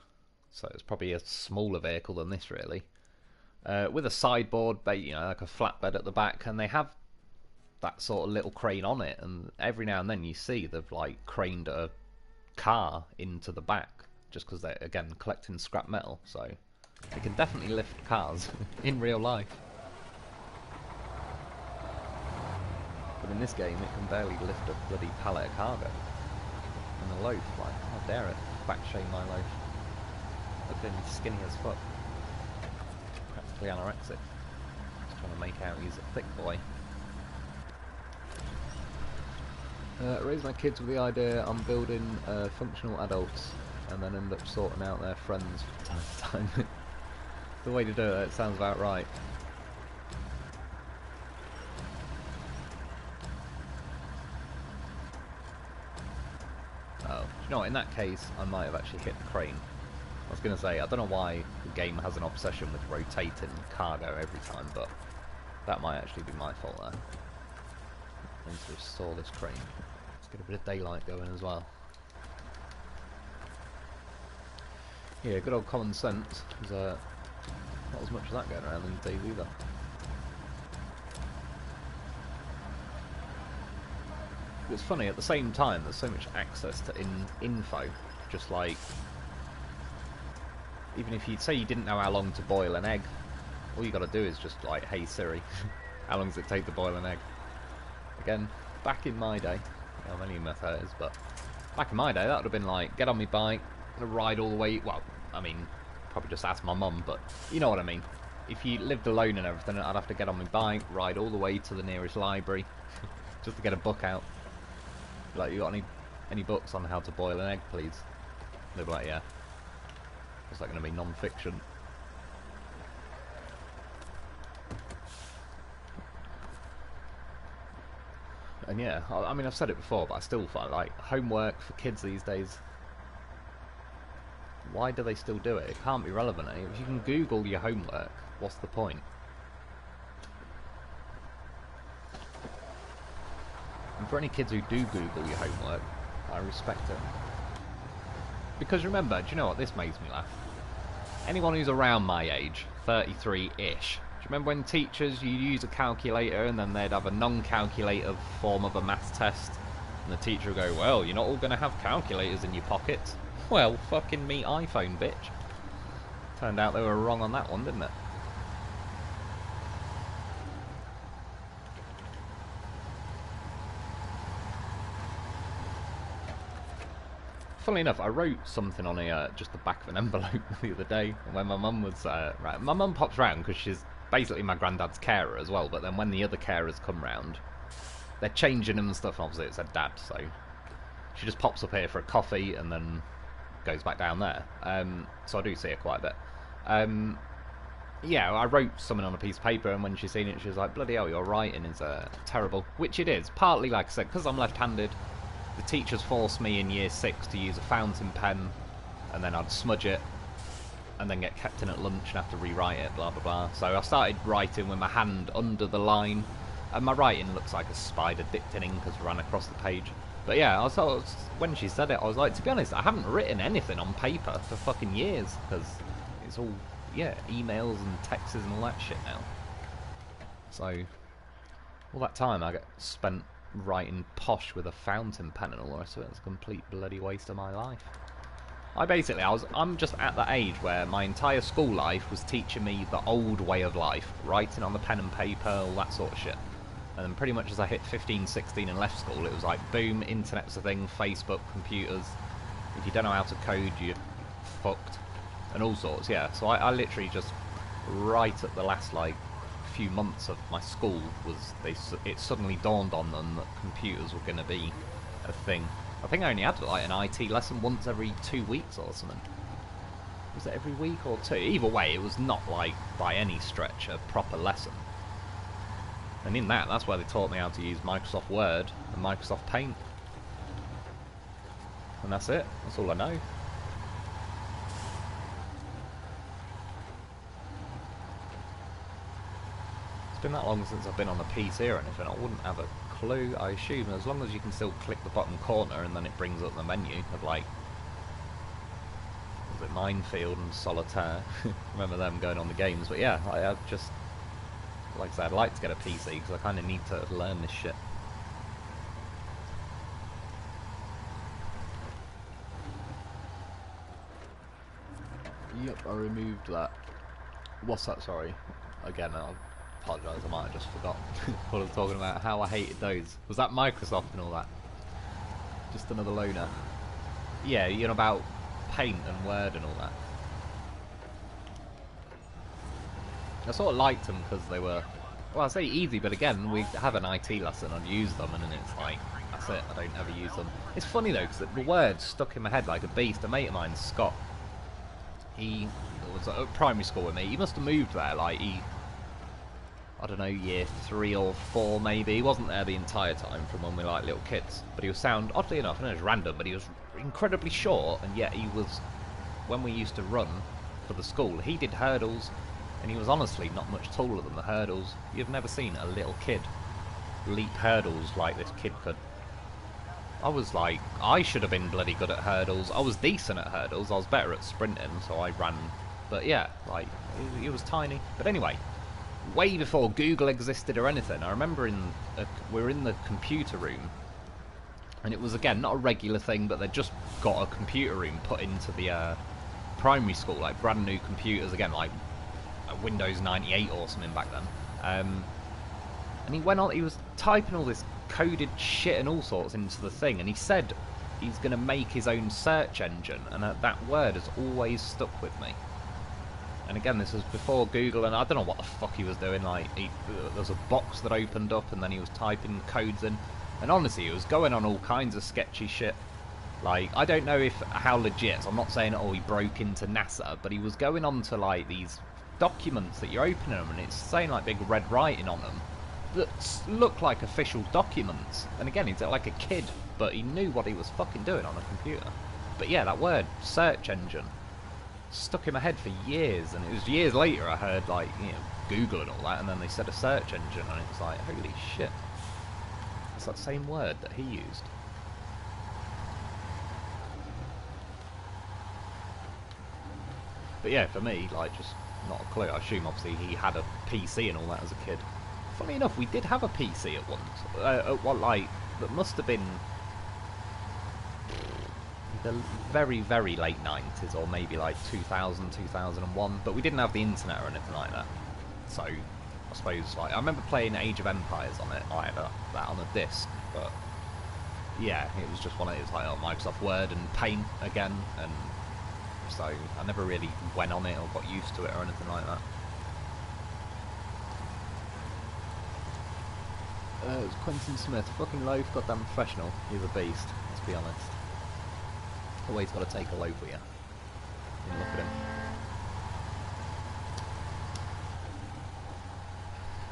so it's probably a smaller vehicle than this really, with a sideboard, you know, like a flatbed at the back, and they have that sort of little crane on it, and every now and then you see they've like craned a car into the back, just because they're, again, collecting scrap metal, so they can definitely lift cars in real life. But in this game it can barely lift a bloody pallet of cargo. And the loaf, like, how dare it back shame my loaf. Look at him, he's skinny as fuck. Practically anorexic. Just trying to make out he's a thick boy. Raise my kids with the idea I'm building functional adults and then end up sorting out their friends from time to time. The way to do it, it sounds about right. Oh, you know what, in that case I might have actually hit the crane. I was going to say, I don't know why the game has an obsession with rotating cargo every time, but that might actually be my fault there. I need to restore this crane. Let's get a bit of daylight going as well. Yeah, good old common sense. There's not as much of that going around these days either. It's funny, at the same time, there's so much access to info. Just like, even if you say you didn't know how long to boil an egg, all you got to do is just like, hey Siri, how long does it take to boil an egg? Again, back in my day, I'm only in my 30s, but back in my day, that would have been like, get on my bike, ride all the way. Well, I mean, probably just ask my mum, but you know what I mean. If you lived alone and everything, I'd have to get on my bike, ride all the way to the nearest library, just to get a book out. Like, you got any books on how to boil an egg, please? They'd be like, yeah. What's that going to be, non-fiction? And yeah, I mean, I've said it before, but I still find, like, homework for kids these days, why do they still do it? It can't be relevant. If you can Google your homework, what's the point? And for any kids who do Google your homework, I respect it. Because remember, do you know what? This makes me laugh. Anyone who's around my age, 33-ish, do you remember when teachers, you'd use a calculator and then they'd have a non-calculator form of a maths test? And the teacher would go, well, you're not all going to have calculators in your pockets. Well, fucking me iPhone, bitch. Turned out they were wrong on that one, didn't it? Funnily enough, I wrote something on just the back of an envelope the other day when my mum was right. My mum pops round because she's basically my granddad's carer as well. But then when the other carers come round, they're changing them and stuff. Obviously, it said Dad, so she just pops up here for a coffee and then goes back down there. So I do see her quite a bit. Yeah, I wrote something on a piece of paper, and when she's seen it, she was like, "Bloody hell, your writing is terrible." Which it is, partly, like I said, because I'm left-handed. The teachers forced me in year 6 to use a fountain pen, and then I'd smudge it, and then get kept in at lunch and have to rewrite it, blah blah blah. So I started writing with my hand under the line, and my writing looks like a spider dipped in ink has ran across the page. But yeah, when she said it, I was like, to be honest, I haven't written anything on paper for fucking years, because it's all, yeah, emails and texts and all that shit now. So, all that time I get spent writing posh with a fountain pen and all the rest of it. It's a complete bloody waste of my life. I'm just at that age where my entire school life was teaching me the old way of life, writing on the pen and paper, all that sort of shit. And then pretty much as I hit 15, 16 and left school, it was like, boom, internet's a thing, Facebook, computers. If you don't know how to code, you're fucked. And all sorts, yeah. So I literally just, right at the last, like, few months of my school, it suddenly dawned on them that computers were going to be a thing. I think I only had, like, an IT lesson once every 2 weeks or something. Was it every week or 2? Either way, it was not, like, by any stretch, a proper lesson. And in that's where they taught me how to use Microsoft Word and Microsoft Paint. And that's it. That's all I know. It's been that long since I've been on a PC or anything. I wouldn't have a clue, I assume. As long as you can still click the bottom corner and then it brings up the menu of, like, was it Minefield and Solitaire? Remember them going on the games. But yeah, I've just, like I said, I'd like to get a PC because I kind of need to learn this shit. Yep, I removed that. What's that, sorry? Again, I'll apologise, I might have just forgot what I was talking about, how I hated those. Was that Microsoft and all that? Just another loner. Yeah, you know about Paint and Word and all that. I sort of liked them because they were, well, I say easy, but again, we have an IT lesson, I'd use them, and then it's like, that's it, I don't ever use them. It's funny though, because the word stuck in my head like a beast. A mate of mine, Scott, he was at primary school with me. He must have moved there, like, I don't know, year 3 or 4 maybe. He wasn't there the entire time from when we were like little kids. But he was sound, oddly enough, I know it's random, but he was incredibly short, and yet he was, when we used to run for the school, he did hurdles, and he was honestly not much taller than the hurdles. You've never seen a little kid leap hurdles like this kid could. I was like, I should have been bloody good at hurdles. I was decent at hurdles. I was better at sprinting, so I ran. But yeah, like, he was tiny. But anyway, way before Google existed or anything, I remember we were in the computer room, And it was, again, not a regular thing, but they'd just got a computer room put into the primary school, like brand new computers, again, like Windows 98 or something back then. And he went on, he was typing all this coded shit and all sorts into the thing, and he said he's going to make his own search engine, and that word has always stuck with me. And again, this was before Google, and I don't know what the fuck he was doing. Like, there was a box that opened up, and then he was typing codes in. And honestly, he was going on all kinds of sketchy shit. Like, I don't know how legit. So I'm not saying, oh, he broke into NASA, but he was going on to like these documents that you're opening them, and it's saying like big red writing on them that look like official documents. And again, he's like a kid, but he knew what he was fucking doing on a computer. But yeah, that word, search engine, stuck in my head for years, and it was years later I heard, like, you know, Google and all that, and then they said a search engine, and it was like, holy shit, it's that same word that he used. But yeah, for me, like, just not a clue. I assume obviously he had a PC and all that as a kid. Funny enough, we did have a PC at once, at what, like, that must have been the very, very late 90s, or maybe like 2000, 2001, but we didn't have the internet or anything like that. So, I suppose, like, I remember playing Age of Empires on it. I had that on a disc, but yeah, it was just one of it was like, oh, Microsoft Word and Paint again, and so I never really went on it or got used to it or anything like that. It's Quentin Smith, fucking loaf, goddamn professional. He's a beast, let's be honest. Always got to take a loaf with you. And look at him.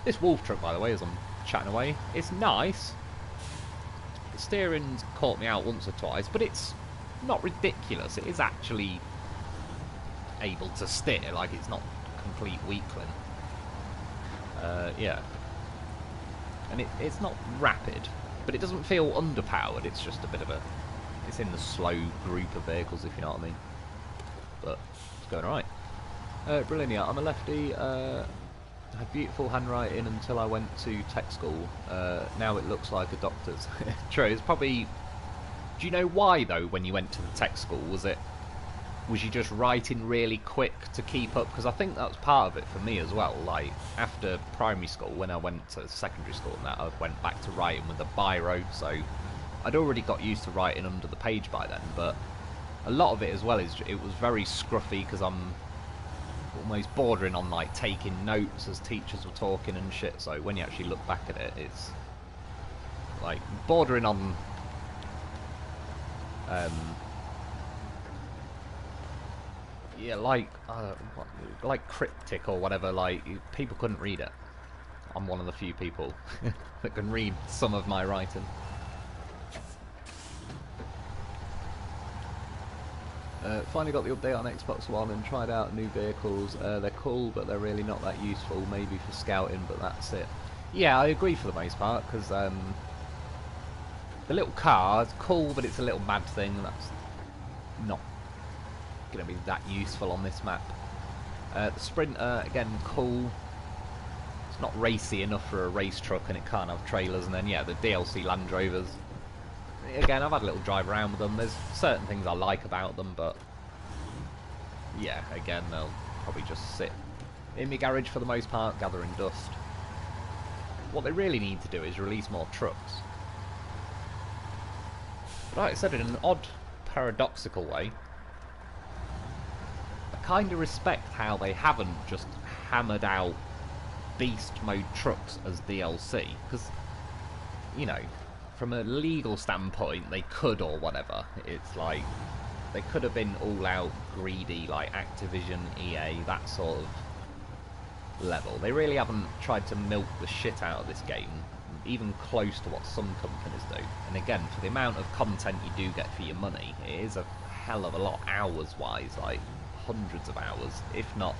This wolf truck, by the way, as I'm chatting away, it's nice. The steering's caught me out once or twice, but it's not ridiculous. It is actually able to steer, like it's not a complete weakling. Yeah. And it's not rapid, but it doesn't feel underpowered. It's just a bit of a... It's in the slow group of vehicles, if you know what I mean. But it's going alright. Brilliant, yeah. I'm a lefty. I had beautiful handwriting until I went to tech school. Now it looks like a doctor's. True, it's probably... Do you know why, though, when you went to the tech school? Was you just writing really quick to keep up? Because I think that was part of it for me as well. Like, after primary school, when I went to secondary school and that, I went back to writing with a biro, so I'd already got used to writing under the page by then, but a lot of it as well is it was very scruffy because I'm almost bordering on like taking notes as teachers were talking and shit, so when you actually look back at it, it's like bordering on yeah, like like cryptic or whatever. Like, people couldn't read it. I'm one of the few people that can read some of my writing. Finally got the update on Xbox One and tried out new vehicles. They're cool, but they're really not that useful. Maybe for scouting, but that's it. Yeah, I agree for the most part, because the little car is cool, but it's a little mad thing. That's not going to be that useful on this map. The Sprinter, again, cool. It's not racy enough for a race truck, and it can't have trailers. And then, yeah, the DLC Land Rovers. Again, I've had a little drive around with them. There's certain things I like about them, but yeah, again, they'll probably just sit in my garage for the most part, gathering dust. What they really need to do is release more trucks. But like I said, in an odd, paradoxical way, I kind of respect how they haven't just hammered out beast mode trucks as DLC, because, you know, from a legal standpoint, they could or whatever. It's like, they could have been all out greedy, like Activision, EA, that sort of level. They really haven't tried to milk the shit out of this game, even close to what some companies do. And again, for the amount of content you do get for your money, it is a hell of a lot, hours-wise, like hundreds of hours, if not...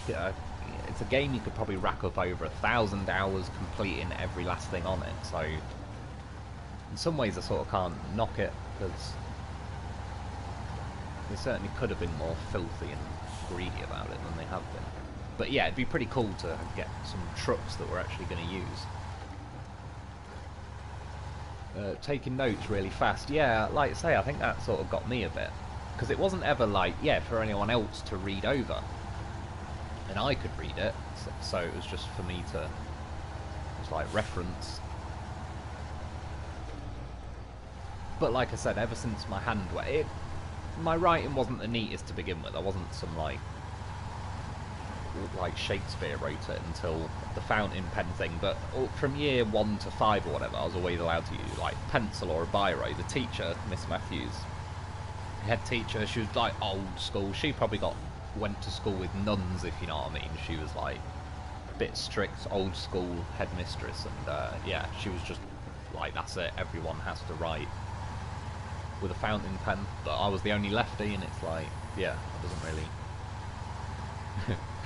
it's a game you could probably rack up over 1,000 hours completing every last thing on it, so... In some ways I sort of can't knock it, because they certainly could have been more filthy and greedy about it than they have been. But yeah, it'd be pretty cool to get some trucks that we're actually going to use. Taking notes really fast. Yeah, like I say, I think that sort of got me a bit. Because it wasn't ever like, yeah, for anyone else to read over. And I could read it, so it was just for me to, just like, reference. But like I said, ever since my hand went, my writing wasn't the neatest to begin with. I wasn't some, like Shakespeare wrote it until the fountain pen thing, but from year 1 to 5 or whatever, I was always allowed to use like pencil or a biro. The teacher, Miss Matthews, head teacher, she was like old school. She probably went to school with nuns, if you know what I mean. She was like a bit strict, old school headmistress, and yeah, she was just like, that's it, everyone has to write with a fountain pen. But I was the only lefty, and it's like, yeah, it doesn't really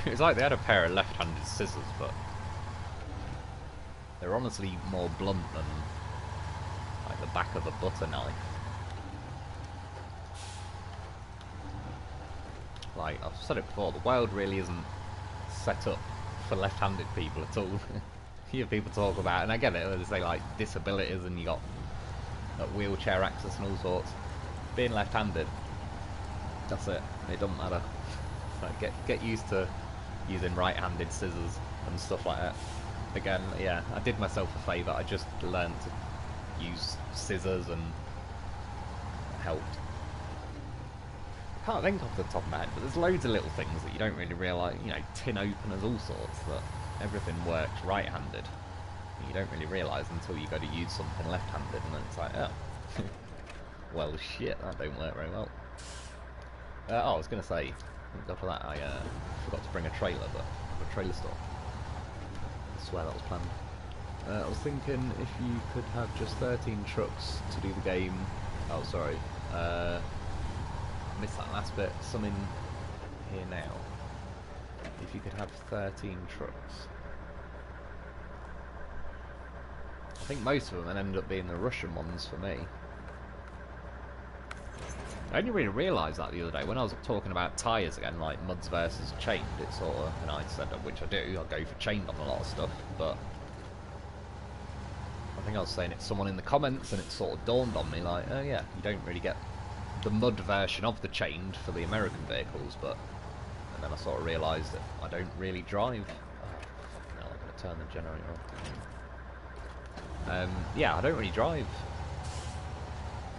it's like they had a pair of left-handed scissors, but they're honestly more blunt than like the back of a butter knife. Like I've said it before, the world really isn't set up for left-handed people at all. You hear people talk about, and I get it, they say like disabilities and you got wheelchair access and all sorts. Being left-handed, that's it. It doesn't matter. Like get used to using right-handed scissors and stuff like that. Again, yeah, I did myself a favour. I just learned to use scissors, and it helped. I can't think off the top of my head, but there's loads of little things that you don't really realise. You know, tin openers, all sorts. That everything works right-handed. You don't really realise until you go to use something left-handed, and then it's like, oh, well, shit, that don't work very well. Oh, I was going to say, after that, I forgot to bring a trailer, but a trailer store. I swear that was planned. I was thinking if you could have just 13 trucks to do the game. Oh, sorry. Missed that last bit. Some in here now. If you could have 13 trucks. I think most of them end up being the Russian ones for me. I only really realised that the other day when I was talking about tyres again, like muds versus chained. It's sort of, and I said, which I do, I'll go for chained on a lot of stuff, but I think I was saying it to someone in the comments, and it sort of dawned on me, like, oh yeah, you don't really get the mud version of the chained for the American vehicles, but, and then I sort of realised that I don't really drive. Oh, now I'm going to turn the generator off. Yeah, I don't really drive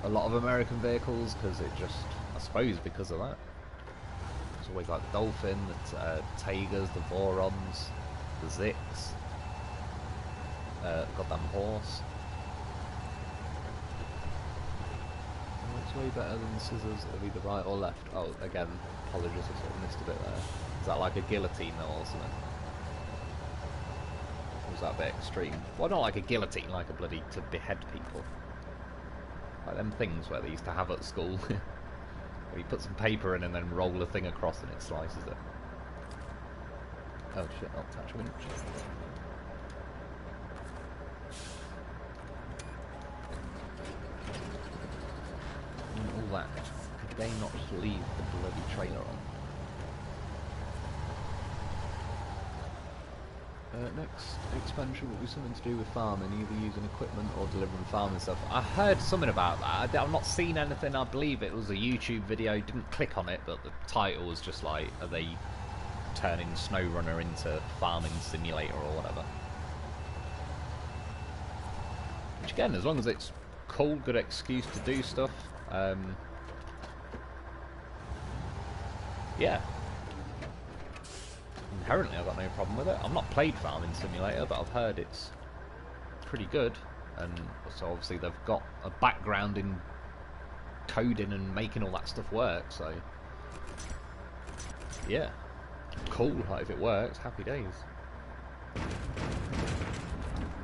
a lot of American vehicles, because it just, I suppose because of that. It's always like the Dolphin, the Tigers, the Vorons, the Zix, goddamn horse. Oh, it's way better than the scissors of either right or left. Oh, again, apologies, I sort of missed a bit there. Is that like a guillotine though, or something? Or was that a bit extreme? Well, not like a guillotine, like a bloody to behead people. Like them things where they used to have at school. Where you put some paper in and then roll a thing across and it slices it. Oh shit, not touch winch. And all that. Could they not just leave the bloody trailer on? Next expansion will be something to do with farming, either using equipment or delivering farming stuff. I heard something about that. I've not seen anything. I believe it was a YouTube video. Didn't click on it, but the title was just like, are they turning SnowRunner into farming simulator or whatever? Which again, as long as it's cool, good excuse to do stuff. Yeah. Inherently, I've got no problem with it. I've not played Farming Simulator, but I've heard it's pretty good, and so obviously they've got a background in coding and making all that stuff work, so yeah, cool. Like, if it works, happy days.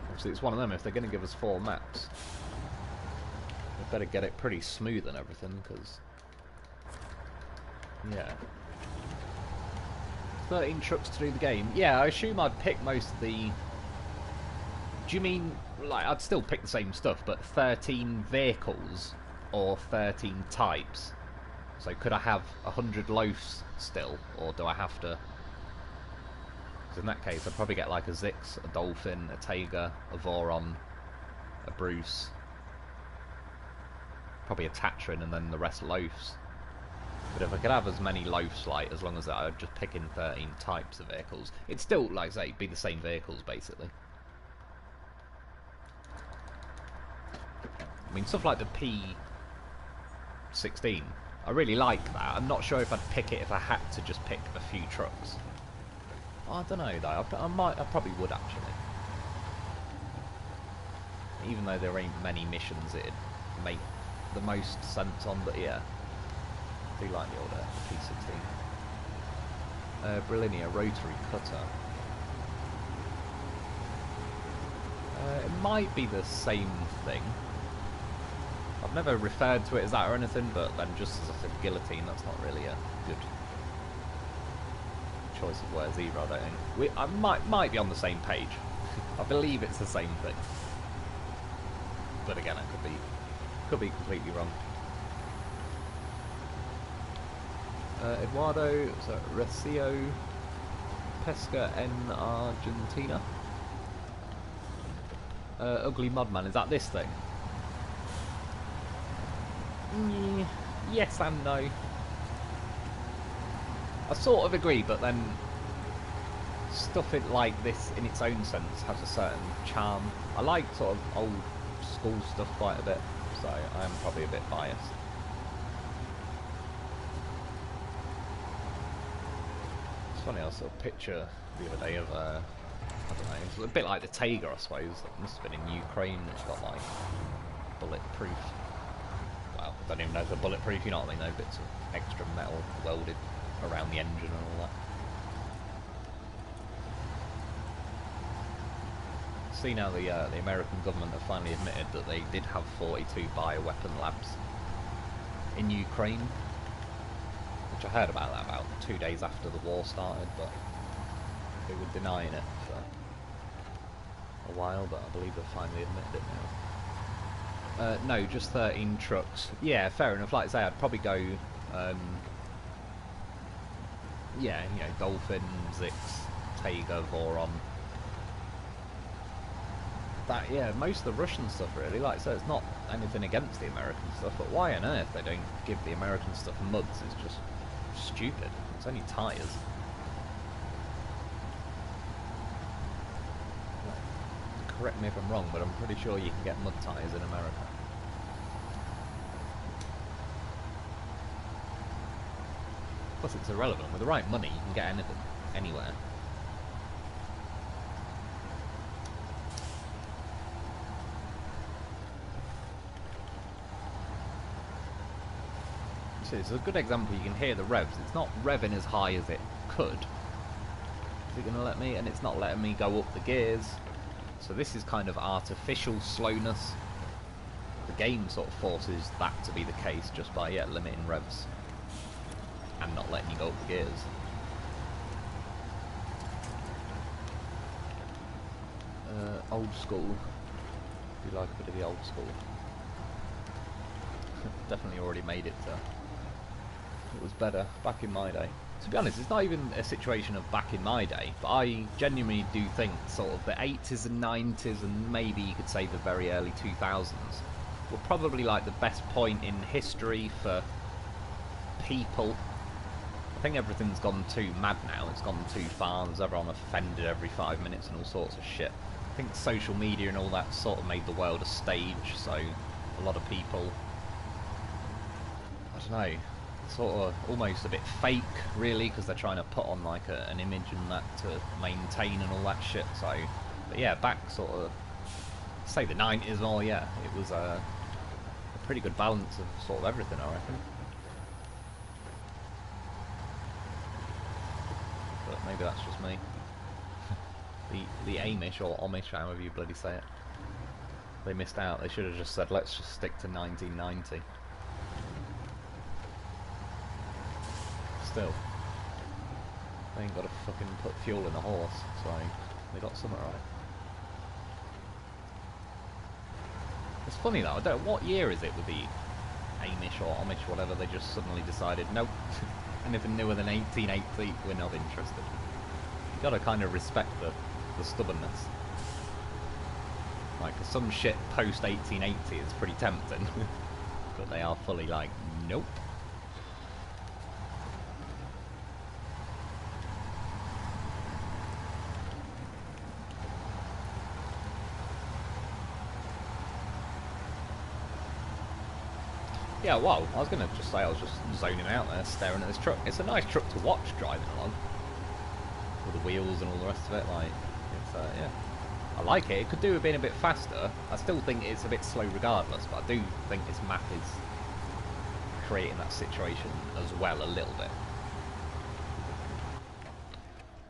Obviously it's one of them, if they're going to give us 4 maps, they better get it pretty smooth and everything, because yeah. 13 trucks to do the game. Yeah, I assume I'd pick most of the... Do you mean, like, I'd still pick the same stuff, but 13 vehicles or 13 types? So could I have 100 loafs still, or do I have to... Because in that case, I'd probably get like a Zix, a Dolphin, a Tiger, a Voron, a Bruce, probably a Tatran and then the rest loafs. But if I could have as many loafs, like, as long as I would just pick in 13 types of vehicles, it'd still, like I say, be the same vehicles, basically. I mean, stuff like the P16, I really like that. I'm not sure if I'd pick it if I had to just pick a few trucks. I don't know, though. I probably would, actually. Even though there ain't many missions, it'd make the most sense on, but yeah. I do like the older P16. Brillinia rotary cutter. It might be the same thing. I've never referred to it as that or anything, but then just as I said guillotine, that's not really a good choice of words either, I don't think. I might be on the same page. I believe it's the same thing. But again, I could be completely wrong. Eduardo, so Recio, Pesca en Argentina. Ugly Mudman, is that this thing? Yes and no. I sort of agree, but then stuff it like this in its own sense has a certain charm. I like sort of old school stuff quite a bit, so I am probably a bit biased. It's funny, I saw a picture the other day of I don't know, it's a bit like the Tiger, I suppose. It must have been in Ukraine. It's got like bulletproof. Well, I don't even know if they're bulletproof. You know what I mean? Though bits of extra metal welded around the engine and all that. See now the American government have finally admitted that they did have 42 bioweapon labs in Ukraine, which I heard about that about 2 days after the war started, but they were denying it for a while, but I believe they've finally admitted it now. No, just 13 trucks. Yeah, fair enough. Like I say, I'd probably go, yeah, you know, Dolphin, Zix, Tiger, Voron. That, yeah, most of the Russian stuff really, like I said, it's not anything against the American stuff, but why on earth they don't give the American stuff muds is just stupid. It's only tyres. Correct me if I'm wrong, but I'm pretty sure you can get mud tyres in America. Plus it's irrelevant. With the right money, you can get anything, anywhere. So it's a good example. You can hear the revs. It's not revving as high as it could. Is it going to let me? And it's not letting me go up the gears. So this is kind of artificial slowness. The game sort of forces that to be the case just by, yeah, limiting revs and not letting you go up the gears. Old school. Do you like a bit of the old school? Definitely already made it to. It was better back in my day. To be honest, it's not even a situation of back in my day, but I genuinely do think sort of the 80s and 90s and maybe you could say the very early 2000s were probably like the best point in history for people. I think everything's gone too mad now, it's gone too far, there's everyone offended every 5 minutes and all sorts of shit. I think social media and all that sort of made the world a stage, so a lot of people, I don't know, sort of almost a bit fake really, because they're trying to put on like an image and that to maintain and all that shit. So but yeah, back sort of say the 90s, well yeah, it was a pretty good balance of sort of everything, I reckon. But maybe that's just me. the Amish or Amish, however you bloody say it, they missed out. They should have just said let's just stick to 1990. Still, they ain't got to fucking put fuel in a horse, so they got something right. It's funny though, I don't know, what year is it with the Amish or Amish, whatever, they just suddenly decided, nope, anything newer than 1880, we're not interested. You gotta kind of respect the stubbornness. Like, some shit post 1880 is pretty tempting. But they are fully like, nope. Yeah, well, I was going to just say I was just zoning out there, staring at this truck. It's a nice truck to watch driving along. With the wheels and all the rest of it, like, it's, yeah. I like it. It could do with being a bit faster. I still think it's a bit slow regardless, but I do think this map is creating that situation as well a little bit.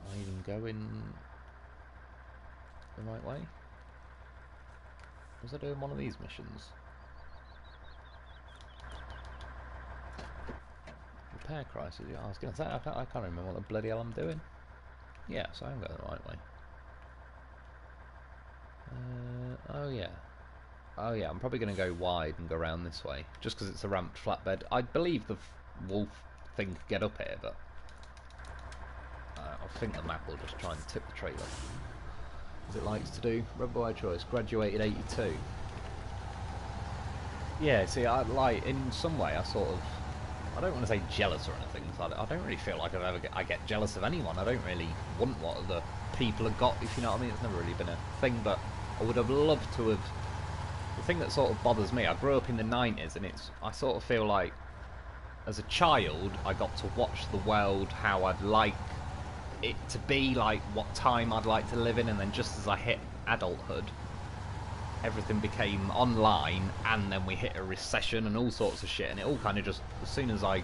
Am I even going the right way? Was I doing one of these missions? Repair crisis, yeah, I was going to say, I can't remember what the bloody hell I'm doing. Yeah, so I'm going the right way. Oh yeah. Oh yeah, I'm probably going to go wide and go around this way, just because it's a ramped flatbed. I believe the wolf thing could get up here, but I think the map will just try and tip the trailer, as it likes to do. Rebel by choice, graduated 82. Yeah, see, I like, in some way, I sort of, I don't want to say jealous or anything, because I don't really feel like I get jealous of anyone. I don't really want what other people have got, if you know what I mean. It's never really been a thing, but I would have loved to have. The thing that sort of bothers me, I grew up in the 90s, and I sort of feel like as a child I got to watch the world how I'd like it to be, like what time I'd like to live in, and then just as I hit adulthood, everything became online, and then we hit a recession and all sorts of shit, and it all kind of just, as soon as I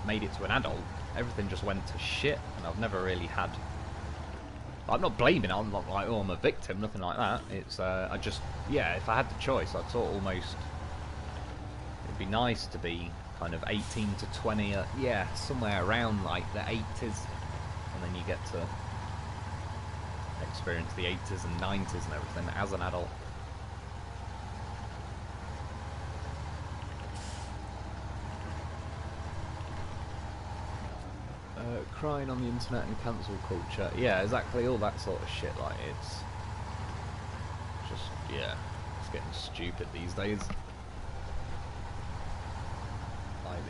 made it to an adult, everything just went to shit, and I've never really had. I'm not blaming it, I'm not like, oh, I'm a victim, nothing like that. It's, I just, if I had the choice, I'd sort of almost, it'd be nice to be kind of 18 to 20, somewhere around like the 80s, and then you get to experience the 80s and 90s and everything as an adult. Crying on the internet and cancel culture. Yeah, exactly, all that sort of shit, like, it's just, it's getting stupid these days. Like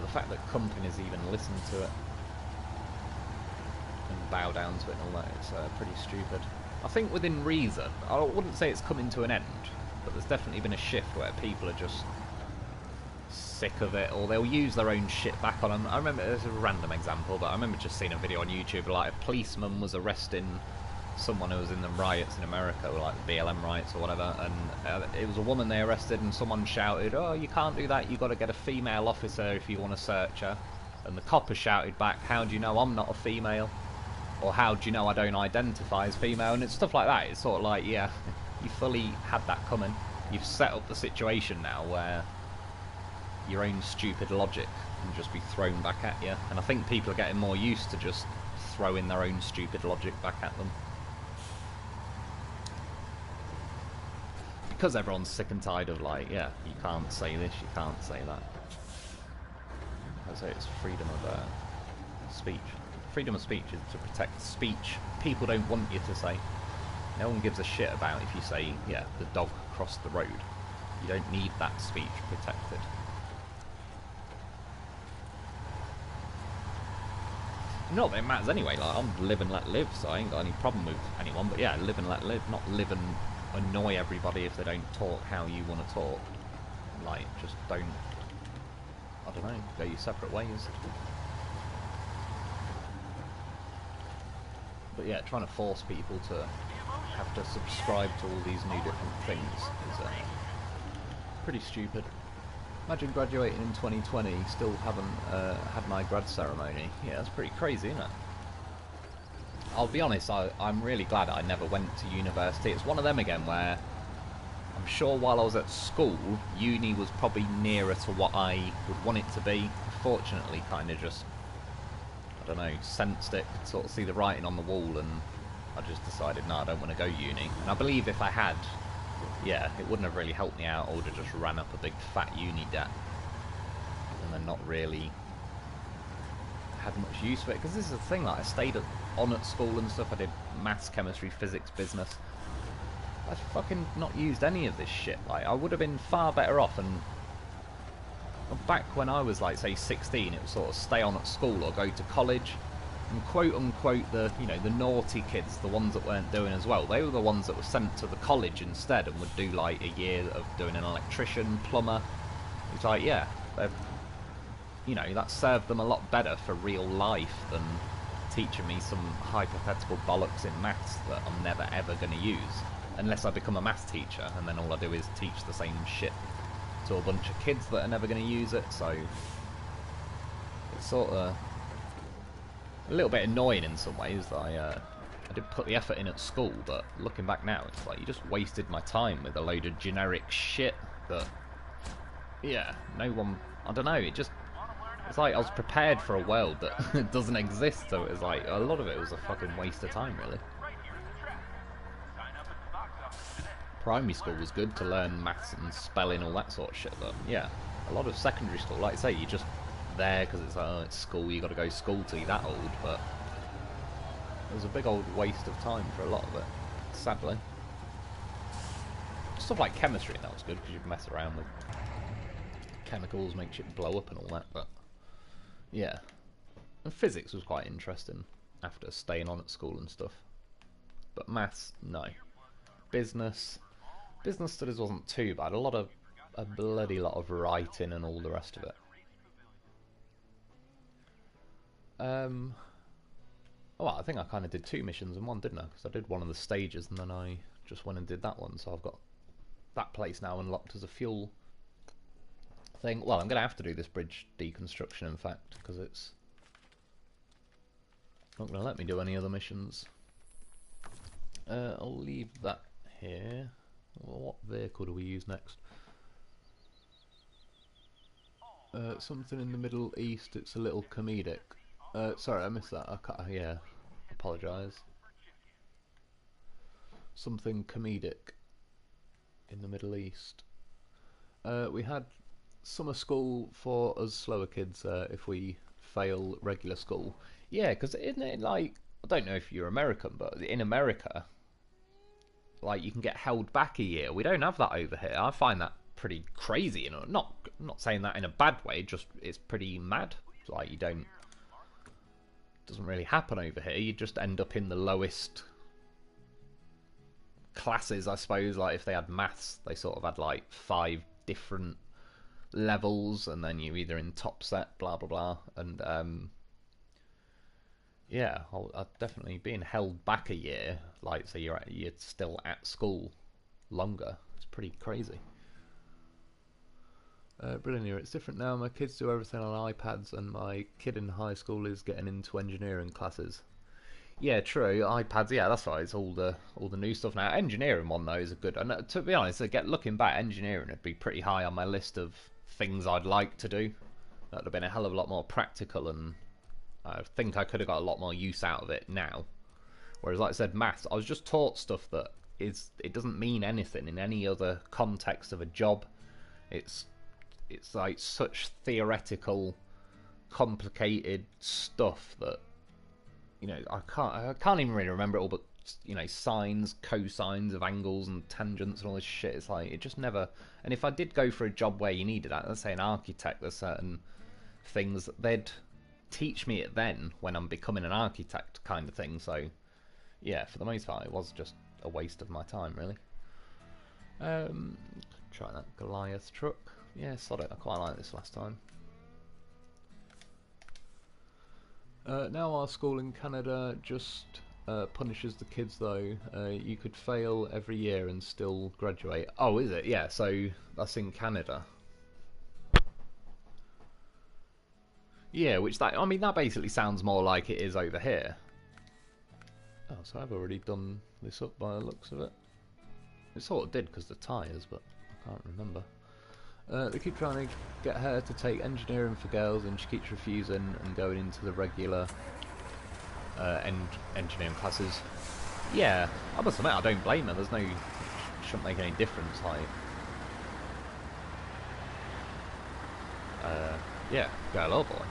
the fact that companies even listen to it and bow down to it and all that, it's pretty stupid. I think within reason, I wouldn't say it's coming to an end, but there's definitely been a shift where people are just sick of it, or they'll use their own shit back on them. I remember, there's a random example, but I remember just seeing a video on YouTube, like a policeman was arresting someone who was in the riots in America, or like the BLM riots or whatever, and it was a woman they arrested, and someone shouted, oh, you can't do that, you've got to get a female officer if you want to search her. And the copper shouted back, how do you know I'm not a female? Or how do you know I don't identify as female? And it's stuff like that. It's sort of like, you fully had that coming. You've set up the situation now where your own stupid logic can just be thrown back at you, and I think people are getting more used to just throwing their own stupid logic back at them, because everyone's sick and tired of, like, you can't say this, you can't say that. I say it's freedom of speech. Freedom of speech is to protect speech people don't want you to say. No one gives a shit about if you say, the dog crossed the road. You don't need that speech protected. Not that it matters anyway, like, I'm live and let live, so I ain't got any problem with anyone, but live and let live, not live and annoy everybody if they don't talk how you want to talk. Like, just don't, I don't know, go your separate ways. But trying to force people to have to subscribe to all these new different things is pretty stupid. Imagine graduating in 2020, still haven't had my grad ceremony. Yeah, that's pretty crazy, isn't it? I'll be honest, I'm really glad I never went to university. It's one of them again where I'm sure while I was at school, uni was probably nearer to what I would want it to be. Unfortunately, kind of just, I don't know, sensed it, could sort of see the writing on the wall, and I just decided, no, I don't want to go uni. And I believe if I had, it wouldn't have really helped me out. I would have just ran up a big fat uni debt and then not really had much use for it. Because this is the thing, like, I stayed on at school and stuff. I did maths, chemistry, physics, business. I've fucking not used any of this shit. Like, I would have been far better off, and back when I was, like, say, 16, it was sort of stay on at school or go to college, and quote-unquote the, you know, the naughty kids, the ones that weren't doing as well, they were the ones that were sent to the college instead and would do, like, a year of doing an electrician, plumber. It's like, yeah, they've, you know, that served them a lot better for real life than teaching me some hypothetical bollocks in maths that I'm never ever going to use, unless I become a maths teacher, and then all I do is teach the same shit to a bunch of kids that are never going to use it. So it's sort of a little bit annoying in some ways that I did put the effort in at school, but looking back now, it's like you just wasted my time with a load of generic shit that, yeah, no one, I don't know, it's like I was prepared for a world that doesn't exist, so it was like, a lot of it was a fucking waste of time, really. Primary school was good to learn maths and spelling, all that sort of shit, but yeah, a lot of secondary school, like I say, you're just there because it's like, oh, it's school, you got to go to school till you're that old, but it was a big old waste of time for a lot of it, sadly. Stuff like chemistry, that was good because you could mess around with chemicals, make shit blow up and all that, but yeah. And physics was quite interesting after staying on at school and stuff, but maths, no. Business studies wasn't too bad, a bloody lot of writing and all the rest of it. Well, I think I kind of did 2 missions in one, didn't I? Because I did one of the stages and then I just went and did that one, so I've got that place now unlocked as a fuel thing. Well, I'm going to have to do this bridge deconstruction, in fact, because it's not going to let me do any other missions. I'll leave that here. Well, what vehicle do we use next? Something in the Middle East. It's a little comedic. Sorry, I missed that. Yeah, apologise. Something comedic in the Middle East. We had summer school for us slower kids if we fail regular school. Yeah, because isn't it like, I don't know if you're American, but in America, like, you can get held back a year. We don't have that over here. I find that pretty crazy. You know, I'm not saying that in a bad way. Just it's pretty mad. It's like you don't. Doesn't really happen over here. You just end up in the lowest classes, I suppose. Like if they had maths, they sort of had like 5 different levels, and then you're either in top set, blah blah blah, and yeah, I'll definitely being held back a year, like so you're still at school longer. It's pretty crazy. Brilliant here. It's different now. My kids do everything on iPads, and my kid in high school is getting into engineering classes. Yeah, true. iPads. Yeah, that's right. It's all the new stuff now. Engineering one though is a good. And to be honest, looking back, engineering would be pretty high on my list of things I'd like to do. That'd have been a hell of a lot more practical, and I think I could have got a lot more use out of it now. Whereas, like I said, maths, I was just taught stuff that it doesn't mean anything in any other context of a job. It's like such theoretical, complicated stuff that, you know, I can't even really remember it all. But you know, sines, cosines of angles and tangents and all this shit. It's like it just never. And if I did go for a job where you needed that, let's say an architect, there's certain things that they'd teach me it then when I'm becoming an architect, kind of thing. So yeah, for the most part, it was just a waste of my time, really. Try that Goliath truck. Yeah, sod it. I quite like this last time. Now our school in Canada just punishes the kids though. You could fail every year and still graduate. Oh, is it? Yeah, so that's in Canada. Yeah, I mean that basically sounds more like it is over here. Oh, so I've already done this up by the looks of it. It sort of did because the tyres, but I can't remember. They keep trying to get her to take engineering for girls, and she keeps refusing and going into the regular engineering classes. Yeah, I must admit, I don't blame her. There's no, shouldn't make any difference. Like, yeah, girl or boy.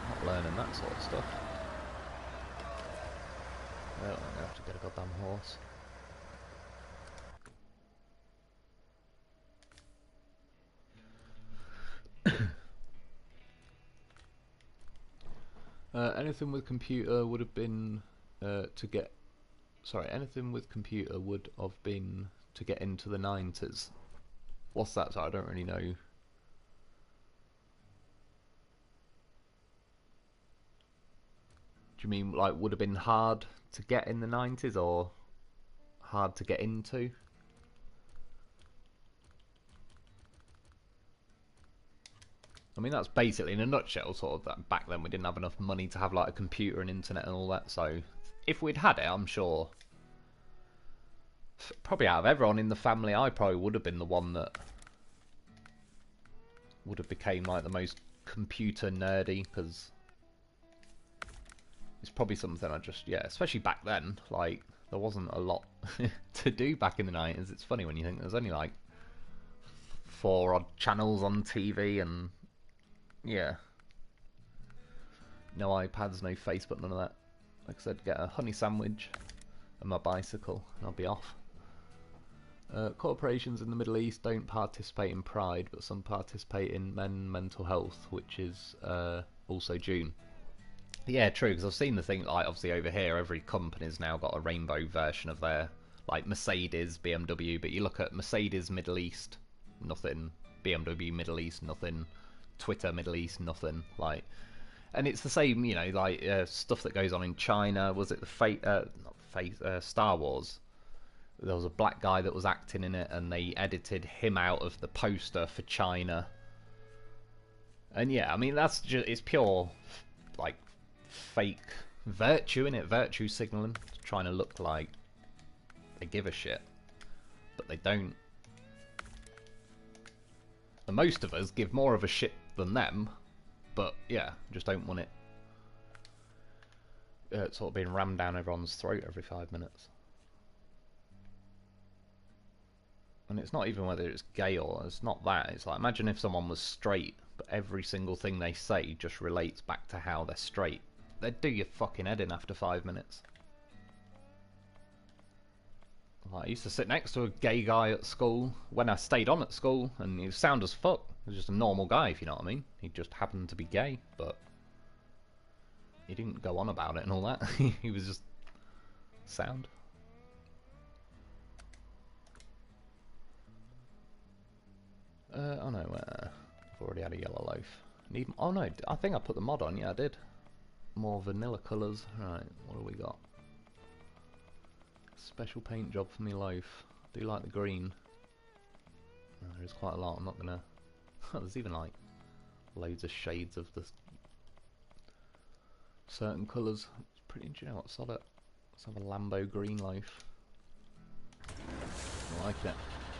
Not learning that sort of stuff. Oh, I'm gonna have to get a goddamn horse. Anything with computer would have been to get. Sorry, anything with computer would have been to get into the 90s. What's that? So I don't really know. Do you mean like would have been hard to get in the 90s or hard to get into? I mean, that's basically in a nutshell sort of that back then we didn't have enough money to have like a computer and internet and all that, so if we'd had it, I'm sure probably out of everyone in the family I probably would have been the one that would have became like the most computer nerdy, because it's probably something I just, yeah, especially back then, like there wasn't a lot to do back in the 90s. It's funny when you think there's only like 4 odd channels on TV and yeah, no iPads, no Facebook, none of that. Like I said, get a honey sandwich and my bicycle and I'll be off. Corporations in the Middle East don't participate in Pride, but some participate in mental health, which is also June. Yeah, true, because I've seen the thing, like, obviously over here, every company's now got a rainbow version of their, like, Mercedes, BMW, but you look at Mercedes Middle East, nothing. BMW Middle East, nothing. Twitter Middle East, nothing. Like, and it's the same, you know, like, stuff that goes on in China. Was it the Star Wars? There was a black guy that was acting in it, and they edited him out of the poster for China. And yeah, I mean, that's just, it's pure, like, fake virtue, innit? Virtue signaling, trying to look like they give a shit, but they don't. And most of us give more of a shit than them, but yeah, just don't want it sort of being rammed down everyone's throat every 5 minutes. And it's not even whether it's gay or it's not that. It's like, imagine if someone was straight, but every single thing they say just relates back to how they're straight. They'd do your fucking head in after 5 minutes. Like, I used to sit next to a gay guy at school when I stayed on at school, and he was sound as fuck. He was just a normal guy, if you know what I mean. He just happened to be gay, but he didn't go on about it and all that. He was just sound. Oh no, I've already had a yellow loaf. Oh no, I think I put the mod on, yeah I did. More vanilla colours. Right, what do we got? Special paint job for me loaf. I do like the green. Oh, there is quite a lot, I'm not gonna... There's even like loads of shades of the certain colours. It's pretty, do you know what, sod it. Let's have a Lambo green loaf. I like it.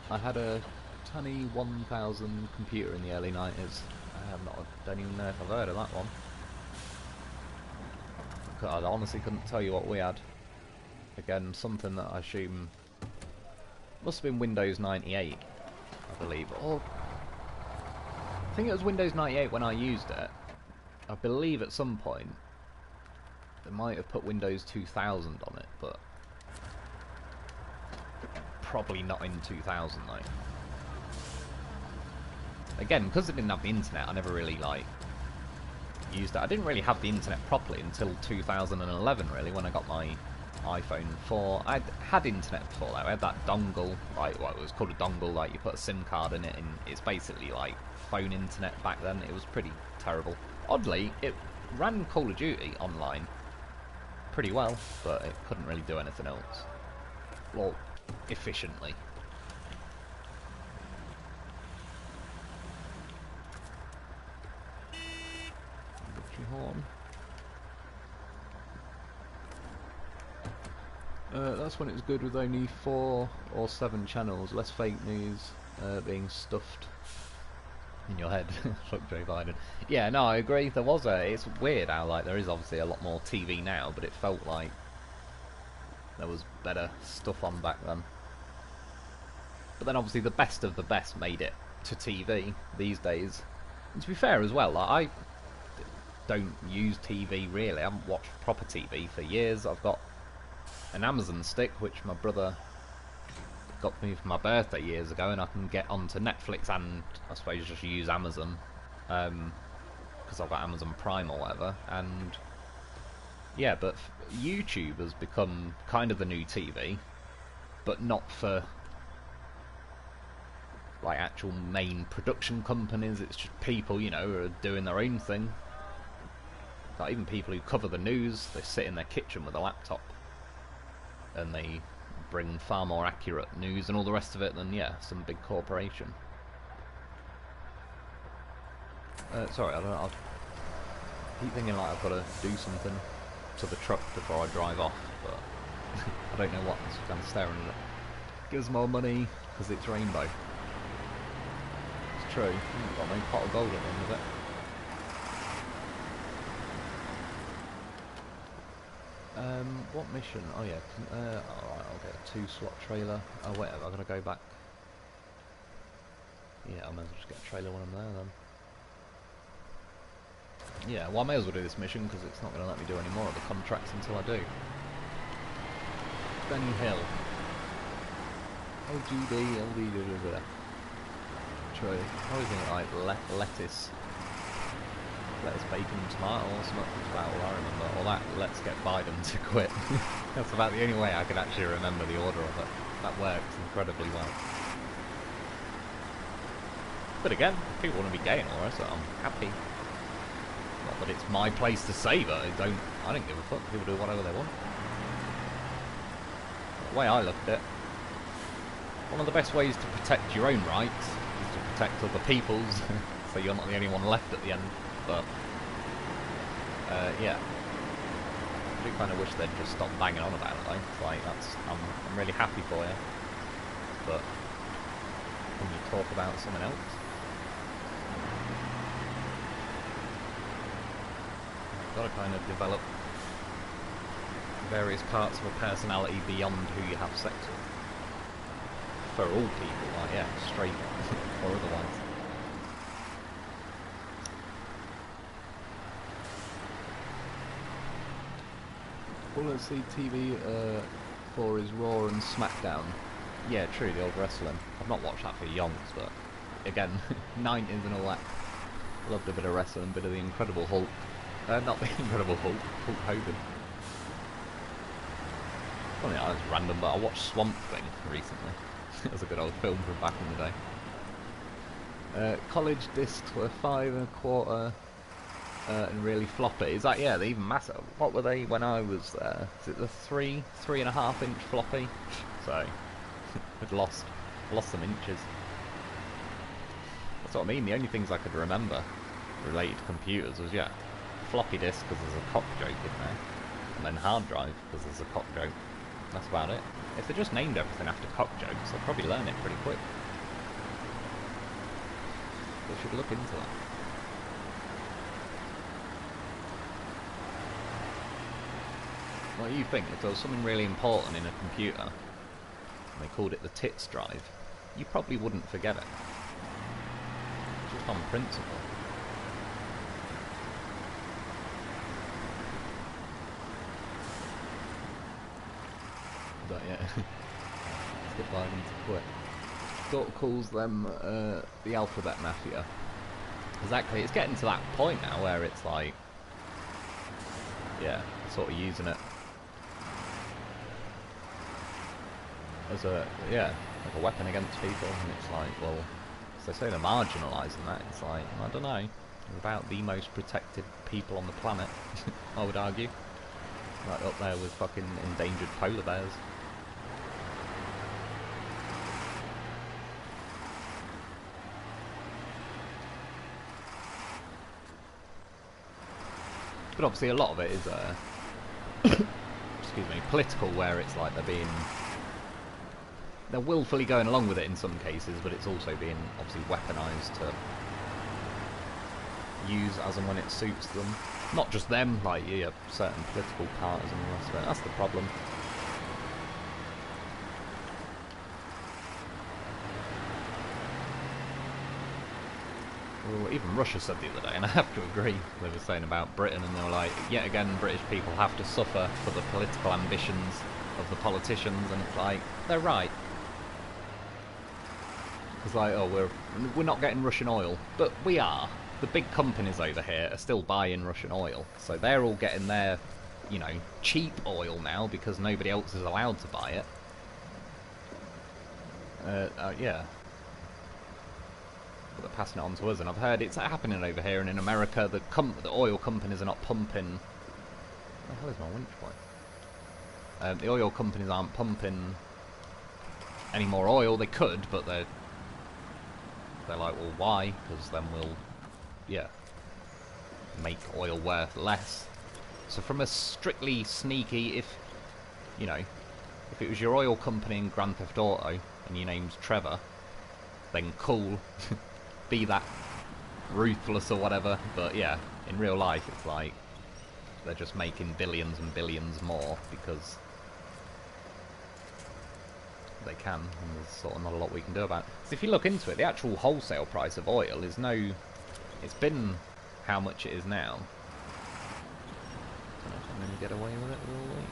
I had a Tunny 1000 computer in the early 90s. I don't even know if I've heard of that one. I honestly couldn't tell you what we had. Again, something that I assume must have been Windows 98, I believe. Or I think it was Windows 98 when I used it. I believe at some point they might have put Windows 2000 on it, but probably not in 2000 though. Again, because it didn't have the internet, I never really like used it. I didn't really have the internet properly until 2011, really, when I got my iPhone 4. I'd had internet before that. I had that dongle, like what it was called a dongle, like you put a SIM card in it, and it's basically like phone internet back then. It was pretty terrible. Oddly, it ran Call of Duty online pretty well, but it couldn't really do anything else. Well, efficiently. Horn. That's when it was good with only 4 or 7 channels, less fake news being stuffed in your head. Fuck Joe Biden. Yeah, no, I agree. There was it's weird how like there is obviously a lot more TV now, but it felt like there was better stuff on back then. But then obviously the best of the best made it to TV these days. And to be fair as well, like, I don't use TV really. I haven't watched proper TV for years. I've got an Amazon stick which my brother got for me for my birthday years ago, and I can get onto Netflix and I suppose just use Amazon because I've got Amazon Prime or whatever, and Yeah, but YouTube has become kind of the new TV, but not for like actual main production companies. It's just people, you know, who are doing their own thing. Like even people who cover the news, they sit in their kitchen with a laptop and they bring far more accurate news and all the rest of it than, yeah, some big corporation. Sorry, I keep thinking like I've got to do something to the truck before I drive off, but I don't know what. I'm just kind of staring at it. Gizmo money because it's rainbow. It's true. Got a pot of gold at the end of it. What mission? Oh yeah. Alright, I'll get a 2-slot trailer. Oh wait, I've got to go back. Yeah, I might as well just get a trailer when I'm there then. Yeah, well I may as well do this mission because it's not going to let me do any more of the contracts until I do. Benny Hill. LGB, LD, true. I always think like lettuce. Lettuce, bacon, tomato or something. That's about all I remember. Or that, let's get Biden to quit. That's about the only way I could actually remember the order of it. That works incredibly well. But again, if people want to be gay and all the rest of it, I'm happy. Not that it's my place to say, but I don't give a fuck. People do whatever they want. The way I look at it, one of the best ways to protect your own rights is to protect other people's, so you're not the only one left at the end. But yeah, I do kind of wish they'd just stop banging on about it though. Like I'm really happy for you, but can you talk about someone else? You've got to kind of develop various parts of a personality beyond who you have sex with. For all people, like yeah, straight or otherwise. All I see TV for is Raw and SmackDown. Yeah, true, the old wrestling. I've not watched that for yonks, but again, 90s and all that. Loved a bit of wrestling, a bit of the Incredible Hulk. Not the Incredible Hulk, Hulk Hogan. Well, yeah, that's random, but I watched Swamp Thing recently. It was a good old film from back in the day. College discs were 5 1/4. And really floppy. Is that, yeah, they even massive. What were they when I was there? Is it the 3.5 inch floppy? So, I'd lost some inches. That's what I mean. The only things I could remember related to computers was, yeah, floppy disk because there's a cock joke in there, and then hard drive because there's a cock joke. That's about it. If they just named everything after cock jokes, they'll probably learn it pretty quick. They should look into that. What do you think? If there was something really important in a computer, and they called it the tits drive, you probably wouldn't forget it. Just on principle. But yeah, let's get Biden to quit. Sort calls them the alphabet mafia. Exactly, it's getting to that point now where it's like, yeah, sort of using it as a, yeah, like a weapon against people, and it's like, well, as they say they're marginalising that, it's like, I don't know, they're about the most protected people on the planet, I would argue. Right up there with fucking endangered polar bears. But obviously a lot of it is, excuse me, political, where it's like they're willfully going along with it in some cases, but it's also being obviously weaponised to use as and when it suits them. Not just them, like, yeah, certain political parties and the rest of it. That's the problem. Well, even Russia said the other day, and I have to agree, they were saying about Britain, and they were like, yet again, British people have to suffer for the political ambitions of the politicians, and it's like, they're right. It's like, oh, we're not getting Russian oil, but we are. The big companies over here are still buying Russian oil, so they're all getting their you know, cheap oil now because nobody else is allowed to buy it. Yeah. But they're passing it on to us, and I've heard it's happening over here, and in America, the oil companies are not pumping... Where the hell is my winch point? The oil companies aren't pumping any more oil. They could, but they're like, well, why? Because then we'll, yeah, make oil worth less. So from a strictly sneaky, if, you know, if it was your oil company in Grand Theft Auto and your name's Trevor, then cool, be that ruthless or whatever, but yeah, in real life it's like, they're just making billions and billions more because they can, and there's sort of not a lot we can do about it. So if you look into it, the actual wholesale price of oil is no... It's been how much it is now. I don't know if I'm going to get away with it, will we?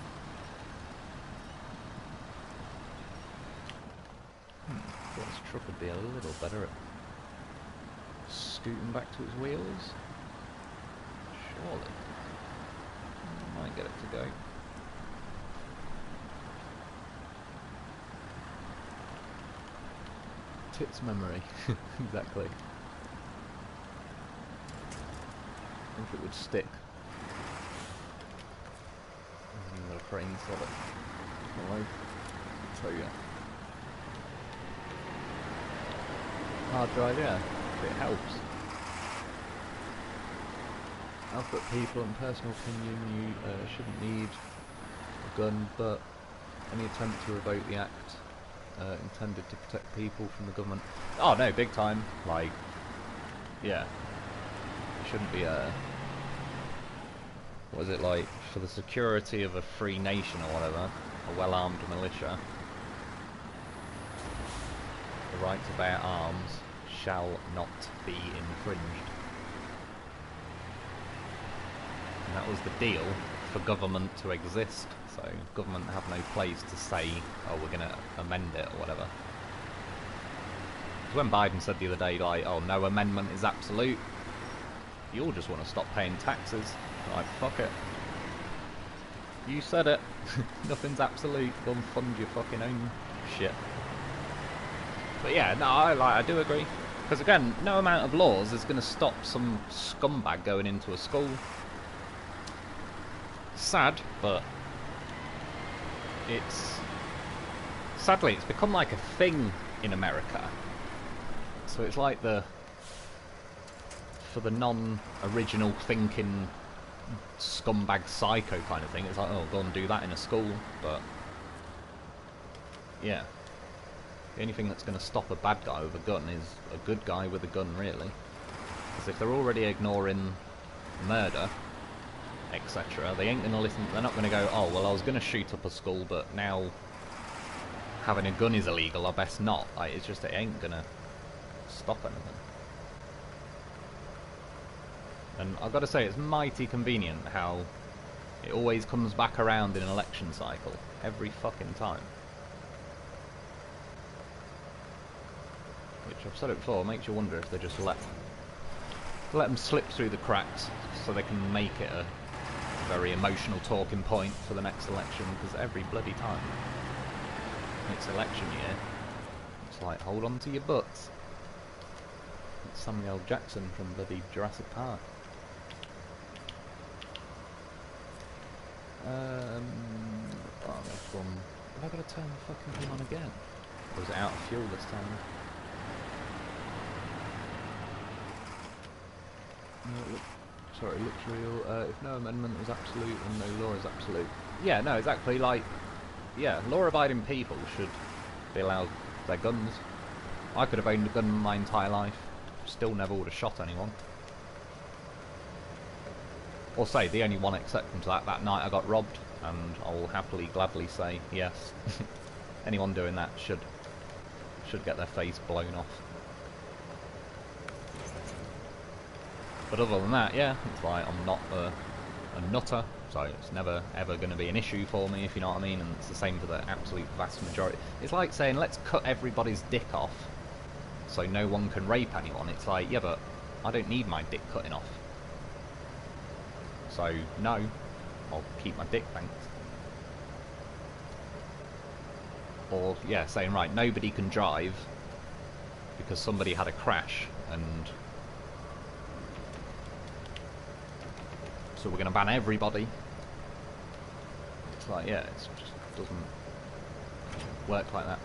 Thought this truck would be a little better at scooting back to its wheels. Surely. Might get it to go. Tits memory. Exactly. If it would stick. I've got a crane solid. Alright. So yeah. Hard drive, yeah. It helps. Alphabet people, in personal opinion, you shouldn't need a gun, but any attempt to revoke the act intended to protect people from the government. Oh no, big time. Like, yeah. It shouldn't be a... What is it, like, for the security of a free nation or whatever, a well-armed militia, the right to bear arms shall not be infringed. And that was the deal for government to exist. So government have no place to say, oh, we're going to amend it or whatever. Because when Biden said the other day, like, oh, no amendment is absolute, you all just want to stop paying taxes. Like, fuck it. You said it. Nothing's absolute. Go and fund your fucking own shit. But yeah, no, I do agree. Because again, no amount of laws is going to stop some scumbag going into a school. Sad, but sadly it's become like a thing in America. So it's like for the non-original thinking scumbag psycho kind of thing, it's like, oh, go and do that in a school. But yeah, the only thing that's going to stop a bad guy with a gun is a good guy with a gun, really. Because if they're already ignoring murder, etc., they ain't going to listen. They're not going to go, oh, well, I was going to shoot up a school, but now having a gun is illegal, I best not. Like, it's just, it ain't going to stop anything. And I've got to say, it's mighty convenient how it always comes back around in an election cycle. Every fucking time. Which, I've said it before, makes you wonder if they just let them slip through the cracks so they can make it a very emotional talking point for the next election, because every bloody time it's election year, it's like, hold on to your butts. It's Samuel L. Jackson from bloody Jurassic Park. Oh, this one. Have I got to turn the fucking thing on again? Or is it out of fuel this time? No, sorry, it looks real. If no amendment is absolute and no law is absolute. Yeah, no, exactly. Like, yeah, law-abiding people should be allowed their guns. I could have owned a gun my entire life, still never would have shot anyone. Or say, the only one exception to that night I got robbed, and I'll happily, gladly say, yes, anyone doing that should get their face blown off. But other than that, yeah, it's like, I'm not a nutter, so it's never ever going to be an issue for me, if you know what I mean, and it's the same for the absolute vast majority. It's like saying, let's cut everybody's dick off so no one can rape anyone. It's like, yeah, but I don't need my dick cutting off. So, no. I'll keep my dick banked. Or, yeah, saying, right, nobody can drive because somebody had a crash, and so we're going to ban everybody. It's like, yeah, it just doesn't work like that.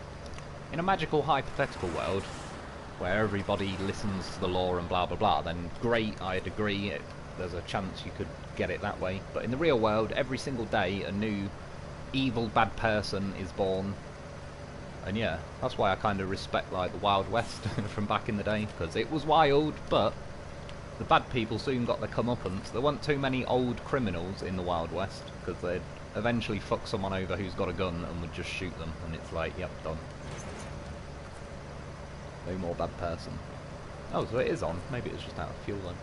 In a magical, hypothetical world, where everybody listens to the law and blah blah blah, then great, I'd agree, there's a chance you could get it that way. But in the real world, every single day a new evil bad person is born. And yeah, that's why I kind of respect like the Wild West from back in the day, because it was wild, but the bad people soon got their comeuppance. There weren't too many old criminals in the Wild West, because they'd eventually fuck someone over who's got a gun and would just shoot them, and it's like, yep, done. No more bad person. Oh, so it is on. Maybe it's just out of fuel then.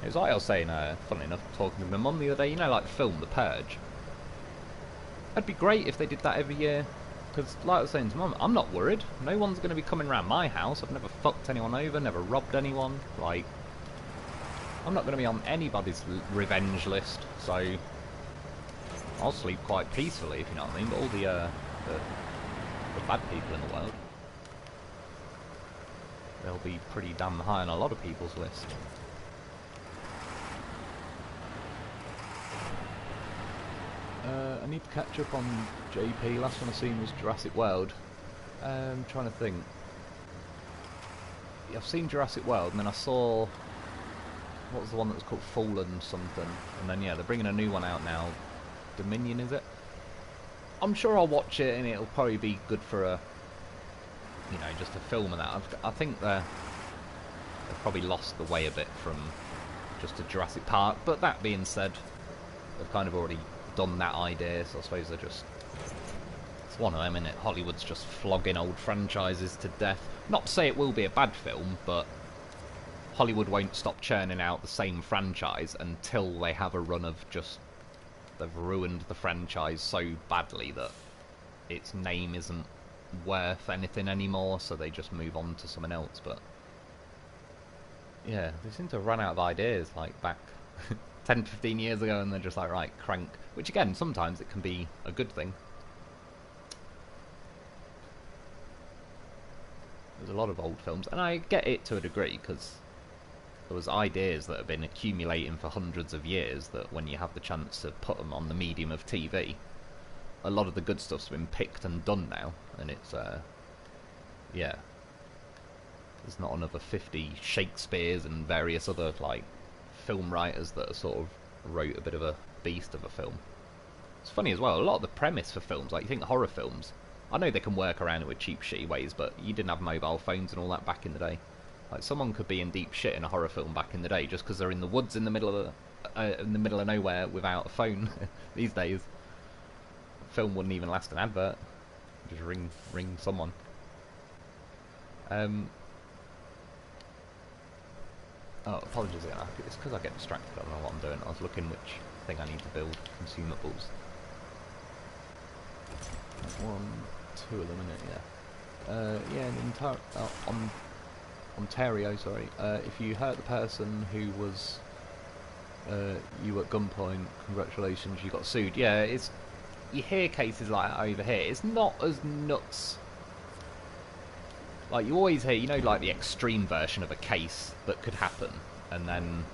It was like I was saying, funny enough, talking to my mum the other day, you know, like the film The Purge. It'd be great if they did that every year, because like I was saying to mum, I'm not worried. No one's going to be coming around my house. I've never fucked anyone over, never robbed anyone. Like, I'm not going to be on anybody's revenge list, so I'll sleep quite peacefully, if you know what I mean. But all the bad people in the world, they'll be pretty damn high on a lot of people's list. I need to catch up on JP. Last one I seen was Jurassic World. I'm trying to think. Yeah, I've seen Jurassic World, and then I saw, what was the one that was called Fallen something, and then yeah, they're bringing a new one out now. Dominion, is it? I'm sure I'll watch it, and it'll probably be good for a, you know, just a film and that. I think they've probably lost the way a bit from just a Jurassic Park, but that being said, they've kind of already done that idea, so I suppose they're just, it's one of them, innit? Hollywood's just flogging old franchises to death. Not to say it will be a bad film, but Hollywood won't stop churning out the same franchise until they have a run of just, they've ruined the franchise so badly that its name isn't worth anything anymore, so they just move on to something else. But yeah, they seem to have run out of ideas like back 10, 15 years ago, and they're just like, right, crank. Which again, sometimes it can be a good thing. There's a lot of old films, and I get it to a degree, because there was ideas that have been accumulating for hundreds of years that when you have the chance to put them on the medium of TV, a lot of the good stuff's been picked and done now, and it's, yeah. There's not another 50 Shakespeares and various other, like, film writers that are sort of wrote a bit of a beast of a film. It's funny as well, a lot of the premise for films, like you think horror films, I know they can work around it with cheap shitty ways, but you didn't have mobile phones and all that back in the day. Like, someone could be in deep shit in a horror film back in the day just because they're in the woods in the middle of nowhere without a phone. These days, a film wouldn't even last an advert. Just ring someone. Oh, apologies again. It's because I get distracted. I don't know what I'm doing. I was looking which thing I need to build. Consumables. One, two of them in it, yeah. Yeah, in Ontario, sorry. If you hurt the person who was you at gunpoint, congratulations, you got sued. Yeah, it's, you hear cases like that over here. It's not as nuts. Like, you always hear, you know, like the extreme version of a case that could happen, and then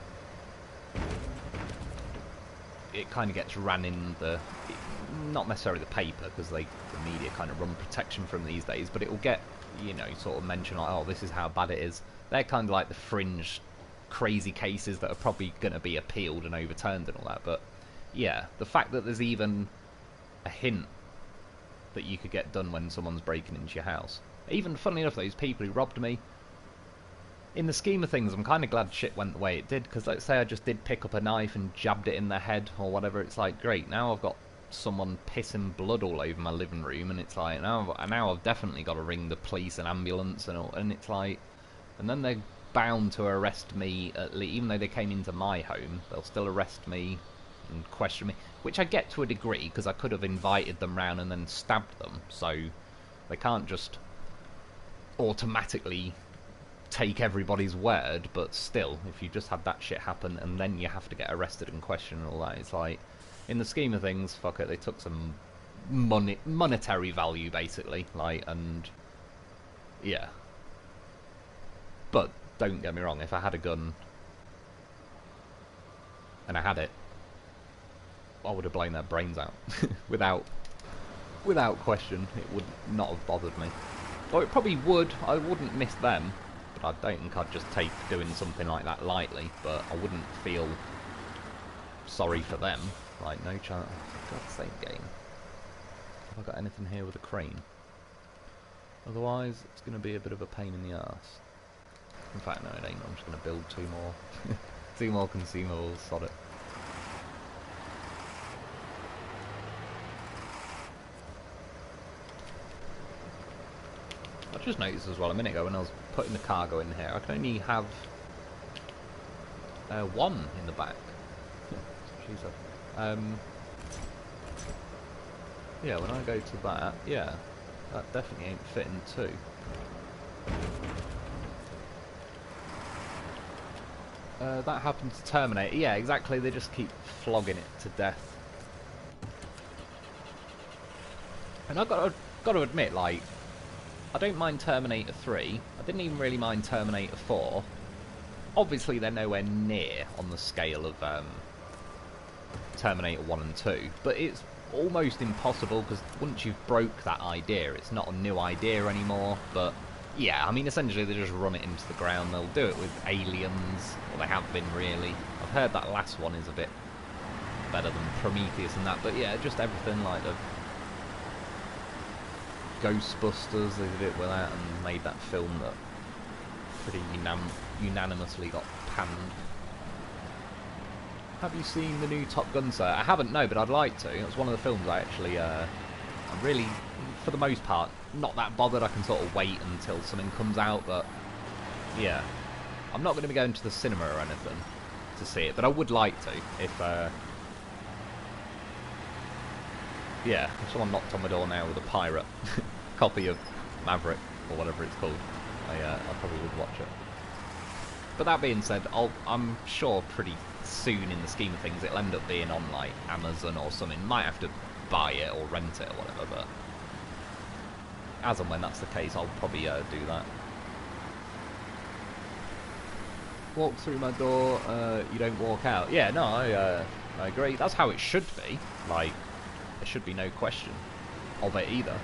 it kind of gets ran in the, not necessarily the paper, because the media kind of run protection from these days, but it will get, you know, sort of mention like, oh, this is how bad it is. They're kind of like the fringe, crazy cases that are probably going to be appealed and overturned and all that. But yeah, the fact that there's even a hint that you could get done when someone's breaking into your house. Even, funnily enough, those people who robbed me, in the scheme of things, I'm kind of glad shit went the way it did, because let's say I just did pick up a knife and jabbed it in their head or whatever, it's like, great, now I've got someone pissing blood all over my living room, and it's like, now I've definitely got to ring the police and ambulance and all, and it's like, and then they're bound to arrest me, at least, even though they came into my home, they'll still arrest me and question me, which I get to a degree, because I could have invited them round and then stabbed them, so they can't just automatically take everybody's word, but still, if you just had that shit happen and then you have to get arrested and questioned and all that, it's like, in the scheme of things, fuck it, they took some monetary value, basically, like, and, yeah. But, don't get me wrong, if I had a gun, and I had it, I would have blown their brains out, without question. It would not have bothered me. Or it probably would, I wouldn't miss them, but I don't think I'd just take doing something like that lightly, but I wouldn't feel sorry for them. Like, no chance. God's sake, game. Have I got anything here with a crane? Otherwise, it's going to be a bit of a pain in the arse. In fact, no, it ain't. I'm just going to build two more. Two more consumables, sod it. I just noticed as well a minute ago when I was putting the cargo in here, I can only have one in the back. Yeah, when I go to that, yeah, that definitely ain't fitting two. That happened to terminate. Yeah, exactly. They just keep flogging it to death. And I've got to admit, like, I don't mind Terminator 3. I didn't even really mind Terminator 4. Obviously, they're nowhere near on the scale of Terminator 1 and 2. But it's almost impossible, because once you've broke that idea, it's not a new idea anymore. But, yeah, I mean, essentially, they just run it into the ground. They'll do it with Aliens, or they have been, really. I've heard that last one is a bit better than Prometheus and that. But, yeah, just everything like the Ghostbusters, they did it with that and made that film that pretty unanimously got panned. Have you seen the new Top Gun, sir? I haven't, no, but I'd like to. It's one of the films I actually, I'm really, for the most part, not that bothered. I can sort of wait until something comes out, but yeah. I'm not going to be going to the cinema or anything to see it, but I would like to, if, yeah, if someone knocked on my door now with a pirate copy of Maverick, or whatever it's called, I probably would watch it. But that being said, I'm sure pretty soon in the scheme of things it'll end up being on, like, Amazon or something. Might have to buy it or rent it or whatever, but as and when that's the case, I'll probably do that. Walk through my door, you don't walk out. Yeah, no, I agree. That's how it should be. Like, there should be no question of it either.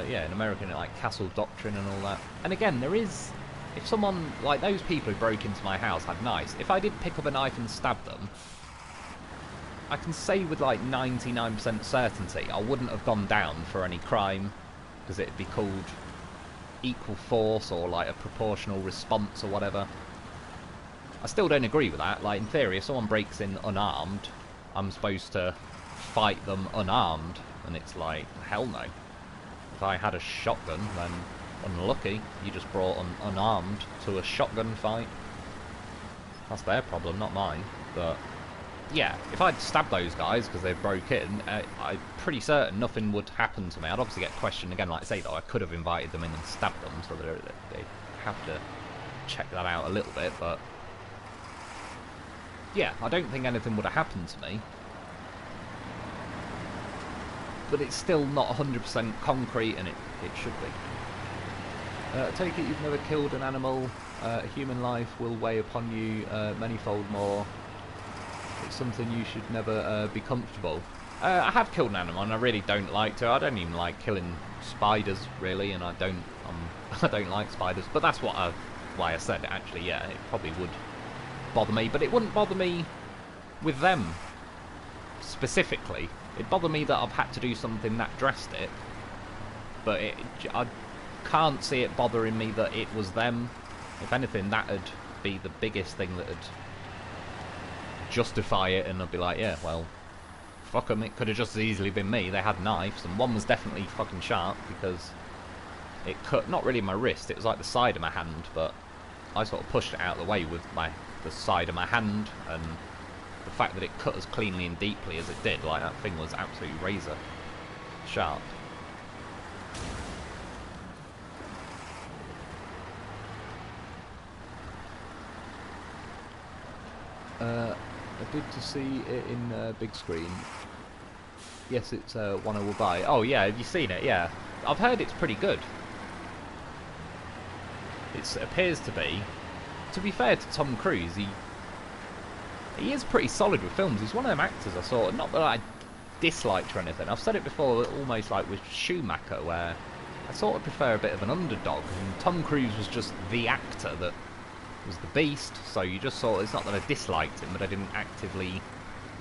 Yeah, in American, like, castle doctrine and all that. And again, there is, if someone, like those people who broke into my house had knives, if I did pick up a knife and stab them, I can say with like 99% certainty I wouldn't have gone down for any crime, because it'd be called equal force or like a proportional response or whatever. I still don't agree with that. Like, in theory, if someone breaks in unarmed, I'm supposed to fight them unarmed, and it's like, hell no. If I had a shotgun, then unlucky, you just brought an unarmed to a shotgun fight. That's their problem, not mine. But yeah, if I'd stabbed those guys because they broke in, I'm pretty certain nothing would happen to me. I'd obviously get questioned again, like I say, though, I could have invited them in and stabbed them, so they have to check that out a little bit, but yeah, I don't think anything would have happened to me. But it's still not 100% concrete, and it should be. I take it you've never killed an animal. A human life will weigh upon you manyfold more. It's something you should never be comfortable. I have killed an animal, and I really don't like to. I don't even like killing spiders, really, and I don't like spiders. But that's why I said it, actually. Yeah, it probably would bother me, but it wouldn't bother me with them specifically. It'd bother me that I've had to do something that drastic, but I can't see it bothering me that it was them. If anything, that'd be the biggest thing that'd justify it, and I'd be like, yeah, well, fuck them, it could have just as easily been me. They had knives, and one was definitely fucking sharp, because it cut, not really my wrist, it was like the side of my hand, but I sort of pushed it out of the way with the side of my hand, and the fact that it cut as cleanly and deeply as it did, like, that thing was absolutely razor sharp. I did to see it in big screen. Yes, it's one I will buy. Oh yeah, have you seen it? Yeah, I've heard it's pretty good. It appears to be. To be fair to Tom Cruise, he is pretty solid with films. He's one of them actors I saw. Not that I disliked or anything. I've said it before, almost like with Schumacher, where I sort of prefer a bit of an underdog. And Tom Cruise was just the actor that was the beast. So you just saw. It's not that I disliked him, but I didn't actively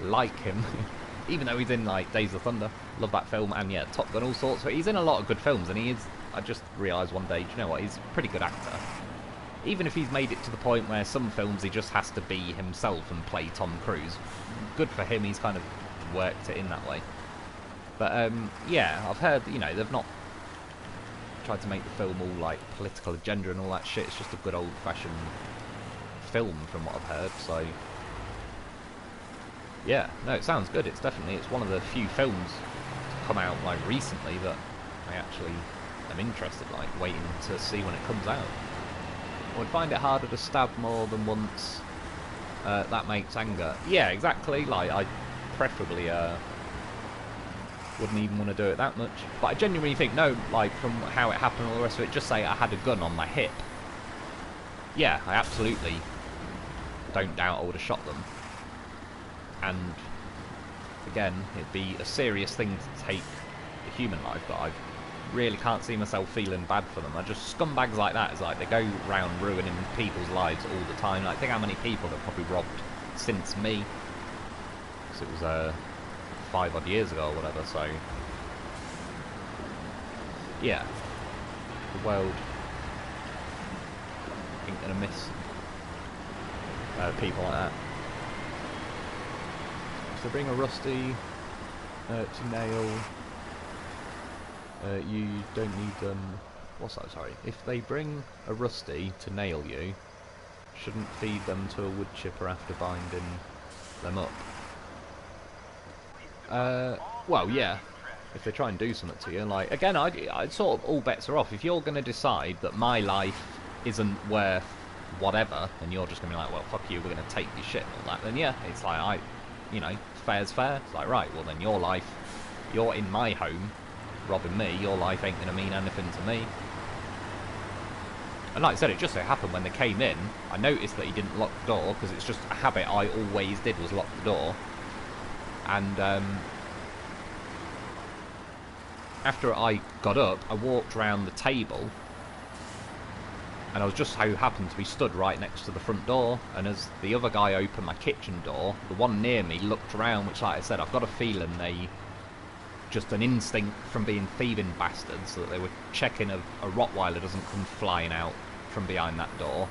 like him. Even though he's in like Days of Thunder, love that film, and yeah, Top Gun, all sorts. But he's in a lot of good films, and he is. I just realised one day, do you know what? He's a pretty good actor. Even if he's made it to the point where some films he just has to be himself and play Tom Cruise, good for him. He's kind of worked it in that way. But yeah, I've heard they've not tried to make the film all like political agenda and all that shit. It's just a good old-fashioned film, from what I've heard. So. Yeah, no, it sounds good. It's one of the few films to come out like recently that I actually am interested, like waiting to see when it comes out. I would find it harder to stab more than once. That makes anger. Yeah, exactly. Like I preferably wouldn't even want to do it that much. But I genuinely think no, like from how it happened and all the rest of it. Just say I had a gun on my hip. Yeah, I absolutely don't doubt I would have shot them. And again, it'd be a serious thing to take a human life, but I really can't see myself feeling bad for them. I just scumbags like that is like they go round ruining people's lives all the time. Like think how many people they've probably robbed since me. Because it was 5 odd years ago or whatever. So yeah, the world ain't gonna miss people like that. So bring a rusty to nail. You don't need what's that? Sorry. If they bring a rusty to nail you, shouldn't feed them to a wood chipper after binding them up. Well, yeah. If they try and do something to you, like again, I'd sort of all bets are off. If you're going to decide that my life isn't worth whatever, and you're just going to be like, well, fuck you, we're going to take your shit and all that, then yeah, it's like fair's fair. It's like, right, well then your life, you're in my home, robbing me, your life ain't gonna mean anything to me. And like I said, it just so happened when they came in, I noticed that he didn't lock the door, because it's just a habit I always did, was lock the door. And after I got up, I walked around the table, and I was just so happened to be stood right next to the front door, and as the other guy opened my kitchen door, the one near me looked around, which like I said, I've got a feeling they, just an instinct from being thieving bastards, that they were checking a Rottweiler doesn't come flying out from behind that door.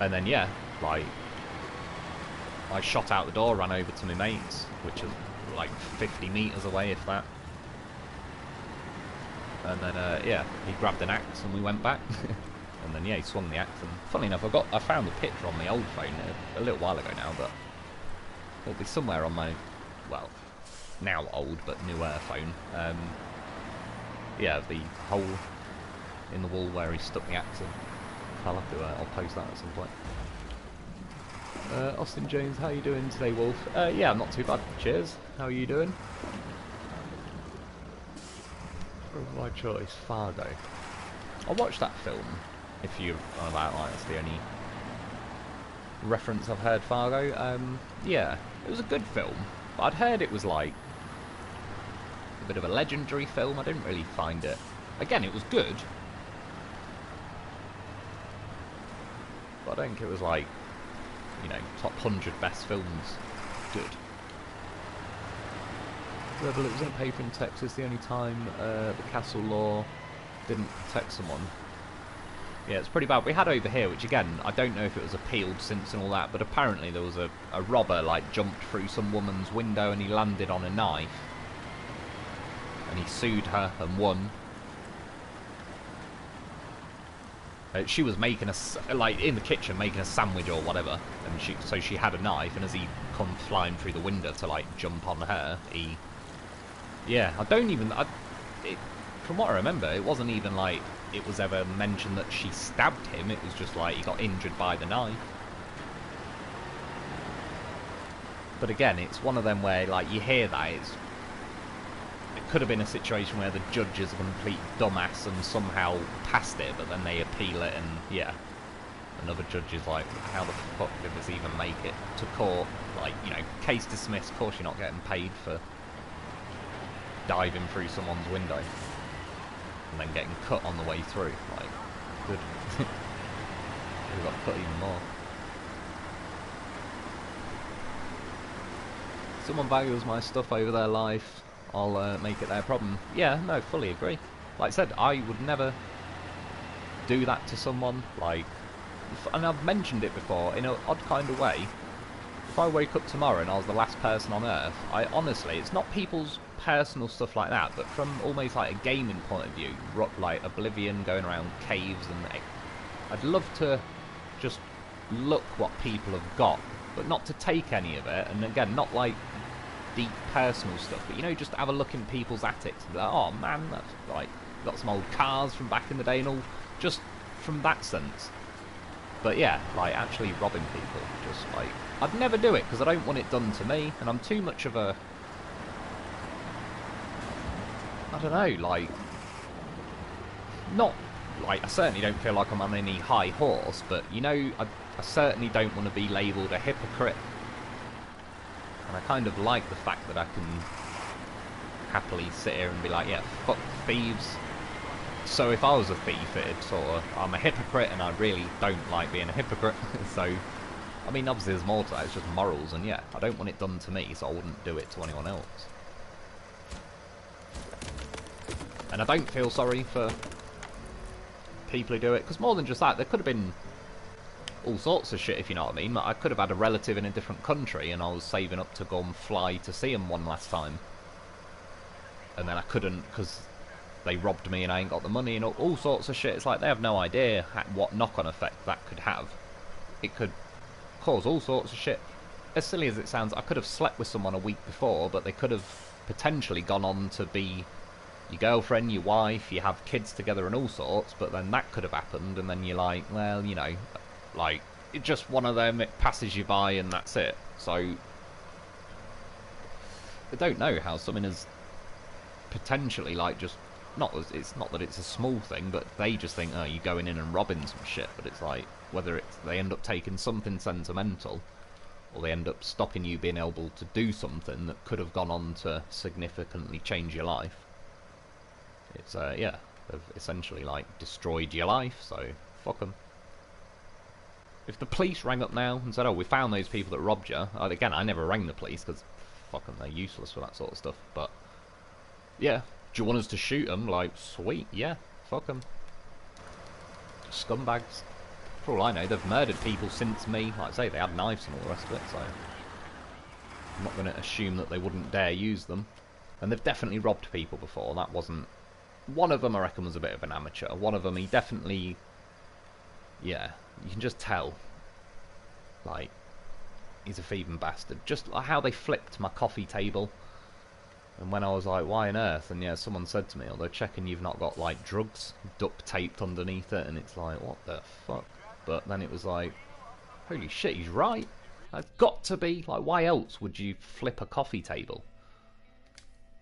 And then yeah, like, I shot out the door, ran over to my mates, which is like 50 metres away, if that. And then, yeah, he grabbed an axe and we went back. And then, yeah, he swung the axe. And funny enough, I found the picture on my old phone a little while ago now, but it'll be somewhere on my, well, now old but newer phone. Yeah, the hole in the wall where he stuck the axe in. I'll have to, I'll post that at some point. Austin Jones, how are you doing today, Wolf? Yeah, I'm not too bad. Cheers. How are you doing? Of my choice, Fargo. I watched that film. If you're on about like that's the only reference I've heard, Fargo. Yeah, it was a good film, but I'd heard it was like a bit of a legendary film. I didn't really find it. Again, it was good, but I don't think it was like, you know, top 100 best films. Good. It was in a paper in Texas, the only time the castle law didn't protect someone. Yeah, it's pretty bad. We had over here, which again, I don't know if it was appealed since and all that, but apparently there was a robber, like, jumped through some woman's window and he landed on a knife. And he sued her and won. She was making like, in the kitchen, making a sandwich or whatever, and so she had a knife, and as he come flying through the window to, like, jump on her, he... Yeah, from what I remember, it wasn't even like it was ever mentioned that she stabbed him. It was just like he got injured by the knife. But again, it's one of them where, like, you hear that, it could have been a situation where the judge is a complete dumbass and somehow passed it, but then they appeal it, and yeah, another judge is like, how the fuck did this even make it to court? Like, you know, case dismissed, of course you're not getting paid for diving through someone's window and then getting cut on the way through. Like, good. We got cut even more. Someone values my stuff over their life, I'll make it their problem. Yeah, no, fully agree. Like I said, I would never do that to someone. Like, and I've mentioned it before in an odd kind of way. If I wake up tomorrow and I was the last person on Earth, I honestly, it's not people's personal stuff like that, but from almost like a gaming point of view, like Oblivion, going around caves, and I'd love to just look what people have got, but not to take any of it, and again, not like deep personal stuff, but you know, just have a look in people's attics and be like, oh man, that's like, got some old cars from back in the day and all, just from that sense. But yeah, like actually robbing people, just like, I'd never do it because I don't want it done to me, and I'm too much of a, I don't know, like, not, like, I certainly don't feel like I'm on any high horse, but you know, I certainly don't want to be labelled a hypocrite. And I kind of like the fact that I can happily sit here and be like, yeah, fuck thieves. So if I was a thief, it'd sort of, I'm a hypocrite and I really don't like being a hypocrite. So, I mean, obviously there's more to that, it's just morals, and yeah, I don't want it done to me, so I wouldn't do it to anyone else. And I don't feel sorry for people who do it, because more than just that, there could have been all sorts of shit, if you know what I mean. I could have had a relative in a different country and I was saving up to go and fly to see him one last time, and then I couldn't because they robbed me and I ain't got the money, and all sorts of shit. It's like they have no idea what knock-on effect that could have. It could cause all sorts of shit. As silly as it sounds, I could have slept with someone a week before, but they could have potentially gone on to be your girlfriend, your wife, you have kids together and all sorts, but then that could have happened, and then you're like, well, you know, like, it's just one of them, it passes you by and that's it. So, I don't know how something is potentially, like, just, it's not that it's a small thing, but they just think, oh, you're going in and robbing some shit, but it's like, whether it's, they end up taking something sentimental, or they end up stopping you being able to do something that could have gone on to significantly change your life. It's, yeah, they've essentially, like, destroyed your life, so, fuck them. If the police rang up now and said, oh, we found those people that robbed you, again, I never rang the police, because, fuck them, they're useless for that sort of stuff, but, yeah, do you want us to shoot them? Like, sweet, yeah, fuck them. Scumbags. For all I know, they've murdered people since me. Like I say, they had knives and all the rest of it, so I'm not going to assume that they wouldn't dare use them. And they've definitely robbed people before. That wasn't... One of them, I reckon, was a bit of an amateur. One of them, he definitely... Yeah, you can just tell. Like, he's a thieving bastard. Just like how they flipped my coffee table. And when I was like, why on earth? And yeah, someone said to me, oh, they're checking you've not got, like, drugs duct taped underneath it. And it's like, what the fuck? But then it was like, holy shit, he's right. That's got to be. Like, why else would you flip a coffee table?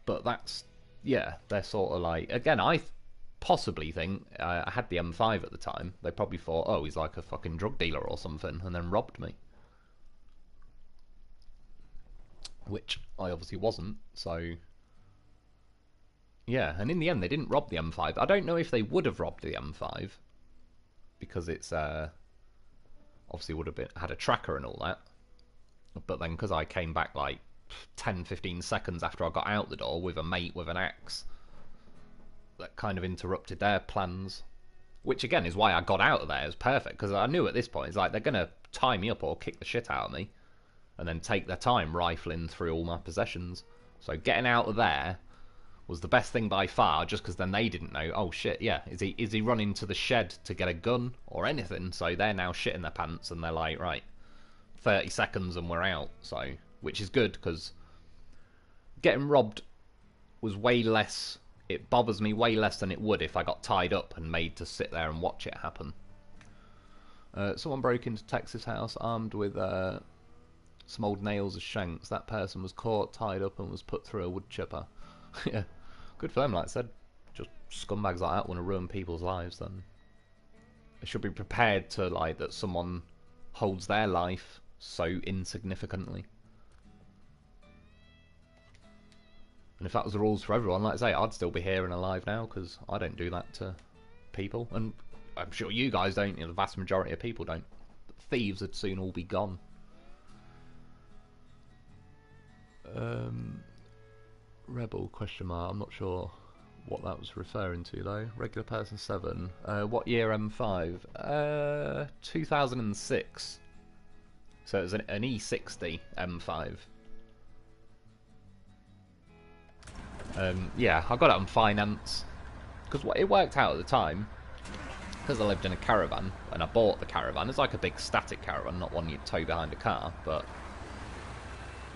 But that's, yeah, they're sort of like, again, I possibly think, I had the M5 at the time, they probably thought, oh, he's like a fucking drug dealer or something, and then robbed me. Which I obviously wasn't, so... Yeah, and in the end they didn't rob the M5. I don't know if they would have robbed the M5, because it's, obviously would have been, had a tracker and all that. But then, because I came back like 10-15 seconds after I got out the door with a mate with an axe, that kind of interrupted their plans. Which again is why I got out of there. It was perfect, because I knew at this point, it's like, they're going to tie me up or kick the shit out of me, and then take their time rifling through all my possessions. So getting out of there was the best thing by far, just because then they didn't know, oh shit, yeah, is he running to the shed to get a gun or anything? So they're now shitting their pants, and they're like, right, 30 seconds and we're out. So, which is good, because getting robbed was way less, it bothers me way less than it would if I got tied up and made to sit there and watch it happen. Someone broke into Texas house armed with Some old nails as shanks. That person was caught, tied up, and was put through a wood chipper. Yeah, good for them. Like I said, just scumbags like that want to ruin people's lives. Then they should be prepared to like that someone holds their life so insignificantly. And if that was the rules for everyone, like I say, I'd still be here and alive now because I don't do that to people, and I'm sure you guys don't. You know, the vast majority of people don't. Thieves would soon all be gone. Rebel question mark. I'm not sure what that was referring to though. Regular person 7. What year M5? 2006. So it was an E60 M5. Yeah, I got it on finance because it worked out at the time. Because I lived in a caravan and I bought the caravan. It's like a big static caravan, not one you'd tow behind a car. But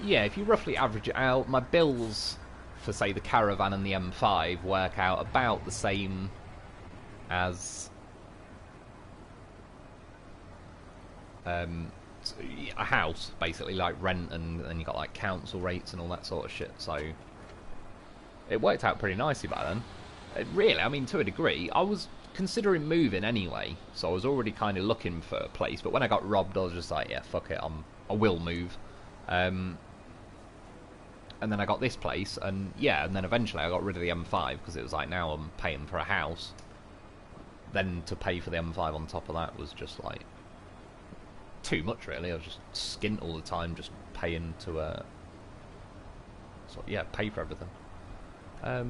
yeah, if you roughly average it out, my bills for say the caravan and the M5 work out about the same as a house, basically, like rent, and then you got like council rates and all that sort of shit. So it worked out pretty nicely back then. Really, I mean, to a degree, I was considering moving anyway, so I was already kind of looking for a place. But when I got robbed, I was just like, yeah, fuck it, I will move. And then I got this place, and yeah, and then eventually I got rid of the M5 because it was like, now I'm paying for a house. Then to pay for the M5 on top of that was just like too much, really. I was just skint all the time, just paying to pay for everything. Right,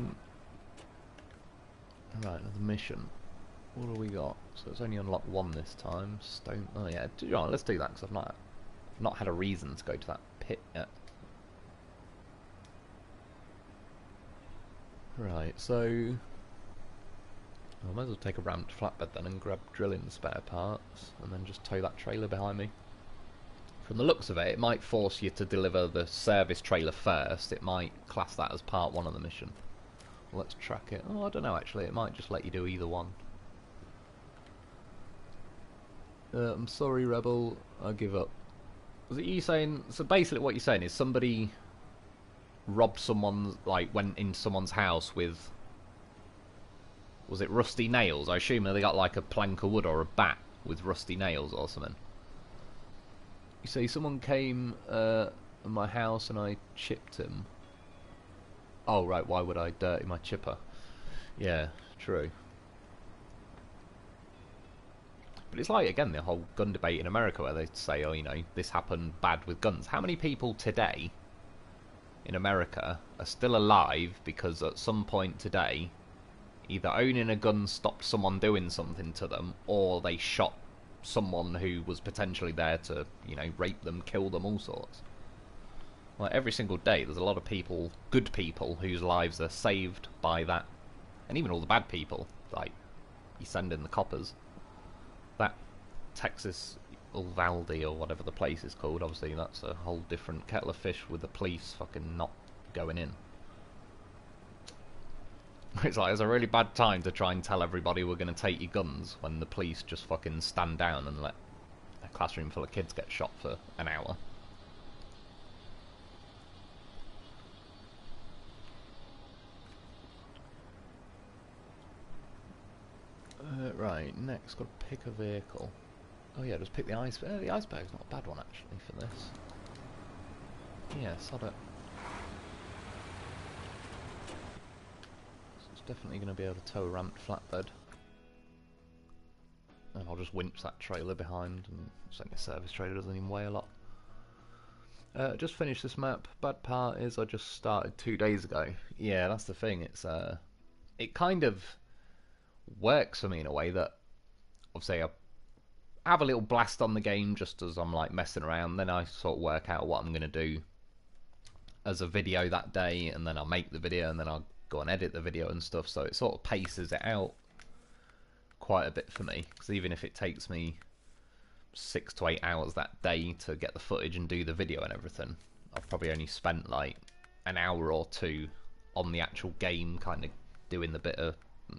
another mission. What do we got? So it's only unlocked 1 this time. Stone. Oh yeah, let's do that because I've not had a reason to go to that pit yet. Right, so I might as well take a ramped flatbed then and grab drilling spare parts, and then just tow that trailer behind me. From the looks of it, it might force you to deliver the service trailer first. It might class that as part 1 of the mission. Let's track it. Oh, I don't know actually. It might just let you do either one. I'm sorry, Rebel. I give up. Was it you saying? So basically, what you're saying is somebody robbed someone, like went into someone's house with. Was it rusty nails? I assume they got like a plank of wood or a bat with rusty nails or something. You say someone came to my house and I chipped him. Oh, right, why would I dirty my chipper? Yeah, true. But it's like, again, the whole gun debate in America where they say, oh, you know, this happened bad with guns. How many people today in America are still alive because at some point today, either owning a gun stopped someone doing something to them, or they shot someone who was potentially there to, you know, rape them, kill them, all sorts. Like, every single day there's a lot of people, good people, whose lives are saved by that. And even all the bad people, like, you send in the coppers. That Texas Uvalde, or whatever the place is called, obviously that's a whole different kettle of fish with the police fucking not going in. It's like, it's a really bad time to try and tell everybody we're going to take your guns when the police just fucking stand down and let a classroom full of kids get shot for an hour. Right, next, got to pick a vehicle. Oh yeah, just pick the iceberg. The iceberg's not a bad one actually for this. Yeah, sod it. So it's definitely going to be able to tow a ramped flatbed. And I'll just winch that trailer behind, and saying a service trailer doesn't even weigh a lot. Just finished this map. Bad part is I just started 2 days ago. Yeah, that's the thing. It's it kind of works for me in a way that, obviously, I have a little blast on the game just as I'm like messing around. Then I sort of work out what I'm going to do as a video that day, and then I'll make the video, and then I'll go and edit the video and stuff. So it sort of paces it out quite a bit for me, because even if it takes me 6 to 8 hours that day to get the footage and do the video and everything, I've probably only spent like an hour or 2 on the actual game, kind of doing the bit of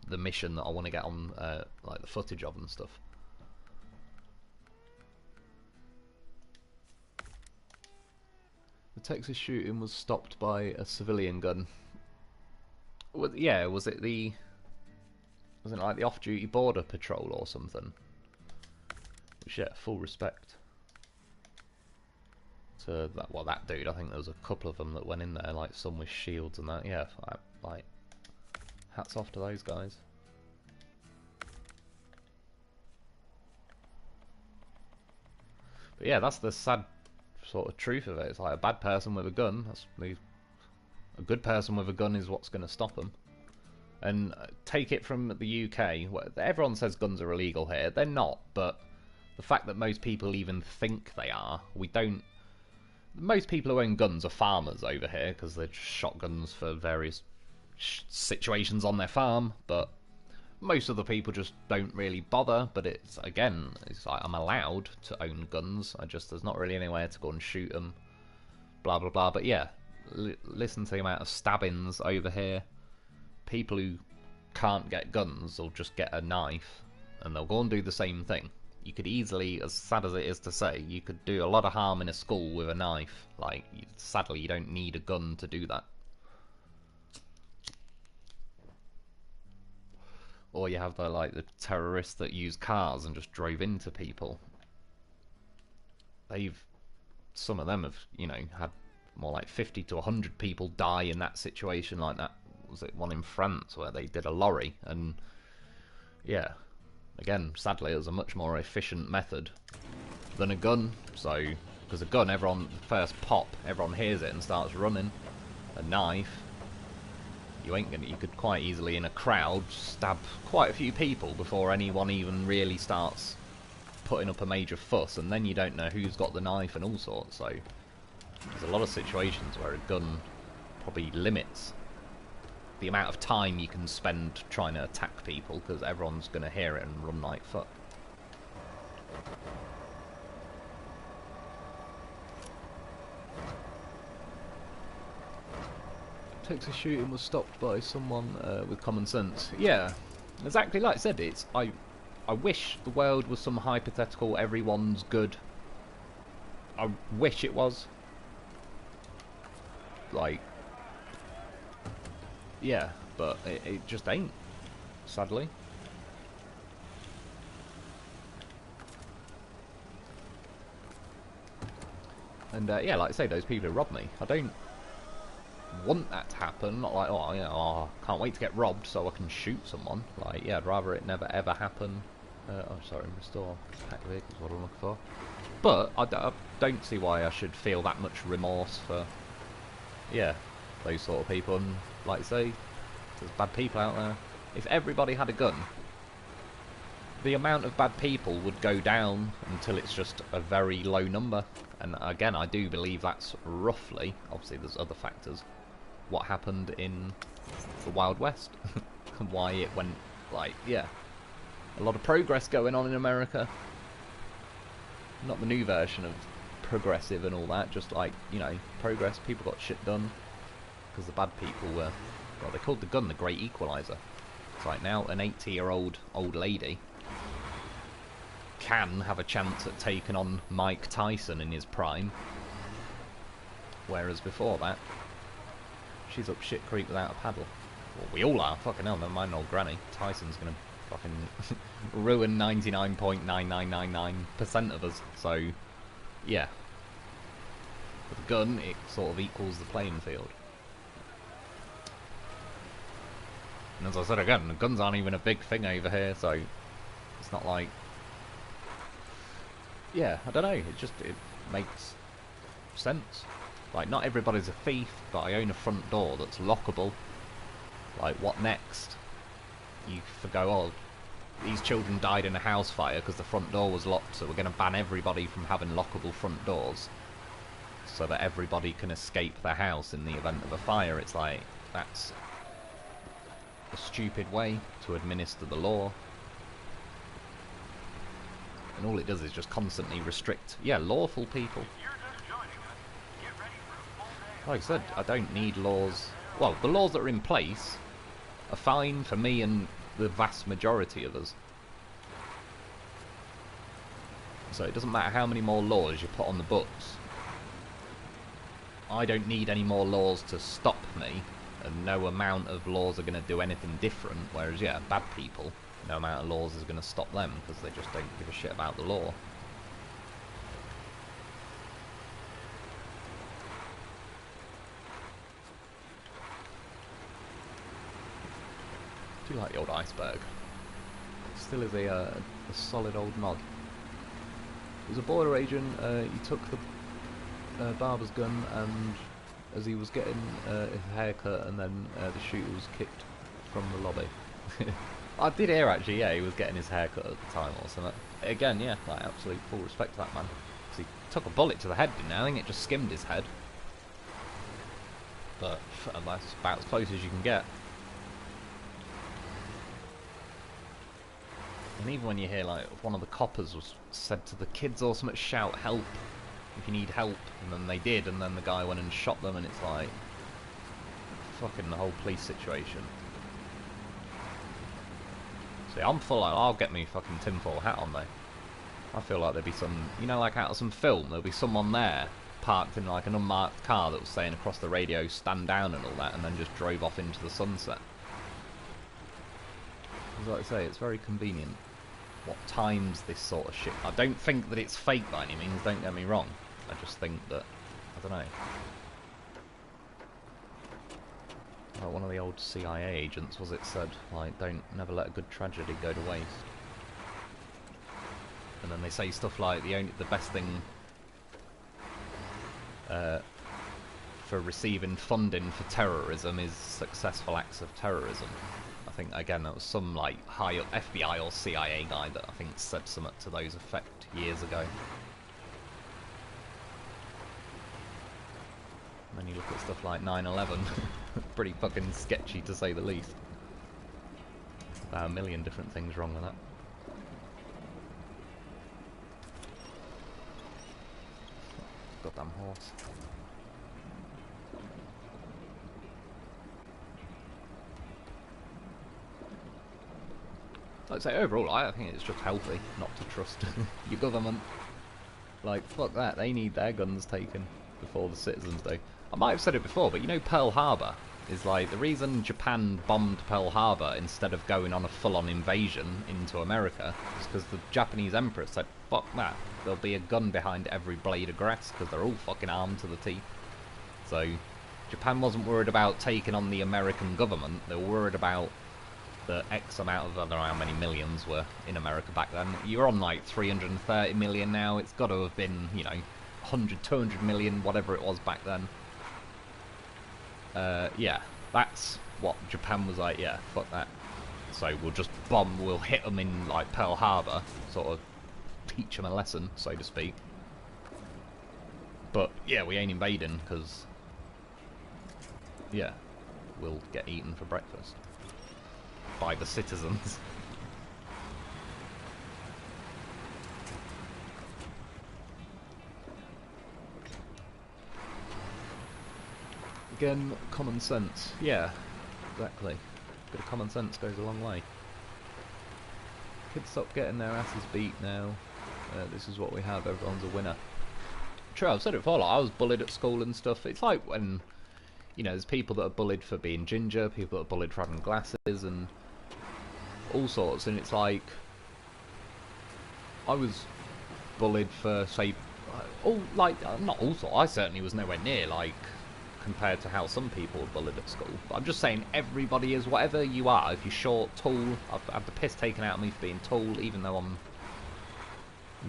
the mission that I want to get on like the footage of and stuff. The Texas shooting was stopped by a civilian gun. Yeah, was it like the off-duty border patrol or something? Which, yeah, full respect to that. Well, that dude. I think there was a couple of them that went in there, like some with shields and that. Yeah, like hats off to those guys. But yeah, that's the sad sort of truth of it. It's like a bad person with a gun. A good person with a gun is what's going to stop them. And take it from the UK, where everyone says guns are illegal here. They're not, but the fact that most people even think they are, we don't. Most people who own guns are farmers over here because they're just shotguns for various situations on their farm. But most of the people just don't really bother. But it's like I'm allowed to own guns. There's not really anywhere to go and shoot them. Blah blah blah. But yeah, listen to the amount of stabbings over here. People who can't get guns will just get a knife and they'll go and do the same thing. You could easily, as sad as it is to say, you could do a lot of harm in a school with a knife. Like, sadly, you don't need a gun to do that. Or you have the terrorists that use cars and just drove into people. Some of them have, had more like 50 to 100 people die in that situation like that. Was it one in France where they did a lorry? And yeah, again, sadly, it was a much more efficient method than a gun. So, because a gun, first pop, everyone hears it and starts running. A knife, you could quite easily in a crowd stab quite a few people before anyone even really starts putting up a major fuss, and then you don't know who's got the knife and all sorts. So there's a lot of situations where a gun probably limits the amount of time you can spend trying to attack people, because everyone's going to hear it and run like fuck. Texas shooting was stopped by someone with common sense. Yeah, exactly like I said. I wish the world was some hypothetical everyone's good. I wish it was. Like, yeah, but it just ain't, sadly. And yeah, like I say, those people who robbed me, I don't want that to happen. Not like, I can't wait to get robbed so I can shoot someone. Like, yeah, I'd rather it never ever happen. Oh, sorry, restore pack vehicles, what I'm looking for. But I don't see why I should feel that much remorse for, yeah, those sort of people. And like I say, there's bad people out there. If everybody had a gun, the amount of bad people would go down until it's just a very low number. And again, I do believe that's roughly, obviously there's other factors, what happened in the Wild West. And why it went, like, yeah, a lot of progress going on in America. Not the new version of progressive and all that, just like, progress, people got shit done. Because the bad people were, well, they called the gun the Great Equalizer. It's like now an 80-year-old old lady can have a chance at taking on Mike Tyson in his prime. Whereas before that, she's up shit creek without a paddle. Well, we all are, fucking hell, never mind old granny. Tyson's gonna fucking ruin 99.9999% of us, so, yeah. With a gun, it sort of equals the playing field. And as I said again, the guns aren't even a big thing over here, so it's not like, yeah, I don't know, it makes sense. Like, not everybody's a thief, but I own a front door that's lockable. Like, what next? You go, oh, these children died in a house fire because the front door was locked, so we're going to ban everybody from having lockable front doors so that everybody can escape their house in the event of a fire. It's like, that's a stupid way to administer the law. And all it does is just constantly restrict, yeah, lawful people. Like I said, I don't need laws. Well, the laws that are in place are fine for me and the vast majority of us. So it doesn't matter how many more laws you put on the books. I don't need any more laws to stop me, and no amount of laws are going to do anything different. Whereas, yeah, bad people, no amount of laws is going to stop them because they just don't give a shit about the law. I do like the old iceberg. It still is a solid old mod. It was a border agent. He took the barber's gun, and as he was getting his haircut, and then the shooter was kicked from the lobby. I did hear actually, yeah, he was getting his haircut at the time or something. Again, yeah, like absolute full respect to that man. 'Cause he took a bullet to the head, didn't he? I think it just skimmed his head. But that's about as close as you can get. And even when you hear like one of the coppers was said to the kids or something, shout help if you need help, and then they did, and then the guy went and shot them, and it's like fucking the whole police situation. See, I'm full like, I'll get me fucking tinfoil hat on though. I feel like there'd be some, you know, like out of some film, there'll be someone there parked in like an unmarked car that was saying across the radio stand down and all that, and then just drove off into the sunset. As like I say, it's very convenient what times this sort of shit. I don't think that it's fake by any means, don't get me wrong. I just think that, I don't know. Like one of the old CIA agents, was it, said, like, don't never let a good tragedy go to waste. And then they say stuff like the best thing for receiving funding for terrorism is successful acts of terrorism. I think again that was some like high up FBI or CIA guy that I think said something to those effect years ago. And then you look at stuff like 9/11, pretty fucking sketchy to say the least. About a million different things wrong with that. Goddamn horse. I'd say overall, I think it's just healthy not to trust your government. Like, fuck that, they need their guns taken before the citizens do. I might have said it before, but you know Pearl Harbor is like, the reason Japan bombed Pearl Harbor instead of going on a full-on invasion into America is because the Japanese emperor said, fuck that, there'll be a gun behind every blade of grass because they're all fucking armed to the teeth. So, Japan wasn't worried about taking on the American government, they were worried about the X amount of, I don't know how many millions were in America back then. You're on like 330 million now, it's got to have been, you know, 100, 200 million, whatever it was back then. Yeah, that's what Japan was like, yeah, fuck that. So we'll just bomb, we'll hit them in like Pearl Harbor, sort of teach them a lesson, so to speak. But yeah, we ain't invading, because, yeah, we'll get eaten for breakfast by the citizens. Again, common sense. Yeah, exactly. A bit of common sense goes a long way. Kids stop getting their asses beat now. This is what we have, everyone's a winner. True, I've said it before, like, I was bullied at school and stuff. It's like when, you know, there's people that are bullied for being ginger, people that are bullied for having glasses, and all sorts, and it's like, I was bullied for, say, not all sorts, I certainly was nowhere near, like, compared to how some people were bullied at school, but I'm just saying, everybody is, whatever you are, if you're short, tall, I've had the piss taken out of me for being tall, even though I'm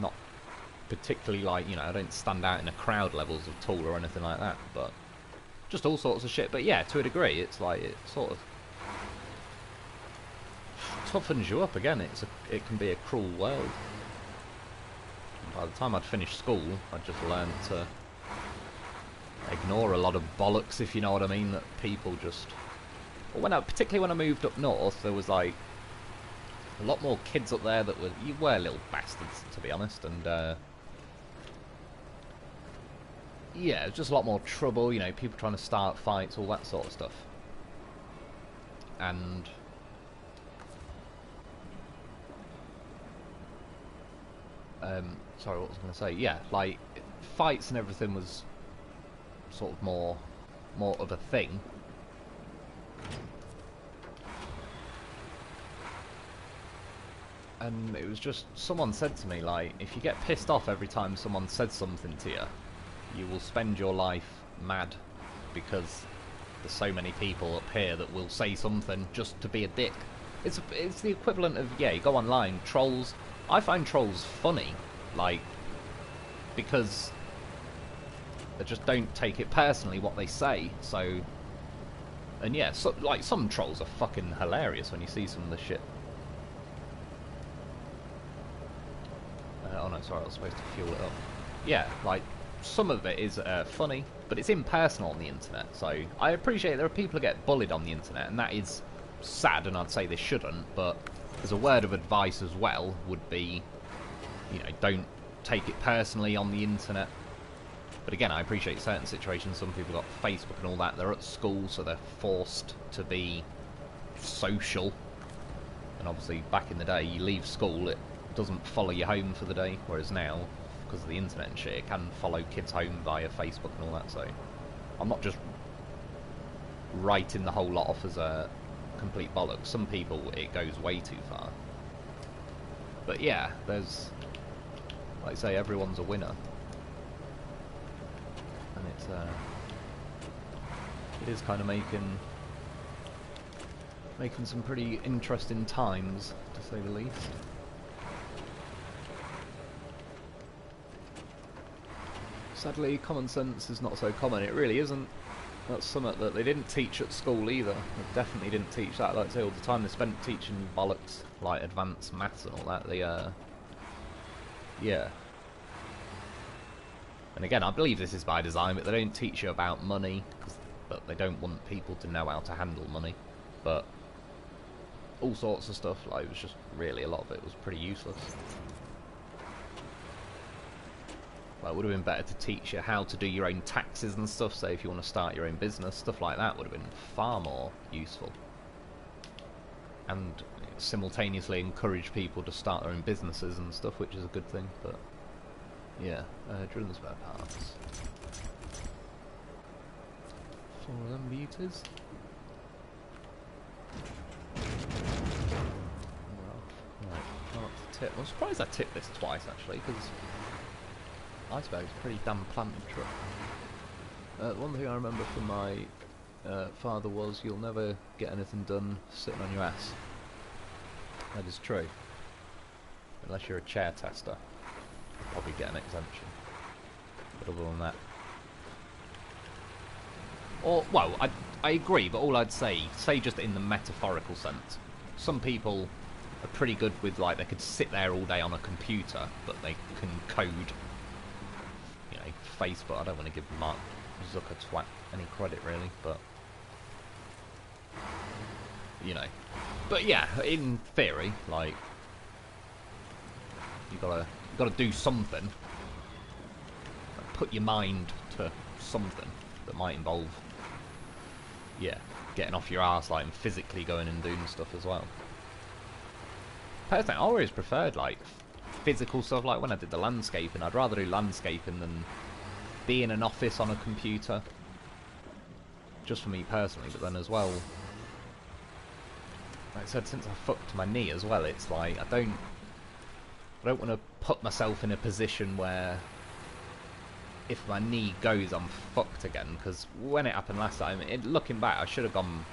not particularly, like, you know, I don't stand out in a crowd levels of tall or anything like that, but just all sorts of shit, but yeah, to a degree, it's like, it sort of toughens you up again. It can be a cruel world. And by the time I'd finished school, I'd just learned to ignore a lot of bollocks, if you know what I mean, that people just... Well, particularly when I moved up north, there was like a lot more kids up there that were little bastards, to be honest, and yeah, it was just a lot more trouble, you know, people trying to start fights, all that sort of stuff. And sorry, what was I going to say? Yeah, like, fights and everything was sort of more of a thing. And it was just, someone said to me, like, if you get pissed off every time someone says something to you, you will spend your life mad, because there's so many people up here that will say something just to be a dick. It's the equivalent of, yeah, you go online, trolls. I find trolls funny, like, because they just don't take it personally what they say. So, and yeah, so, like, some trolls are fucking hilarious when you see some of the shit. Oh no, sorry, I was supposed to fuel it up. Yeah, like, some of it is funny, but it's impersonal on the internet. So I appreciate there are people who get bullied on the internet, and that is sad, and I'd say they shouldn't, but as a word of advice as well would be, you know, don't take it personally on the internet. But again, I appreciate certain situations. Some people got Facebook and all that. They're at school, so they're forced to be social. And obviously, back in the day, you leave school, it doesn't follow you home for the day. Whereas now, because of the internet and shit, it can follow kids home via Facebook and all that. So I'm not just writing the whole lot off as a complete bollocks. Some people, it goes way too far. But yeah, there's, like I say, everyone's a winner. And it is kind of making some pretty interesting times, to say the least. Sadly, common sense is not so common. It really isn't. That's something that they didn't teach at school either. They definitely didn't teach that. Like I say, all the time they spent teaching bollocks, like advanced maths and all that. They, yeah. And again, I believe this is by design, but they don't teach you about money, but they don't want people to know how to handle money. But all sorts of stuff, like, it was just really, a lot of it was pretty useless. Well, it would have been better to teach you how to do your own taxes and stuff, so if you want to start your own business, stuff like that would have been far more useful. And simultaneously encourage people to start their own businesses and stuff, which is a good thing, but yeah, drilling spare parts. 4 of them beauties. Right, not to tip. I'm surprised I tipped this twice actually, because iceberg's a pretty damn planted truck. One thing I remember from my father was, you'll never get anything done sitting on your ass. That is true. Unless you're a chair tester, you'll probably get an exemption. But other than that... Or, well, I agree, but all I'd say just in the metaphorical sense, some people are pretty good with, like, they could sit there all day on a computer, but they can code, you know, Facebook. I don't want to give Mark Zuckerberg any credit, really, but, you know. But yeah, in theory, like, you gotta do something. Like, put your mind to something that might involve, yeah, getting off your arse, like, and physically going and doing stuff as well. Personally, I always preferred, like, physical stuff. Like, when I did the landscaping, I'd rather do landscaping than be in an office on a computer. Just for me personally, but then as well, like I said, since I fucked my knee as well, it's like, I don't want to put myself in a position where if my knee goes, I'm fucked again. Because when it happened last time, looking back, I should have gone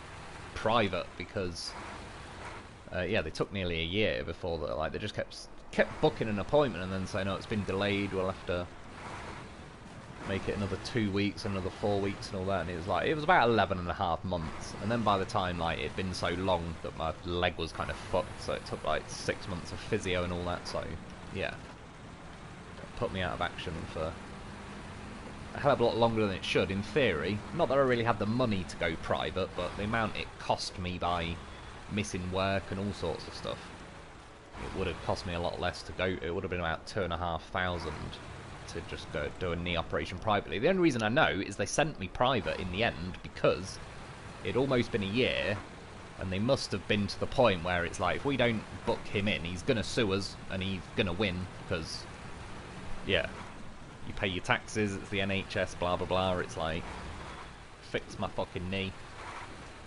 private, because yeah, they took nearly a year before that. Like, they just kept booking an appointment and then saying, "Oh, it's been delayed. We'll have to make it another 2 weeks, another 4 weeks," and all that. And it was like, it was about 11.5 months. And then by the time, like, it'd been so long that my leg was kind of fucked, so it took like 6 months of physio and all that. So yeah, it put me out of action for a hell of a lot longer than it should, in theory. Not that I really had the money to go private, but the amount it cost me by missing work and all sorts of stuff, it would have cost me a lot less to go. It would have been about 2,500 to just go do a knee operation privately. The only reason I know is they sent me private in the end, because it'd almost been a year, and they must have been to the point where it's like, if we don't book him in, he's gonna sue us and he's gonna win, because yeah, you pay your taxes, it's the NHS, blah blah blah. It's like, fix my fucking knee.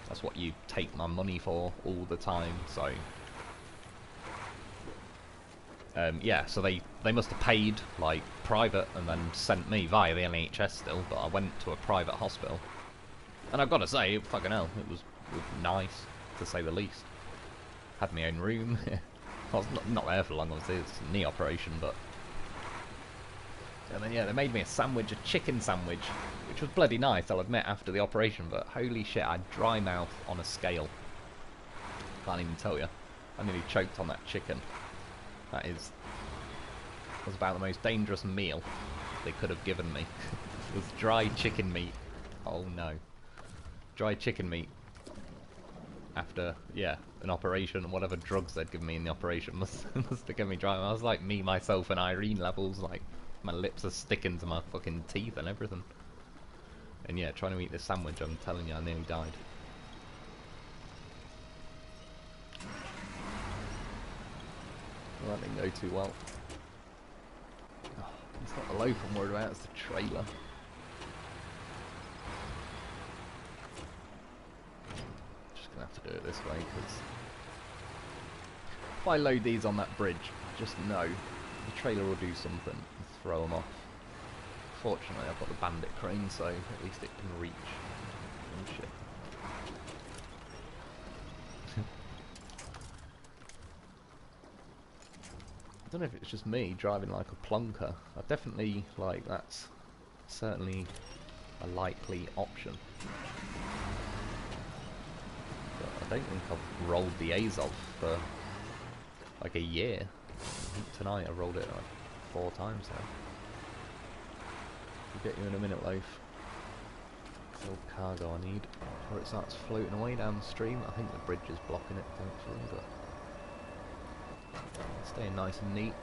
That's what you take my money for all the time, so... yeah, so they must have paid, like, private and then sent me via the NHS still, but I went to a private hospital. And I've got to say, fucking hell, it was nice, to say the least. Had my own room. I was not there for long, obviously, it's a knee operation, but... And then, yeah, they made me a sandwich, a chicken sandwich, which was bloody nice, I'll admit, after the operation, but holy shit, I had dry mouth on a scale. Can't even tell you. I nearly choked on that chicken. That was about the most dangerous meal they could have given me. It was dry chicken meat. Oh no. Dry chicken meat. After, yeah, an operation, and whatever drugs they'd given me in the operation must have given me dry. I was like me, myself, and Irene levels, like, my lips are sticking to my fucking teeth and everything. And yeah, trying to eat this sandwich, I'm telling you, I nearly died. Well, that didn't go too well. Oh, it's not the loaf I'm worried about, it's the trailer. Just gonna have to do it this way, because if I load these on that bridge, I just know the trailer will do something and throw them off. Fortunately, I've got the bandit crane, so at least it can reach. Oh shit. I don't know if it's just me driving like a plonker. I definitely, like, that's certainly a likely option. But I don't think I've rolled the Azov for like a year. I think tonight I rolled it like 4 times now. I'll get you in a minute, loaf. Little cargo I need before it starts floating away downstream. I think the bridge is blocking it, thankfully, but staying nice and neat.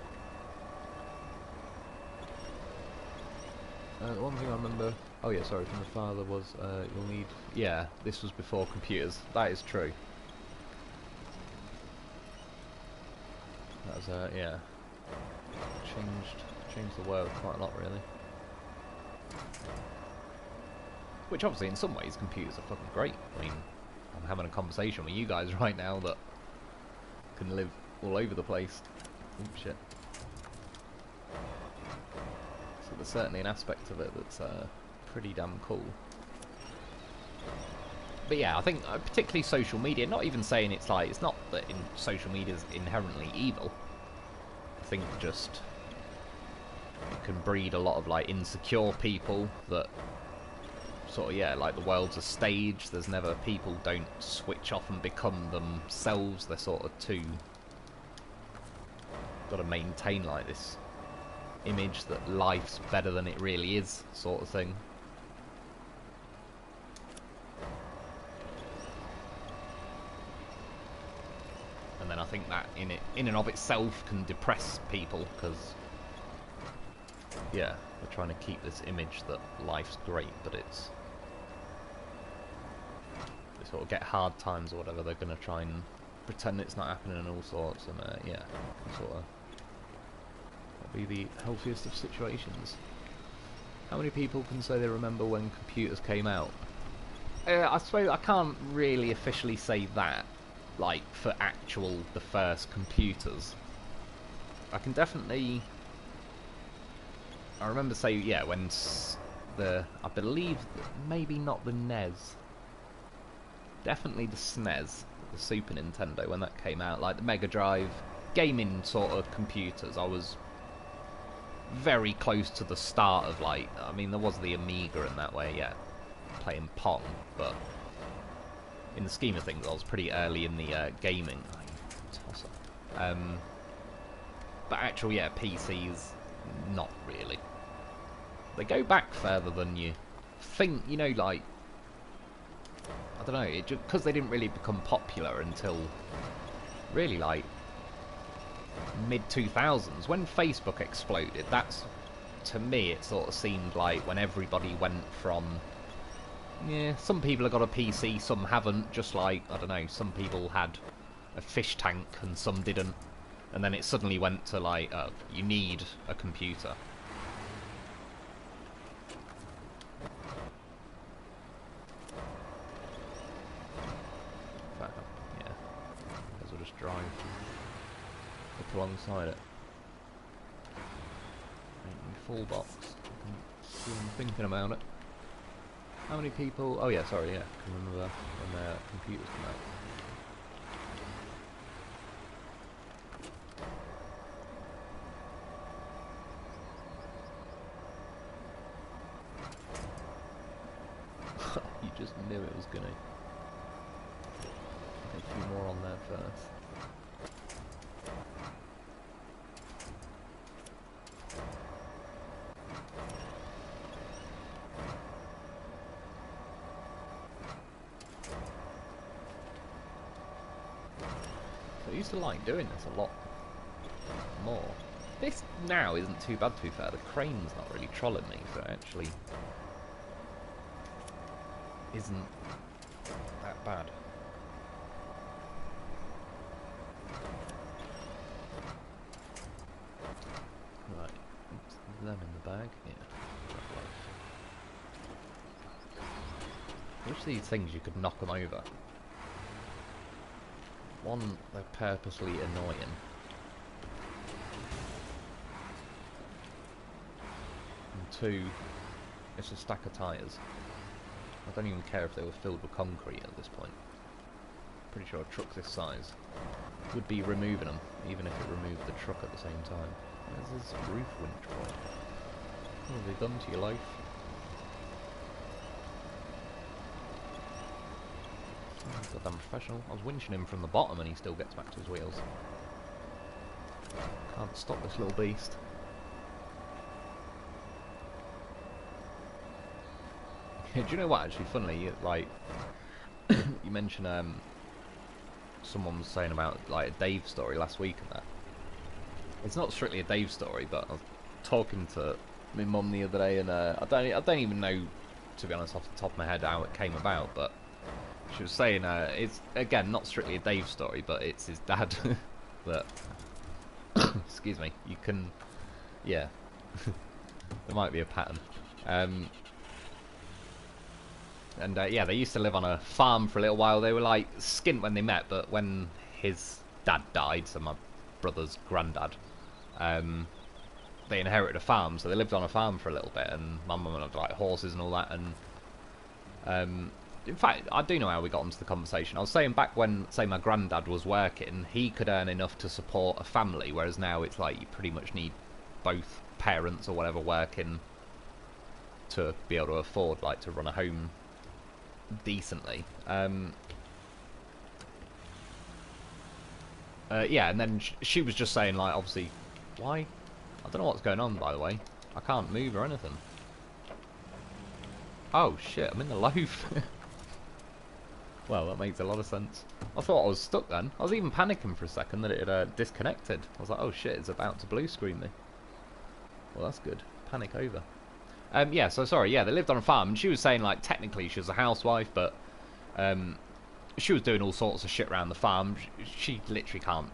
The one thing I remember, oh yeah, sorry, from the father was you'll need, yeah, this was before computers. That is true. That was yeah, changed the world quite a lot, really. Which obviously, in some ways, computers are fucking great. I mean, I'm having a conversation with you guys right now that can live all over the place. Oops, shit. So there's certainly an aspect of it that's pretty damn cool. But yeah, I think particularly social media, not even saying it's like, it's not that social media is inherently evil. I think just it can breed a lot of like insecure people that sort of, yeah, like the world's a stage, there's never, people don't switch off and become themselves, they're sort of too, got to maintain like this image that life's better than it really is, sort of thing. And then I think that in and of itself can depress people, because yeah, they're trying to keep this image that life's great, but it's, they sort of get hard times or whatever, they're going to try and pretend it's not happening and all sorts, and yeah, sort of be the healthiest of situations. How many people can say they remember when computers came out? I suppose I can't really officially say that, like, for actual, the first computers. I can definitely, I remember say, yeah, when I believe, maybe not the NES, definitely the SNES, the Super Nintendo, when that came out, like the Mega Drive, gaming sort of computers, I was very close to the start of, like, I mean, there was the Amiga in that way, yeah, playing Pong, but in the scheme of things, I was pretty early in the gaming. But actual, yeah, PCs, not really. They go back further than you think, you know, like, I don't know, because they didn't really become popular until really, like, mid-2000s. When Facebook exploded, that's, to me, it sort of seemed like when everybody went from, yeah, some people have got a PC, some haven't, just like, I don't know, some people had a fish tank and some didn't, and then it suddenly went to like, you need a computer. drive up alongside it. Make me full box. See I'm thinking about it. How many people? Oh yeah, sorry, yeah. I can remember when their computers come out. You just knew it was gonna. Get a few more on there first. I used to like doing this a lot more. This now isn't too bad, to be fair. The crane's not really trolling me, so it actually isn't that bad. Right, them in the bag. Yeah. I wish these things you could knock them over. One, they're purposely annoying. And two, it's a stack of tyres. I don't even care if they were filled with concrete at this point. Pretty sure a truck this size would be removing them, even if it removed the truck at the same time. Where's this roof winch boy? What have they done to your life? Goddamn professional. I was winching him from the bottom and he still gets back to his wheels. Can't stop this little beast. Do you know what, actually, funnily, like, you mentioned, someone was saying about, like, a Dave story last week and that. It's not strictly a Dave story, but I was talking to my mum the other day and, I don't even know, to be honest, off the top of my head how it came about, but she was saying, it's, again, not strictly a Dave story, but it's his dad that, excuse me, you can, yeah, there might be a pattern. And yeah, they used to live on a farm for a little while. They were like skint when they met, but when his dad died, so my brother's granddad, they inherited a farm, so they lived on a farm for a little bit, and my mum had like horses and all that, and in fact, I do know how we got onto the conversation. I was saying back when, say, my granddad was working, he could earn enough to support a family, whereas now it's like you pretty much need both parents or whatever working to be able to afford, like, to run a home decently. Yeah, and then she was just saying, like, obviously, why? I don't know what's going on, by the way. I can't move or anything. Oh shit, I'm in the loaf. Well, that makes a lot of sense. I thought I was stuck then. I was even panicking for a second that it had disconnected. I was like, oh shit, it's about to blue screen me. Well, that's good. Panic over. Yeah, so sorry, yeah, they lived on a farm, and she was saying, like, technically she was a housewife, but she was doing all sorts of shit around the farm. She literally can't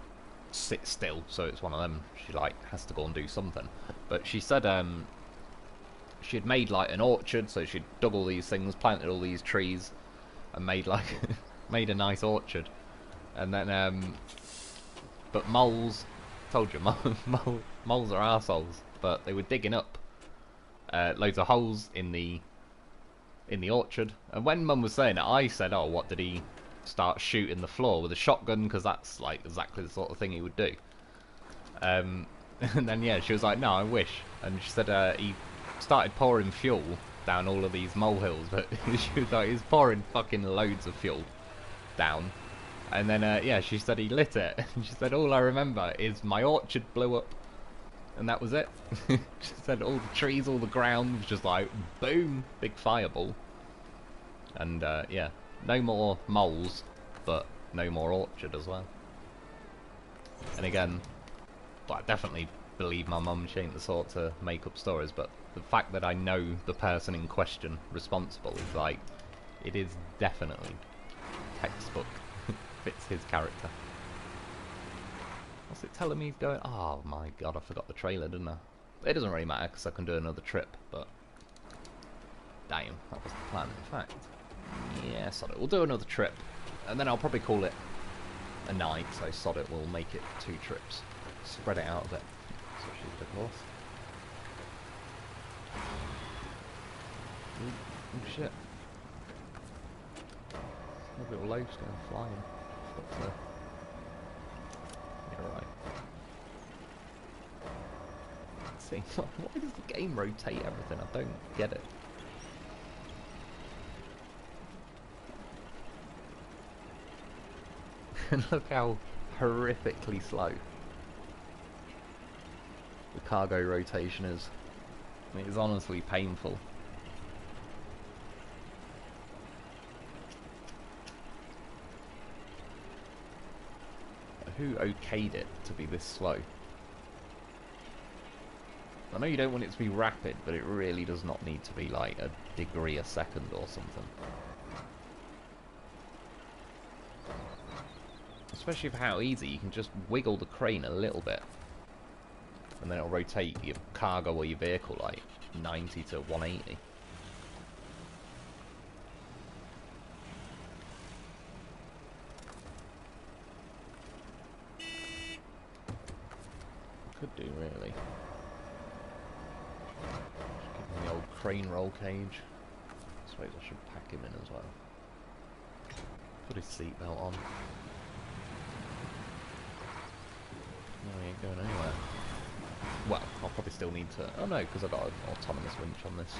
sit still, so it's one of them. She, like, has to go and do something. But she said she had made, like, an orchard, so she'd dug all these things, planted all these trees, and made, like, made a nice orchard. And then, but moles, told you, moles are arseholes, but they were digging up loads of holes in the orchard. And when Mum was saying it, I said, oh, what, did he start shooting the floor with a shotgun? Because that's, like, exactly the sort of thing he would do. And then, yeah, she was like, no, I wish. And she said he started pouring fuel down all of these molehills, but she was like, he's pouring fucking loads of fuel down. And then, yeah, she said he lit it. And she said, all I remember is my orchard blew up. And that was it. She said all the trees, all the ground was just like, boom, big fireball. And, yeah, no more moles, but no more orchard as well. And again, well, I definitely believe my mum, she ain't the sort to make up stories, but the fact that I know the person in question responsible is like, it is definitely textbook. Fits his character. What's it telling me he's going? Oh my god, I forgot the trailer, didn't I? It doesn't really matter because I can do another trip, but damn, that was the plan. In fact, yeah, sorry, we'll do another trip, and then I'll probably call it a night, so sod it, we'll make it 2 trips. Spread it out a bit. Especially with the horse. Oh shit. A little loaf's going flying. So. You're right. See, why does the game rotate everything? I don't get it. And look how horrifically slow the cargo rotation is. I mean, it's honestly painful. Who okayed it to be this slow? I know you don't want it to be rapid, but it really does not need to be like a degree a second or something. Especially for how easy, you can just wiggle the crane a little bit. And then it'll rotate your cargo or your vehicle like 90 to 180. Could do, really. Just give him the old crane roll cage. I suppose I should pack him in as well. Put his seatbelt on. No, he ain't going anywhere. Well, I'll probably still need to... Oh no, because I've got an autonomous winch on this,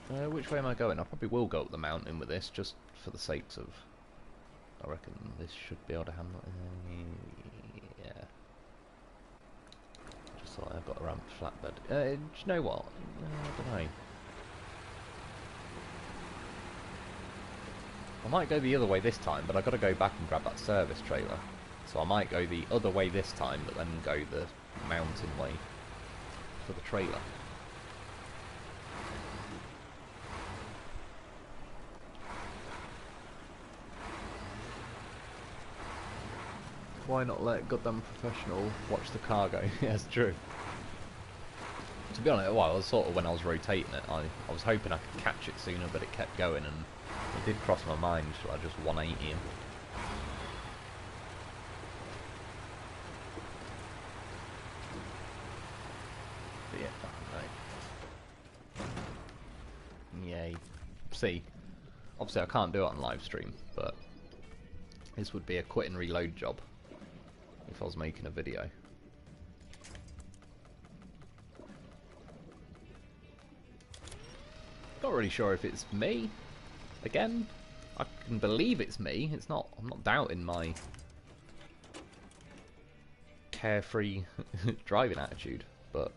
so... which way am I going? I probably will go up the mountain with this, just for the sakes of... I reckon this should be able to handle it. Yeah. Just thought I've got a ramped flatbed. Do you know what? I don't know. I might go the other way this time, but I've got to go back and grab that service trailer. So I might go the other way this time, but then go the mountain way for the trailer. Why not let goddamn professional watch the cargo? Yeah, it's true. To be honest, well, I was sort of, when I was rotating it, I was hoping I could catch it sooner, but it kept going, and it did cross my mind, so I just 180 him. But yeah, right. Yay. See, obviously I can't do it on live stream, but this would be a quit and reload job if I was making a video. Not really sure if it's me. Again, I can believe it's me. It's not. I'm not doubting my carefree driving attitude, but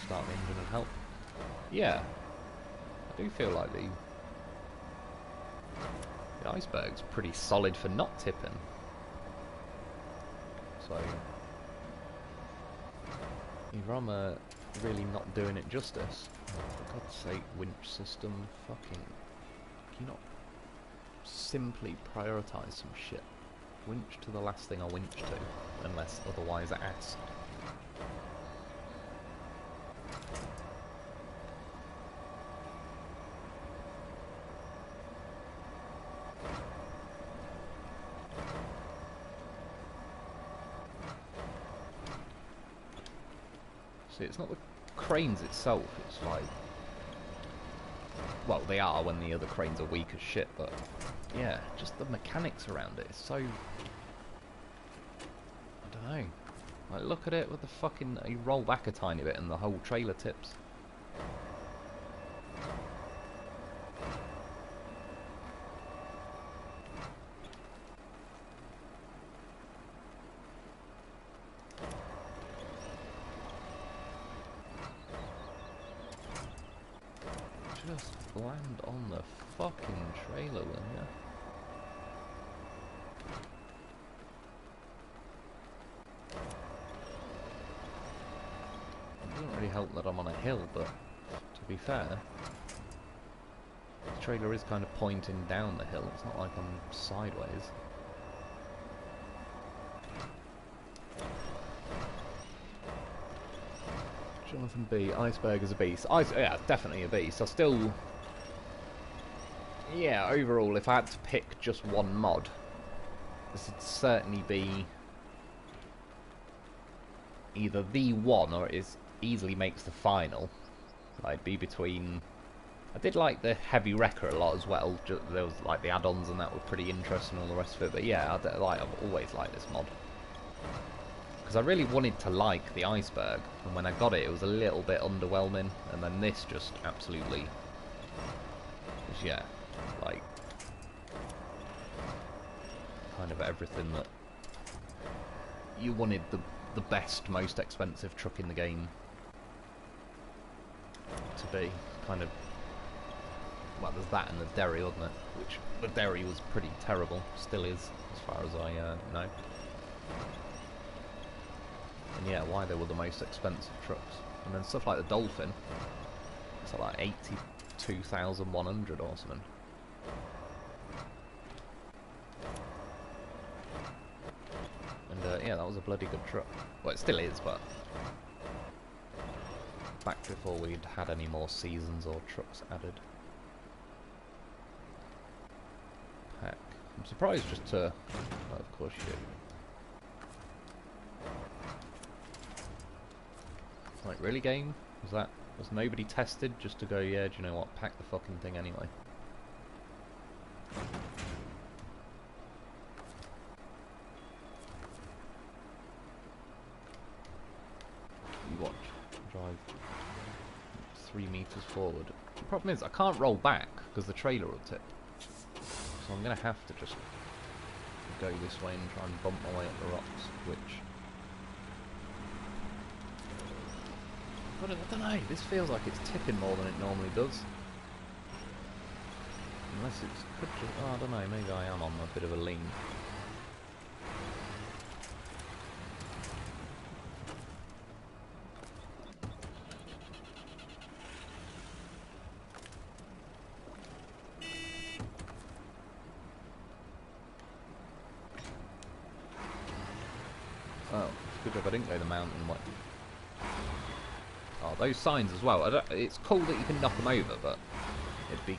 start the engine and help. Yeah, I do feel like the iceberg's pretty solid for not tipping. So either I'm really not doing it justice. For God's sake, winch system, fucking... Can you not simply prioritise some shit? Winch to the last thing I winch to, unless otherwise asked. See, it's not the cranes itself, it's like... Well, they are when the other cranes are weak as shit, but... Yeah, just the mechanics around it is so... I don't know. Like, look at it with the fucking... You roll back a tiny bit and the whole trailer tips. Just land on the fucking trailer, will ya? It doesn't really help that I'm on a hill, but to be fair, the trailer is kind of pointing down the hill. It's not like I'm sideways. Jonathan B. Iceberg is a beast. Yeah, definitely a beast. I still... Yeah, overall, if I had to pick just one mod, this would certainly be either the one, or it easily makes the final. Like, be between... I did like the Heavy Wrecker a lot as well. There was like the add-ons and that were pretty interesting and all the rest of it. But yeah, I've always liked this mod. Because I really wanted to like the Iceberg, and when I got it, it was a little bit underwhelming, and then this just absolutely, yeah, like, kind of everything that you wanted the best, most expensive truck in the game to be. Kind of, well, there's that and the Derry, wasn't it? Which, the Derry was pretty terrible, still is, as far as I know. And yeah, why they were the most expensive trucks. And then stuff like the Dolphin, it's like 82,100 or something. And yeah, that was a bloody good truck. Well, it still is, but back before we'd had any more seasons or trucks added. Pack. I'm surprised just to... Oh, of course you do. Like, really, game? Was nobody tested just to go, yeah, do you know what, pack the fucking thing anyway? You watch. Drive 3 meters forward. The problem is, I can't roll back, because the trailer will tip. So I'm going to have to just go this way and try and bump my way up the rocks, which... But I don't know, this feels like it's tipping more than it normally does. Unless it's... oh, I don't know, maybe I am on a bit of a lean. Oh, it's good job I didn't go the mountain way. Oh, those signs as well. It's cool that you can knock them over, but it'd be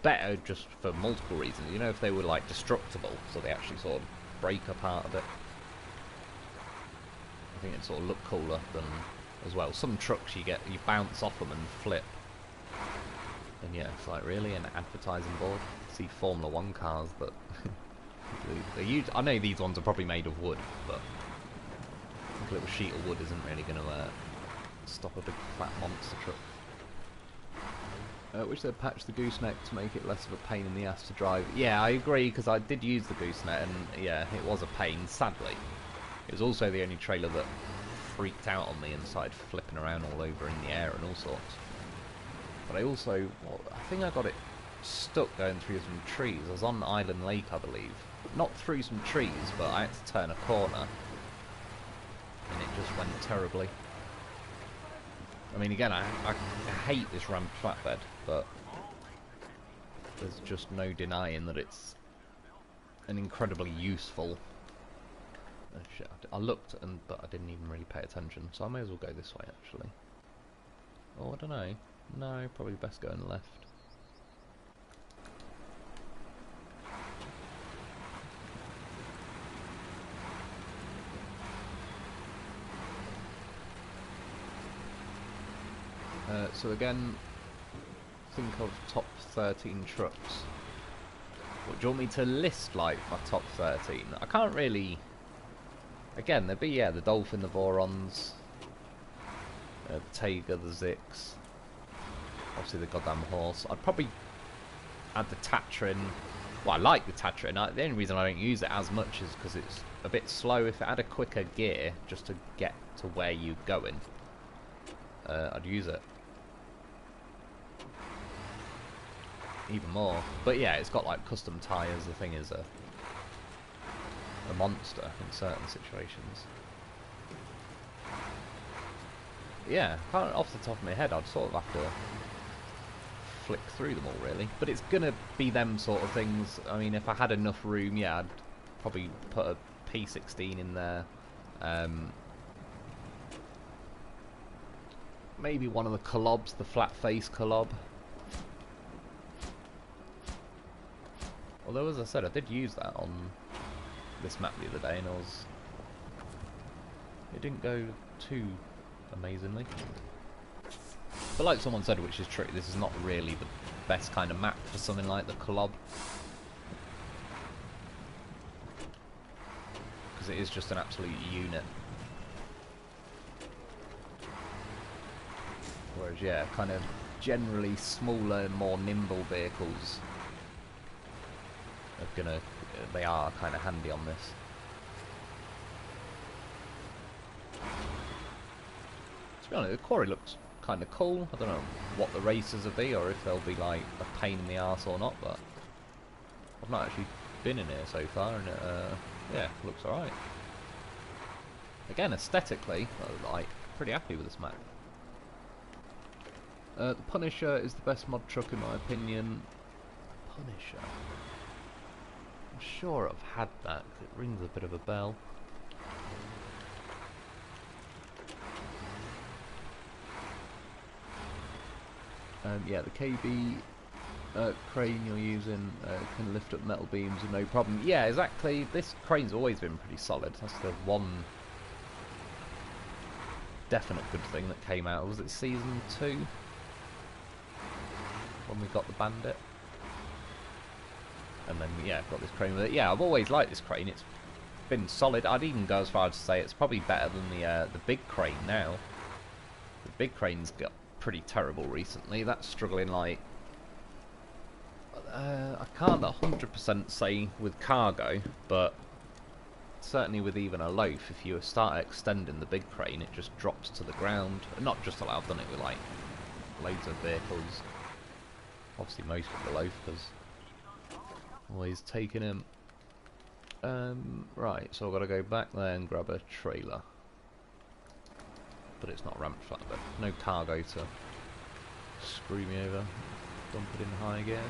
better just for multiple reasons. You know, if they were like destructible, so they actually sort of break apart a bit. I think it'd sort of look cooler than as well. Some trucks you bounce off them and flip. And yeah, it's like, really, an advertising board? See Formula 1 cars that I know these ones are probably made of wood, but I think a little sheet of wood isn't really going to stop a big fat monster truck. Which they'd patch the gooseneck to make it less of a pain in the ass to drive. Yeah, I agree, because I did use the gooseneck, and yeah, it was a pain, sadly. It was also the only trailer that freaked out on me and started flipping around all over in the air and all sorts. But I also, well, I think I got it stuck going through some trees. I was on Island Lake, I believe. Not through some trees, but I had to turn a corner. And it just went terribly. I mean, again, I hate this ramp flatbed, but there's just no denying that it's an incredibly useful... Oh, shit, I looked, but I didn't even really pay attention, so I may as well go this way, actually. Oh, I don't know. No, probably best going left. So again, think of top 13 trucks. What, do you want me to list, like, my top 13? I can't really... Again, there'd be, yeah, the Dolphin, the Vorons, the Taiga, the Zix, obviously the goddamn horse. I'd probably add the Tatrin. Well, I like the Tatrin. The only reason I don't use it as much is because it's a bit slow. If it had a quicker gear, just to get to where you're going, I'd use it even more. But yeah, it's got like custom tyres. The thing is a monster in certain situations. Yeah, off the top of my head, I'd sort of have to flick through them all, really. But it's gonna be them sort of things. I mean, if I had enough room, yeah, I'd probably put a P16 in there. Maybe one of the collobs, the flat face collob. Although, as I said, I did use that on this map the other day, and it didn't go too amazingly. But like someone said, which is true, this is not really the best kind of map for something like the collob, because it is just an absolute unit. Whereas, yeah, kind of generally smaller, more nimble vehicles they are kind of handy on this. To be honest, the quarry looks kind of cool. I don't know what the races will be, or if they'll be like a pain in the arse or not, but I've not actually been in here so far, and yeah, looks alright. Again, aesthetically, I'm like pretty happy with this map. The Punisher is the best mod truck in my opinion. Punisher. I'm sure I've had that, 'cause it rings a bit of a bell. Yeah, the KB crane you're using can lift up metal beams with no problem. Yeah, exactly. This crane's always been pretty solid. That's the one definite good thing that came out. Was it season 2? When we got the Bandit? And then, yeah, I've got this crane with it. Yeah, I've always liked this crane. It's been solid. I'd even go as far as to say it's probably better than the big crane now. The big crane's got pretty terrible recently. That's struggling like... I can't 100% say with cargo, but certainly with even a loaf, if you start extending the big crane, it just drops to the ground. Not just a lot, I've done it with like loads of vehicles. Obviously most of the loaf, because always taking him. Right, so I've got to go back there and grab a trailer. But it's not ramped flatbed. No cargo to screw me over. Dump it in high gear.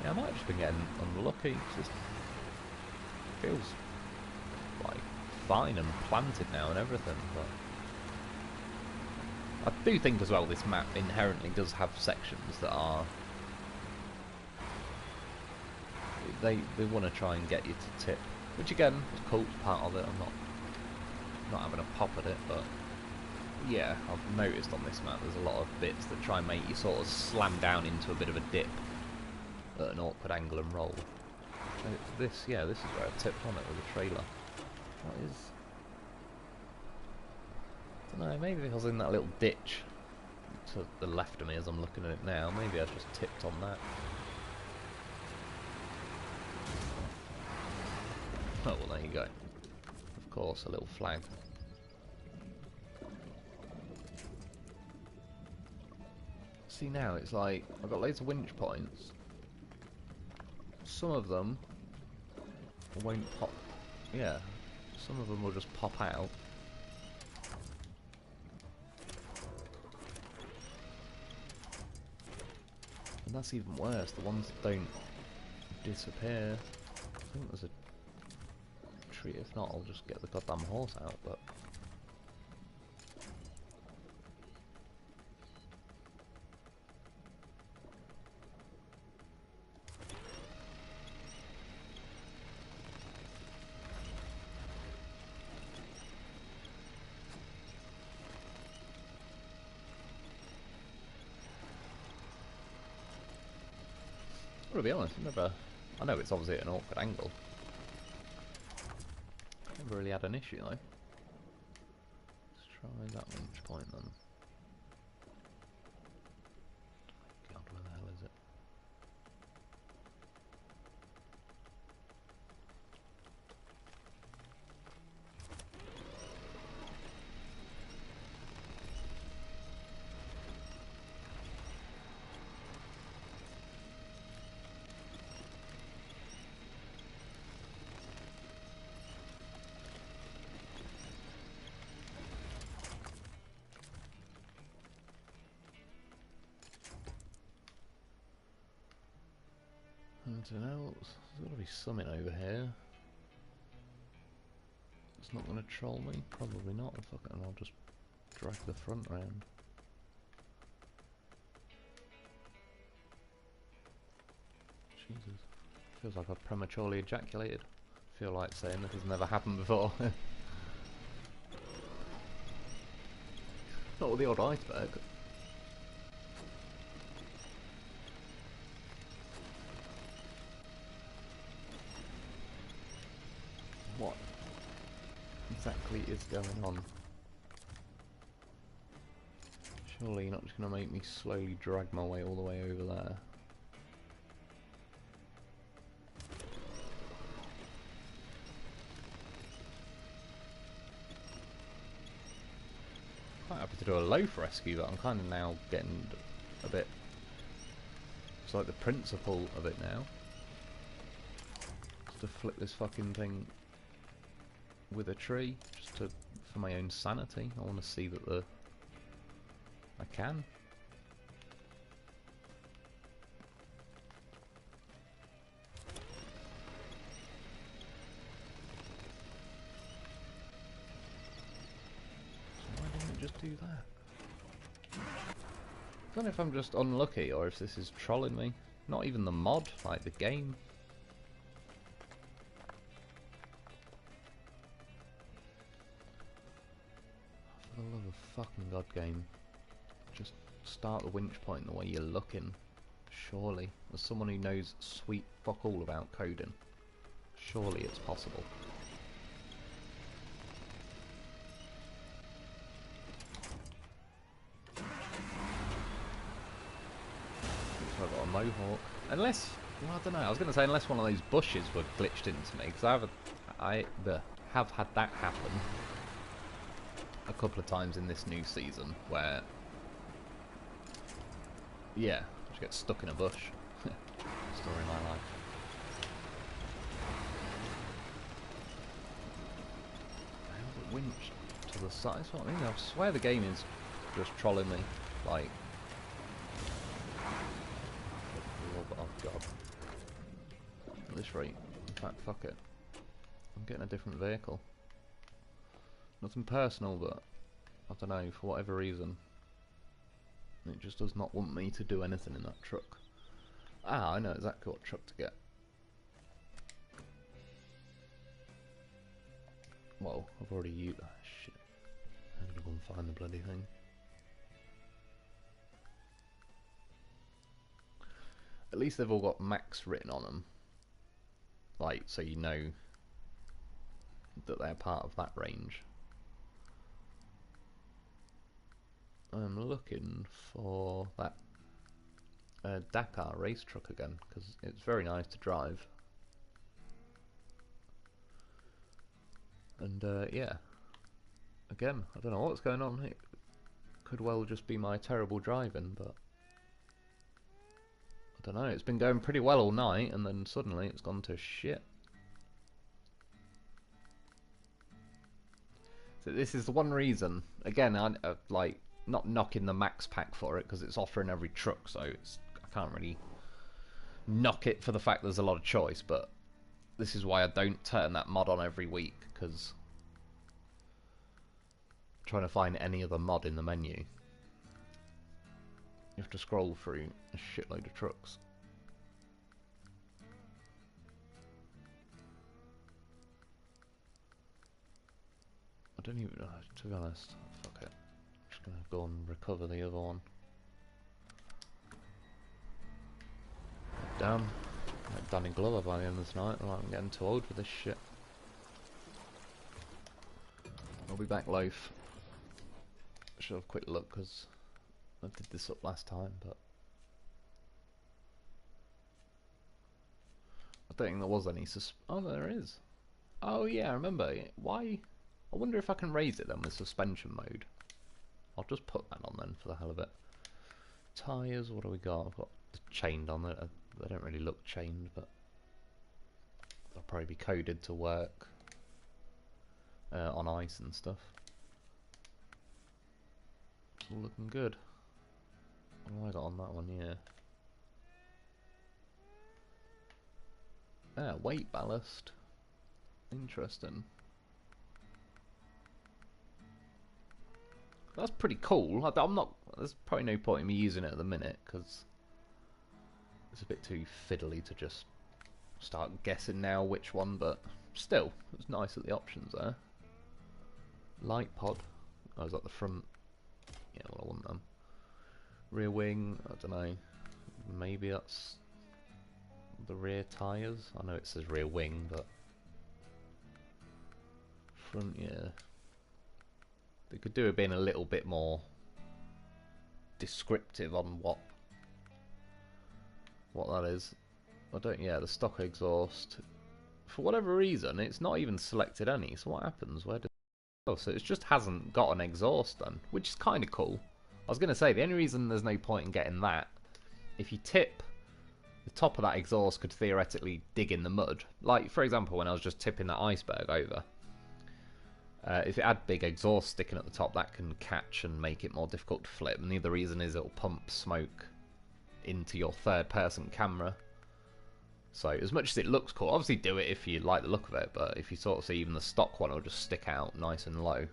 Yeah, I might have just been getting unlucky. It just feels like fine and planted now and everything, but I do think as well this map inherently does have sections that are... They want to try and get you to tip, which again is cool, it's part of it. I'm not having a pop at it, but yeah, I've noticed on this map there's a lot of bits that try and make you sort of slam down into a bit of a dip at an awkward angle and roll. This, yeah, this is where I tipped on it with a trailer. What is... I don't know, maybe if I was in that little ditch to the left of me as I'm looking at it now, maybe I just tipped on that. Oh, well, there you go. Of course, a little flag. See, now it's like, I've got loads of winch points. Some of them won't pop. Yeah, some of them will just pop out. And that's even worse, the ones that don't disappear. I think there's a tree, if not I'll just get the goddamn horse out, but... to be honest, I know it's obviously at an awkward angle. Never really had an issue though. Let's try that winch point then. God, where the hell is it? Anything else? There's got to be something over here. It's not going to troll me? Probably not. Fuck it, and I'll just drag the front round. Jesus. Feels like I've prematurely ejaculated. I feel like saying this has never happened before. Not with the odd iceberg. What exactly is going on? Surely you're not just going to make me slowly drag my way all the way over there. Quite happy to do a loaf rescue, but I'm kind of now getting a bit... It's like the principle of it now. Just to flip this fucking thing with a tree, just to for my own sanity. I want to see that I can. So why didn't it just do that? I don't know if I'm just unlucky or if this is trolling me. Not even the mod, like the game. For the love of fucking God, game. Just start the winch point the way you're looking. Surely. As someone who knows sweet fuck all about coding. Surely it's possible. I've got a mohawk. Unless, well, I don't know, I was going to say unless one of those bushes were glitched into me, because I have had that happen a couple of times in this new season, where, yeah, I just get stuck in a bush. Story of my life. How's it winched to the side? That's what I mean, I swear the game is just trolling me, like... Oh god. At this rate, in fact, fuck it. I'm getting a different vehicle. Nothing personal, but I don't know, for whatever reason, it just does not want me to do anything in that truck. Ah, I know exactly what truck to get. Well, I've already used... Ah, shit. I'm gonna go and find the bloody thing. At least they've all got max written on them. Like, so you know that they're part of that range. I'm looking for that Dakar race truck again, because it's very nice to drive. And yeah, again, I don't know what's going on. It could well just be my terrible driving, but I don't know, it's been going pretty well all night, and then suddenly it's gone to shit. So this is the one reason, again, I'm like, not knocking the max pack for it, because it's offering every truck, so I can't really knock it for the fact there's a lot of choice, but this is why I don't turn that mod on every week, because I'm trying to find any other mod in the menu. You have to scroll through a shitload of trucks. I don't even, to be honest, fuck it. I'm just gonna go and recover the other one. Damn, like Danny Glover by the end of this night. I'm getting too old for this shit. I'll be back loaf. Should have a quick look because I did this up last time, but I don't think there was any oh, there is. Oh yeah, I remember. Why? I wonder if I can raise it then with suspension mode. I'll just put that on then for the hell of it. Tyres, what do we got? I've got the chained on it. They don't really look chained, but they'll probably be coded to work on ice and stuff. It's all looking good. What have I got on that one? Yeah. Ah, weight ballast. Interesting. That's pretty cool. I'm not. There's probably no point in me using it at the minute because it's a bit too fiddly to just start guessing now which one. But still, it's nice that the options there. Light pod. Oh, is that the front? Yeah, well, I want them. Rear wing. I don't know. Maybe that's the rear tyres. I know it says rear wing, but front. Yeah. They could do it being a little bit more descriptive on what that is. I don't. Yeah, the stock exhaust. For whatever reason, it's not even selected any. So what happens? Where does? Oh, so it just hasn't got an exhaust then, which is kind of cool. I was going to say the only reason there's no point in getting that, if you tip, the top of that exhaust could theoretically dig in the mud. Like for example, when I was just tipping that iceberg over. If it had big exhaust sticking at the top, that can catch and make it more difficult to flip. And the other reason is it'll pump smoke into your third-person camera. So as much as it looks cool, obviously do it if you like the look of it, but if you sort of see even the stock one, it'll just stick out nice and low.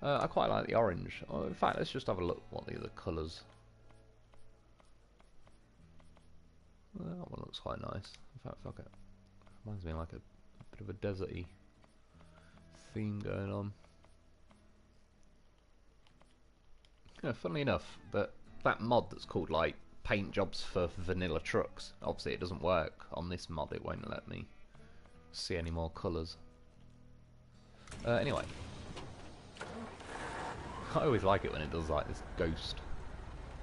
I quite like the orange. Oh, in fact, let's just have a look what the other colours. That one looks quite nice. In fact, fuck it. Reminds me of like a bit of a deserty theme going on. Yeah, funnily enough, that mod that's called like paint jobs for vanilla trucks, obviously it doesn't work on this mod. It won't let me see any more colours. Anyway, I always like it when it does like this ghost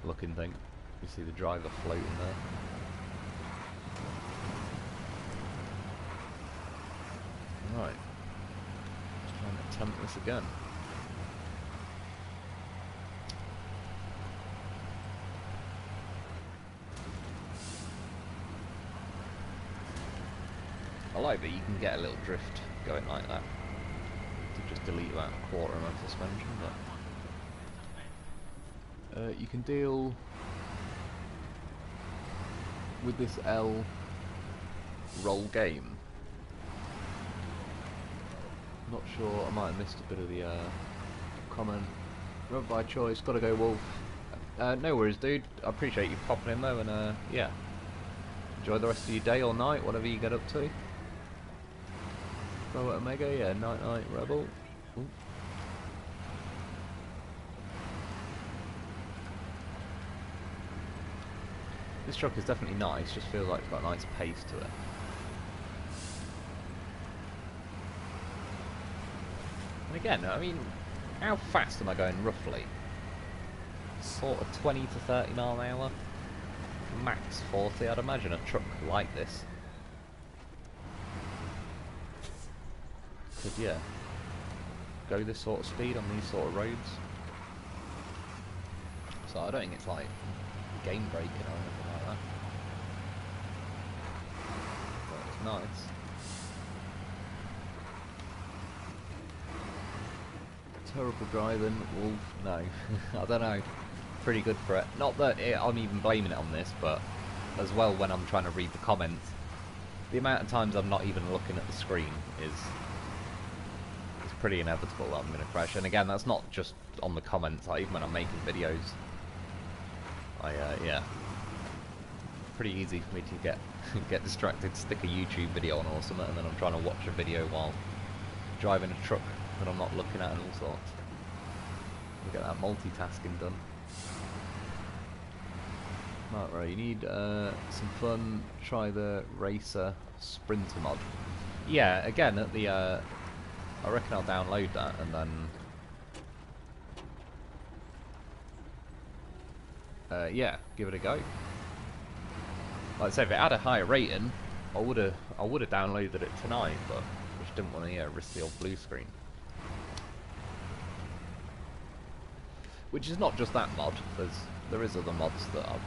looking thing. You see the driver floating there. Right, let's try and attempt this again. I like that you can get a little drift going like that. To just delete about a quarter of my suspension, but you can deal with this L roll game. Not sure, I might have missed a bit of the comment. Rub by choice, gotta go Wolf. No worries dude, I appreciate you popping in though, and yeah. Enjoy the rest of your day or night, whatever you get up to. Robert Omega, yeah, Night Night Rebel. Ooh. This truck is definitely nice, just feels like it's got a nice pace to it. And again, I mean, how fast am I going roughly? Sort of 20 to 30 mile an hour? Max 40, I'd imagine a truck like this could, yeah, go this sort of speed on these sort of roads. So I don't think it's like game breaking or anything like that. But it's nice. Terrible driving, Wolf, no. I don't know. Pretty good for it. Not that I'm even blaming it on this, but as well when I'm trying to read the comments, the amount of times I'm not even looking at the screen is pretty inevitable that I'm going to crash. And again, that's not just on the comments, like even when I'm making videos. Yeah. Pretty easy for me to get distracted, stick a YouTube video on or something, and then I'm trying to watch a video while driving a truck that I'm not looking at and all sorts. We'll get that multitasking done. Right, you need some fun, try the Racer Sprinter mod. Yeah, again, at the, I reckon I'll download that and then, yeah, give it a go. Like I said, if it had a higher rating, I would have downloaded it tonight, but I just didn't want to risk the old blue screen. Which is not just that mod. There is other mods that I've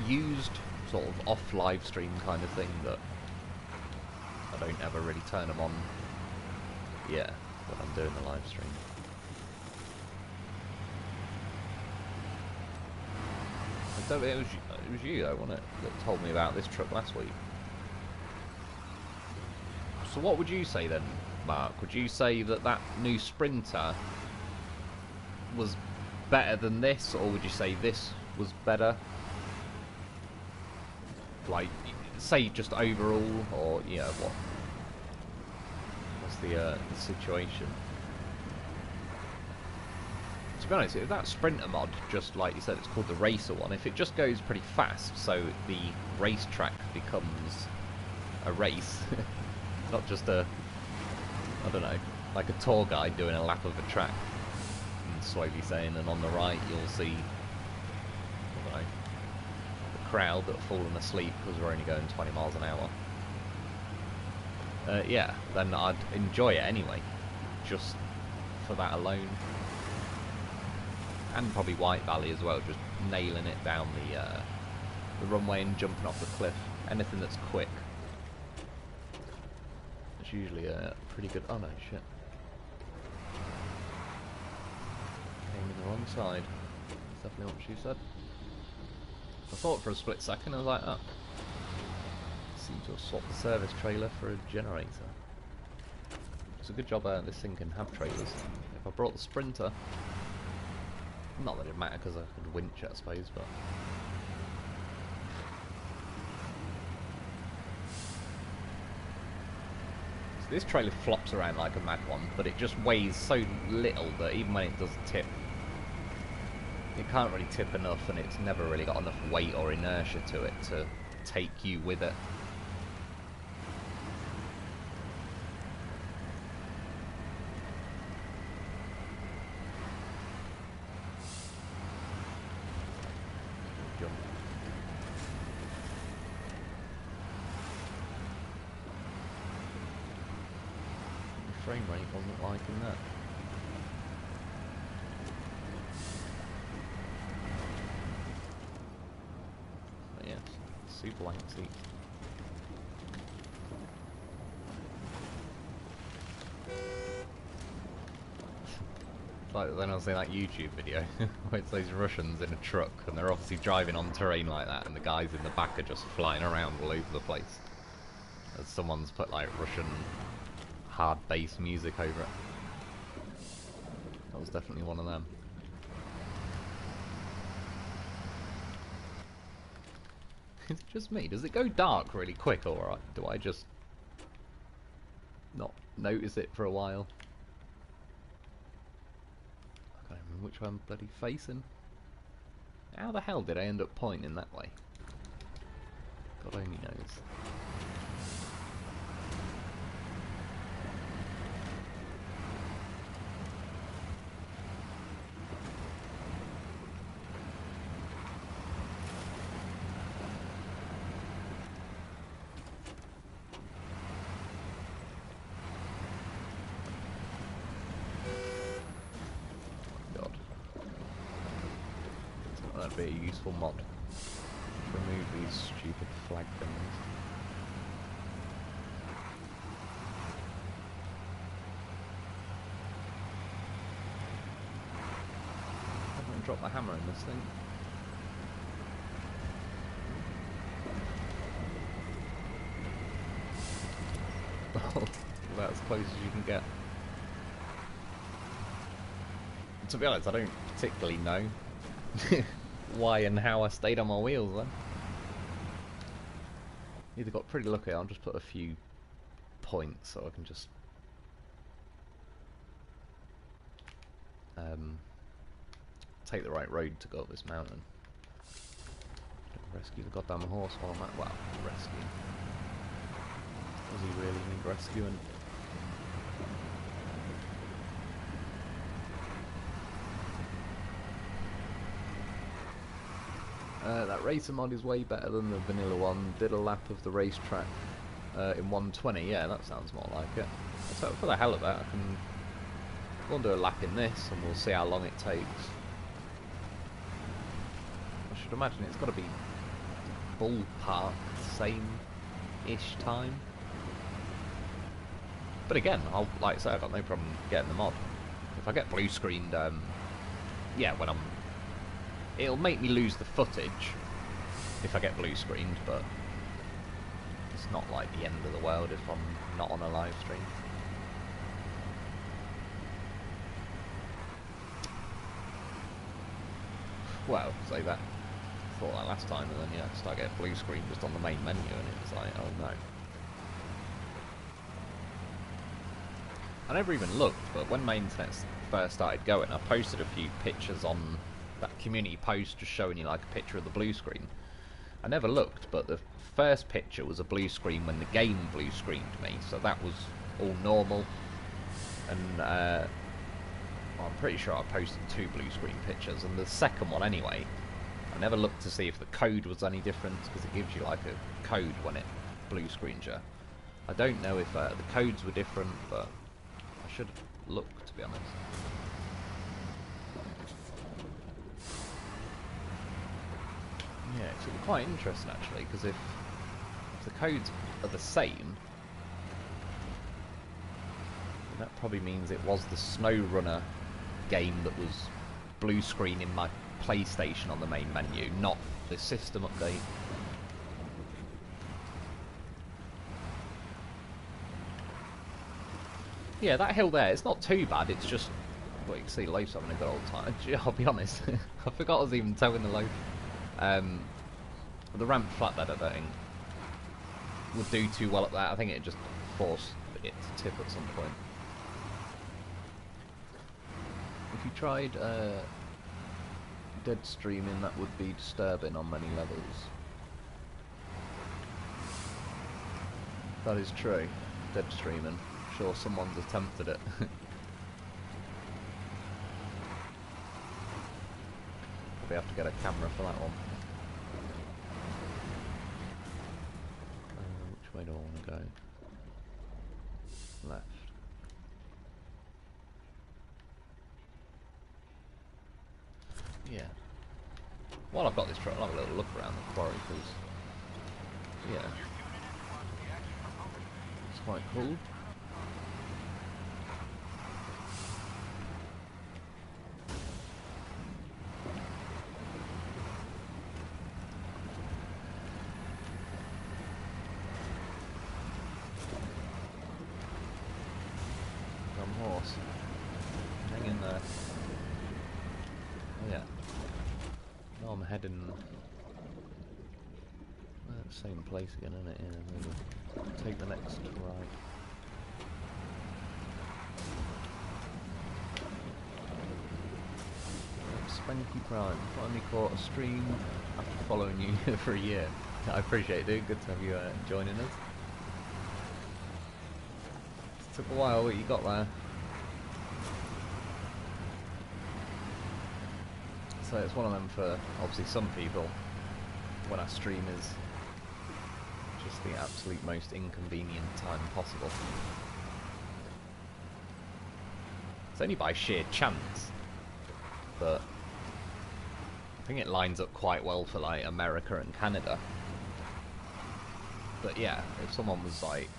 used, sort of off live stream kind of thing, that I don't ever really turn them on. Yeah, when I'm doing the live stream. So it was you though, wasn't it, that told me about this truck last week. So what would you say then, Mark? Would you say that that new Sprinter was better than this, or would you say this was better? Like, say just overall, or yeah, what's the situation? To be honest, if that Sprinter mod, just like you said, it's called the Racer one, if it just goes pretty fast, so the racetrack becomes a race, not just a, I don't know, like a tour guide doing a lap of a track, and slowly saying, and on the right you'll see, I don't know, the crowd that have fallen asleep because we're only going 20 miles an hour. Yeah, then I'd enjoy it anyway, just for that alone. And probably White Valley as well, just nailing it down the runway and jumping off the cliff. Anything that's quick. It's usually a pretty good... Oh no, shit. Came in the wrong side. That's definitely what she said. I thought for a split second, I was like, oh. Seem to have swapped the service trailer for a generator. It's a good job this thing can have trailers. If I brought the Sprinter... Not that it mattered because I could winch it, I suppose, but... So this trailer flops around like a mad one, but it just weighs so little that even when it does tip, it can't really tip enough, and it's never really got enough weight or inertia to it to take you with it. Frame rate wasn't liking that. But yeah, super light seat. Like then I was in that YouTube video where it's those Russians in a truck and they're obviously driving on terrain like that, and the guys in the back are just flying around all over the place. As someone's put like Russian hard bass music over it. That was definitely one of them. Is it just me? Does it go dark really quick, or do I just not notice it for a while? I can't remember which way I'm bloody facing. How the hell did I end up pointing that way? God only knows. That'd be a useful mod. Remove these stupid flag things. I'm gonna drop the hammer in this thing. Oh, about as close as you can get. To be honest, I don't particularly know why and how I stayed on my wheels then. Either got pretty lucky, I'll just put a few points so I can just take the right road to go up this mountain. Rescue the goddamn horse while I'm at, well, rescue. Does he really need rescuing? That racer mod is way better than the vanilla one. Did a lap of the racetrack in 120. Yeah, that sounds more like it. So for the hell of it, I can go and do a lap in this, and we'll see how long it takes. I should imagine it's got to be ballpark same-ish time. But again, like I say, I've got no problem getting the mod. If I get blue screened, yeah, when I'm It'll make me lose the footage if I get blue screened, but it's not like the end of the world if I'm not on a live stream. Well, say that. I thought that last time, and then yeah, start getting blue screen just on the main menu, and it was like, oh no. I never even looked, but when my internet first started going, I posted a few pictures on that community post just showing you like a picture of the blue screen. I never looked, but the first picture was a blue screen when the game blue screened me, so that was all normal. And well, I'm pretty sure I posted 2 blue screen pictures, and the second one anyway, I never looked to see if the code was any different, because it gives you like a code when it blue screens you. I don't know if the codes were different, but I should look, to be honest. Yeah, it's quite interesting actually, because if the codes are the same, that probably means it was the SnowRunner game that was blue screen in my PlayStation on the main menu, not the system update. Yeah, that hill there, it's not too bad, it's just, well, you can see Loaf's having a good old time. I'll be honest, I forgot I was even towing the Loaf. The ramp flatbed, I don't think would do too well at that. I think it'd just force it to tip at some point. If you tried dead streaming, that would be disturbing on many levels. That is true. Dead streaming. Sure, someone's attempted it. Probably have to get a camera for that one. Which way do I want to go? Left. Yeah. While I've got this truck, I'll have a little look around the quarry, because yeah, it's quite cool. Horse. Hang in there. Oh yeah. Now I'm heading same place again, isn't it? Yeah, maybe take the next right. Spanky Prime, finally caught a stream after following you for a year. I appreciate it, dude. Good to have you joining us. It took a while, but you got there. So it's one of them for, obviously, some people, when I stream is just the absolute most inconvenient time possible. It's only by sheer chance, but I think it lines up quite well for like America and Canada. But yeah, if someone was like,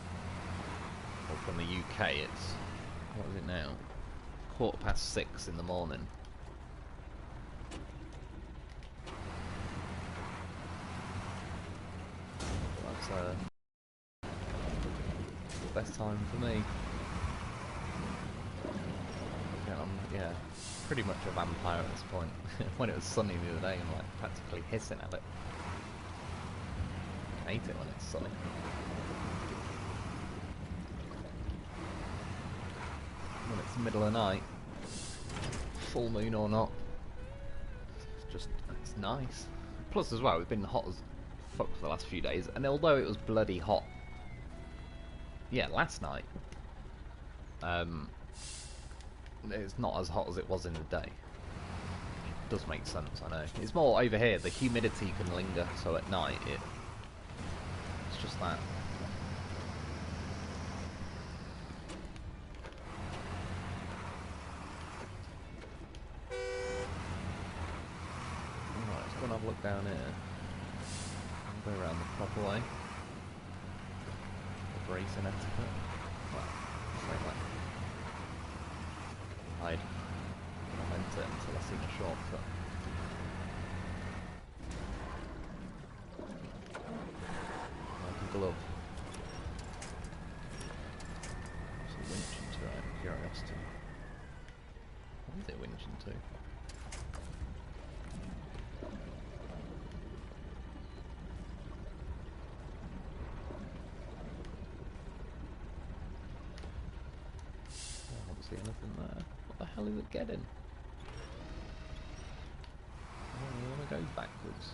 well, from the UK, it's, what is it now? 6:15 in the morning. That's the best time for me. Yeah, pretty much a vampire at this point. When it was sunny the other day, I'm like practically hissing at it. I hate it when it's sunny. When it's the middle of the night, full moon or not, it's nice. Plus as well, it's been hot as fuck for the last few days, and although it was bloody hot, yeah, last night, it's not as hot as it was in the day. It does make sense, I know. It's more over here, the humidity can linger, so at night it's just that. Alright, let's go and have a look down here. Go around the proper way. The racing etiquette. Well, same way. Hide. I meant it until I seen a shortcut. glove. What's it winch into? Out of curiosity. What is it winch into? I don't see anything there. What the hell is it getting? Oh, you want to go backwards.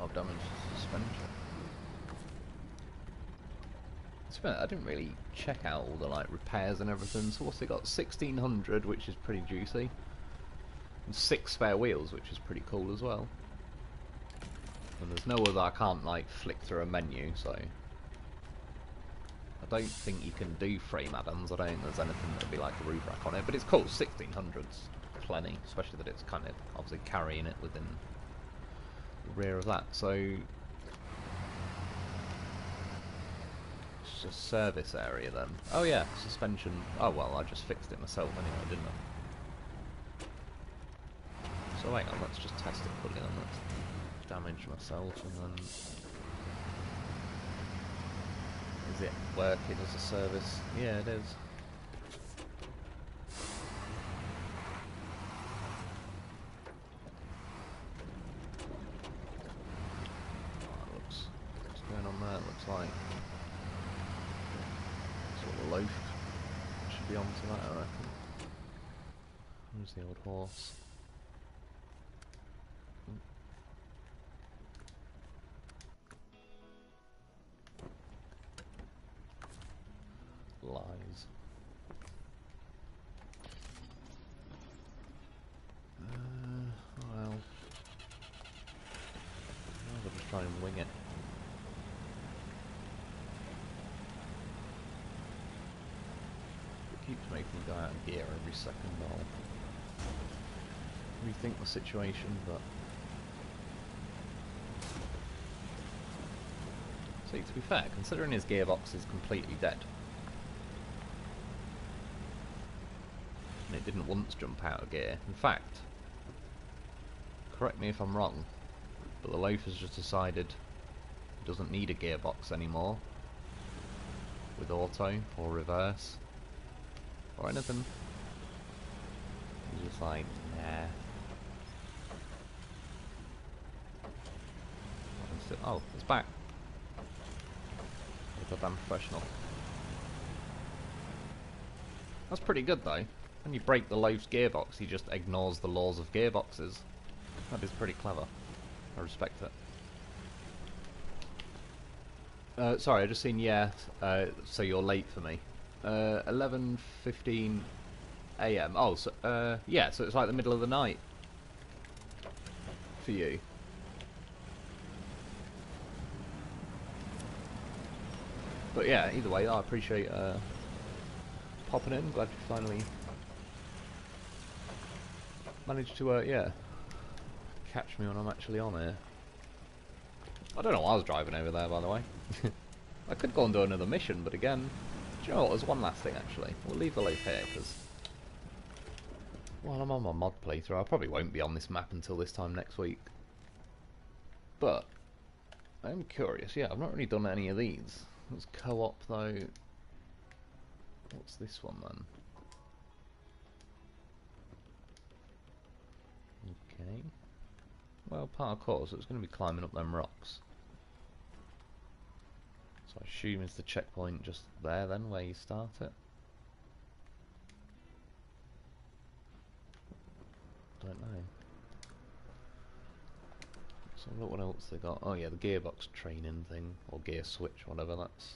Oh, damage the suspension. I didn't really check out all the like repairs and everything. So what's it got? 1600, which is pretty juicy, and 6 spare wheels, which is pretty cool as well. And there's no other. I can't like flick through a menu, so I don't think you can do frame add-ons. I don't think there's anything that'd be like a roof rack on it, but it's cool. 1600's plenty, especially that it's kind of obviously carrying it within the rear of that. So it's just service area then. Oh yeah, suspension. Oh well, I just fixed it myself anyway, didn't I? So hang on, let's just test it fully on that. Damage myself and then is it working as a service? Yeah, it is. Oh, what's going on there? It looks like sort of loaf should be onto that, I reckon. Where's the old horse? Lies. Well, I'll just try and wing it. It keeps making me go out of gear every second. I'll rethink the situation, but see, to be fair, considering his gearbox is completely dead, and it didn't once jump out of gear. In fact, correct me if I'm wrong, but the loaf has just decided it doesn't need a gearbox anymore with auto or reverse or anything. He's just like, nah. Oh, it's back. Look how damn professional. That's pretty good though. When you break the loaf's gearbox, he just ignores the laws of gearboxes. That is pretty clever. I respect it. Sorry, I just seen, yeah, so you're late for me. 11:15 AM. Oh, so, yeah, so it's like the middle of the night for you. But yeah, either way, I appreciate popping in. Glad you finally managed to, yeah, catch me when I'm actually on here. I don't know why I was driving over there, by the way. I could go and do another mission, but again, do you know what? There's one last thing, actually. We'll leave the loaf here, because while I'm on my mod playthrough, I probably won't be on this map until this time next week. But I'm curious. Yeah, I've not really done any of these. Let's co-op, though. What's this one, then? Okay. Well, parkour, so it's going to be climbing up them rocks. So I assume it's the checkpoint just there, then, where you start it. Don't know. So look what else they got. Oh yeah, the gearbox training thing, or gear switch, whatever that's.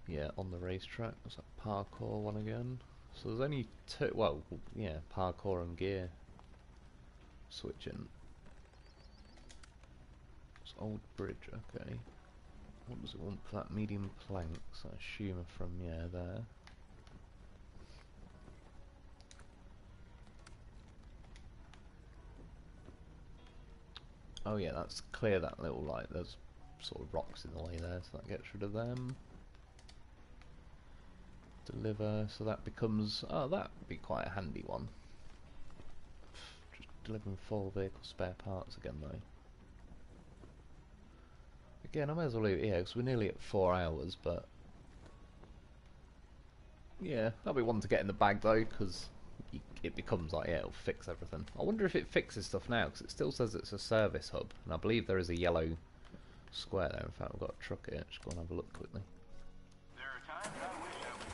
Yeah, on the racetrack. There's that parkour one again. So there's only two. Well, yeah, parkour and gear switching. It's old bridge. Okay. What does it want for that medium planks? I assume from, yeah, there. Oh yeah, that's clear that little, like, there's sort of rocks in the way there, so that gets rid of them. Deliver, so that becomes, oh, that would be quite a handy one. delivering 4 vehicle spare parts again though. Again, I may as well leave it here because we're nearly at 4 hours, but yeah, that'll be one to get in the bag though, because it becomes like, yeah, it'll fix everything. I wonder if it fixes stuff now, because it still says it's a service hub, and I believe there is a yellow square there. In fact, we've got a truck here. Just go and have a look quickly.
There are times I wish I was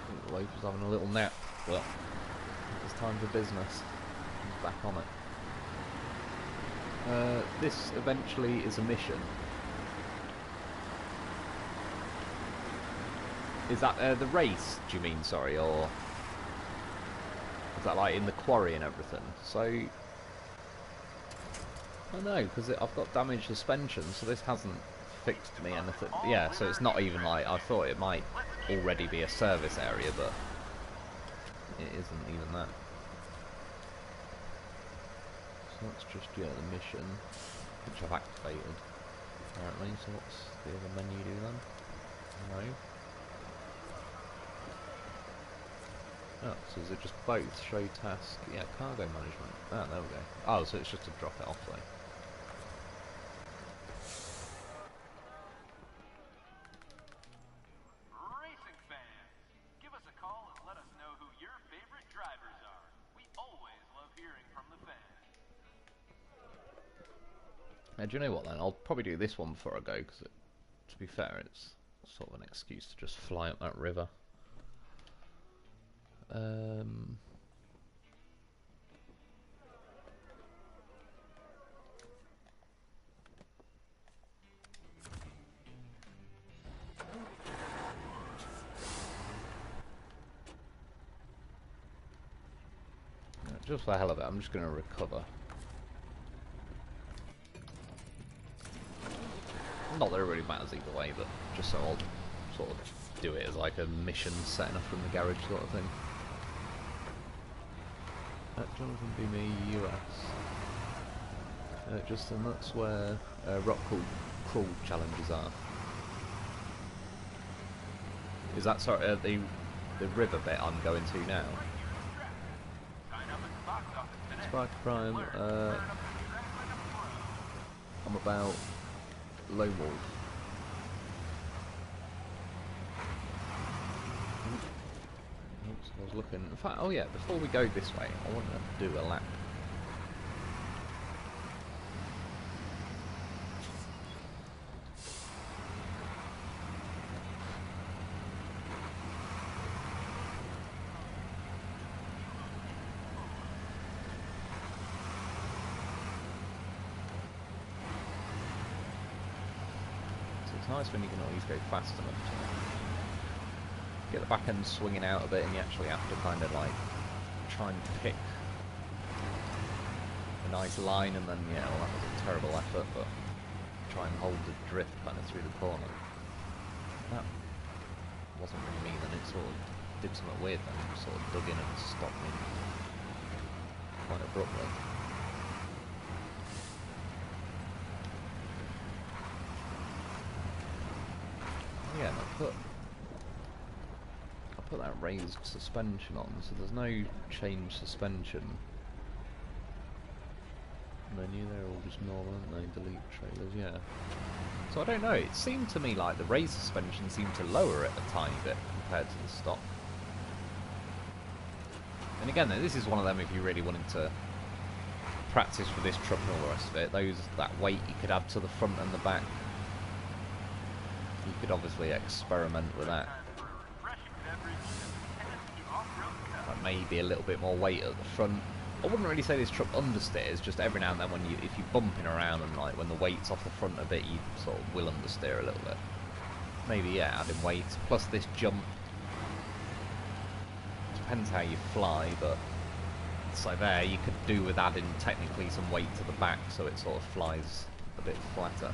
I think the loafer's having a little nap. Well, it's time for business. He's back on it. This eventually is a mission. Is that the race, do you mean, sorry, or is that like in the quarry and everything? So, I don't know, because I've got damaged suspension, so this hasn't fixed me anything. Yeah, so it's not even like, I thought it might already be a service area, but it isn't even that. So that's just, yeah, the mission, which I've activated, apparently. So what's the other menu do then? No. Oh, so is it just both? Show task, yeah, cargo management. Ah, there we go. Oh, so it's just to drop it off though.
racing fans. Give us a call and let us know who your favorite drivers are. We always love hearing from the fans.
Now, do you know what then? I'll probably do this one before I go, because to be fair, it's sort of an excuse to just fly up that river. Just for the hell of it, I'm just going to recover. Not that it really matters either way, but just so I'll sort of do it as like a mission setting up from the garage sort of thing. Jonathan B. Me, US. Justin, that's where rock crawl challenges are. Is that sorry the river bit I'm going to now? Spark Prime. I'm about Lone Wolf. Oops, I was looking. In fact, oh yeah, before we go this way, I want to do a lap. It's nice when you can always go fast enough to get the back end swinging out a bit, and you actually have to kind of like try and pick a nice line, and then yeah, well, that was a terrible effort, but try and hold the drift kind of through the corner. That wasn't really me, then it sort of did something weird then, it sort of dug in and stopped me quite abruptly. Yeah, and I put that raised suspension on, so there's no change suspension menu. They're all just normal, aren't they? Delete trailers, yeah. So I don't know, it seemed to me like the raised suspension seemed to lower it a tiny bit compared to the stock. And again, this is one of them if you really wanted to practice for this truck and all the rest of it, that weight you could add to the front and the back. You could obviously experiment with that. Like maybe a little bit more weight at the front. I wouldn't really say this truck understeers, just every now and then if you're bumping around and like when the weight's off the front a bit, you sort of will understeer a little bit. Maybe, yeah, adding weight. Plus this jump. Depends how you fly, but so there you could do with adding technically some weight to the back so it sort of flies a bit flatter.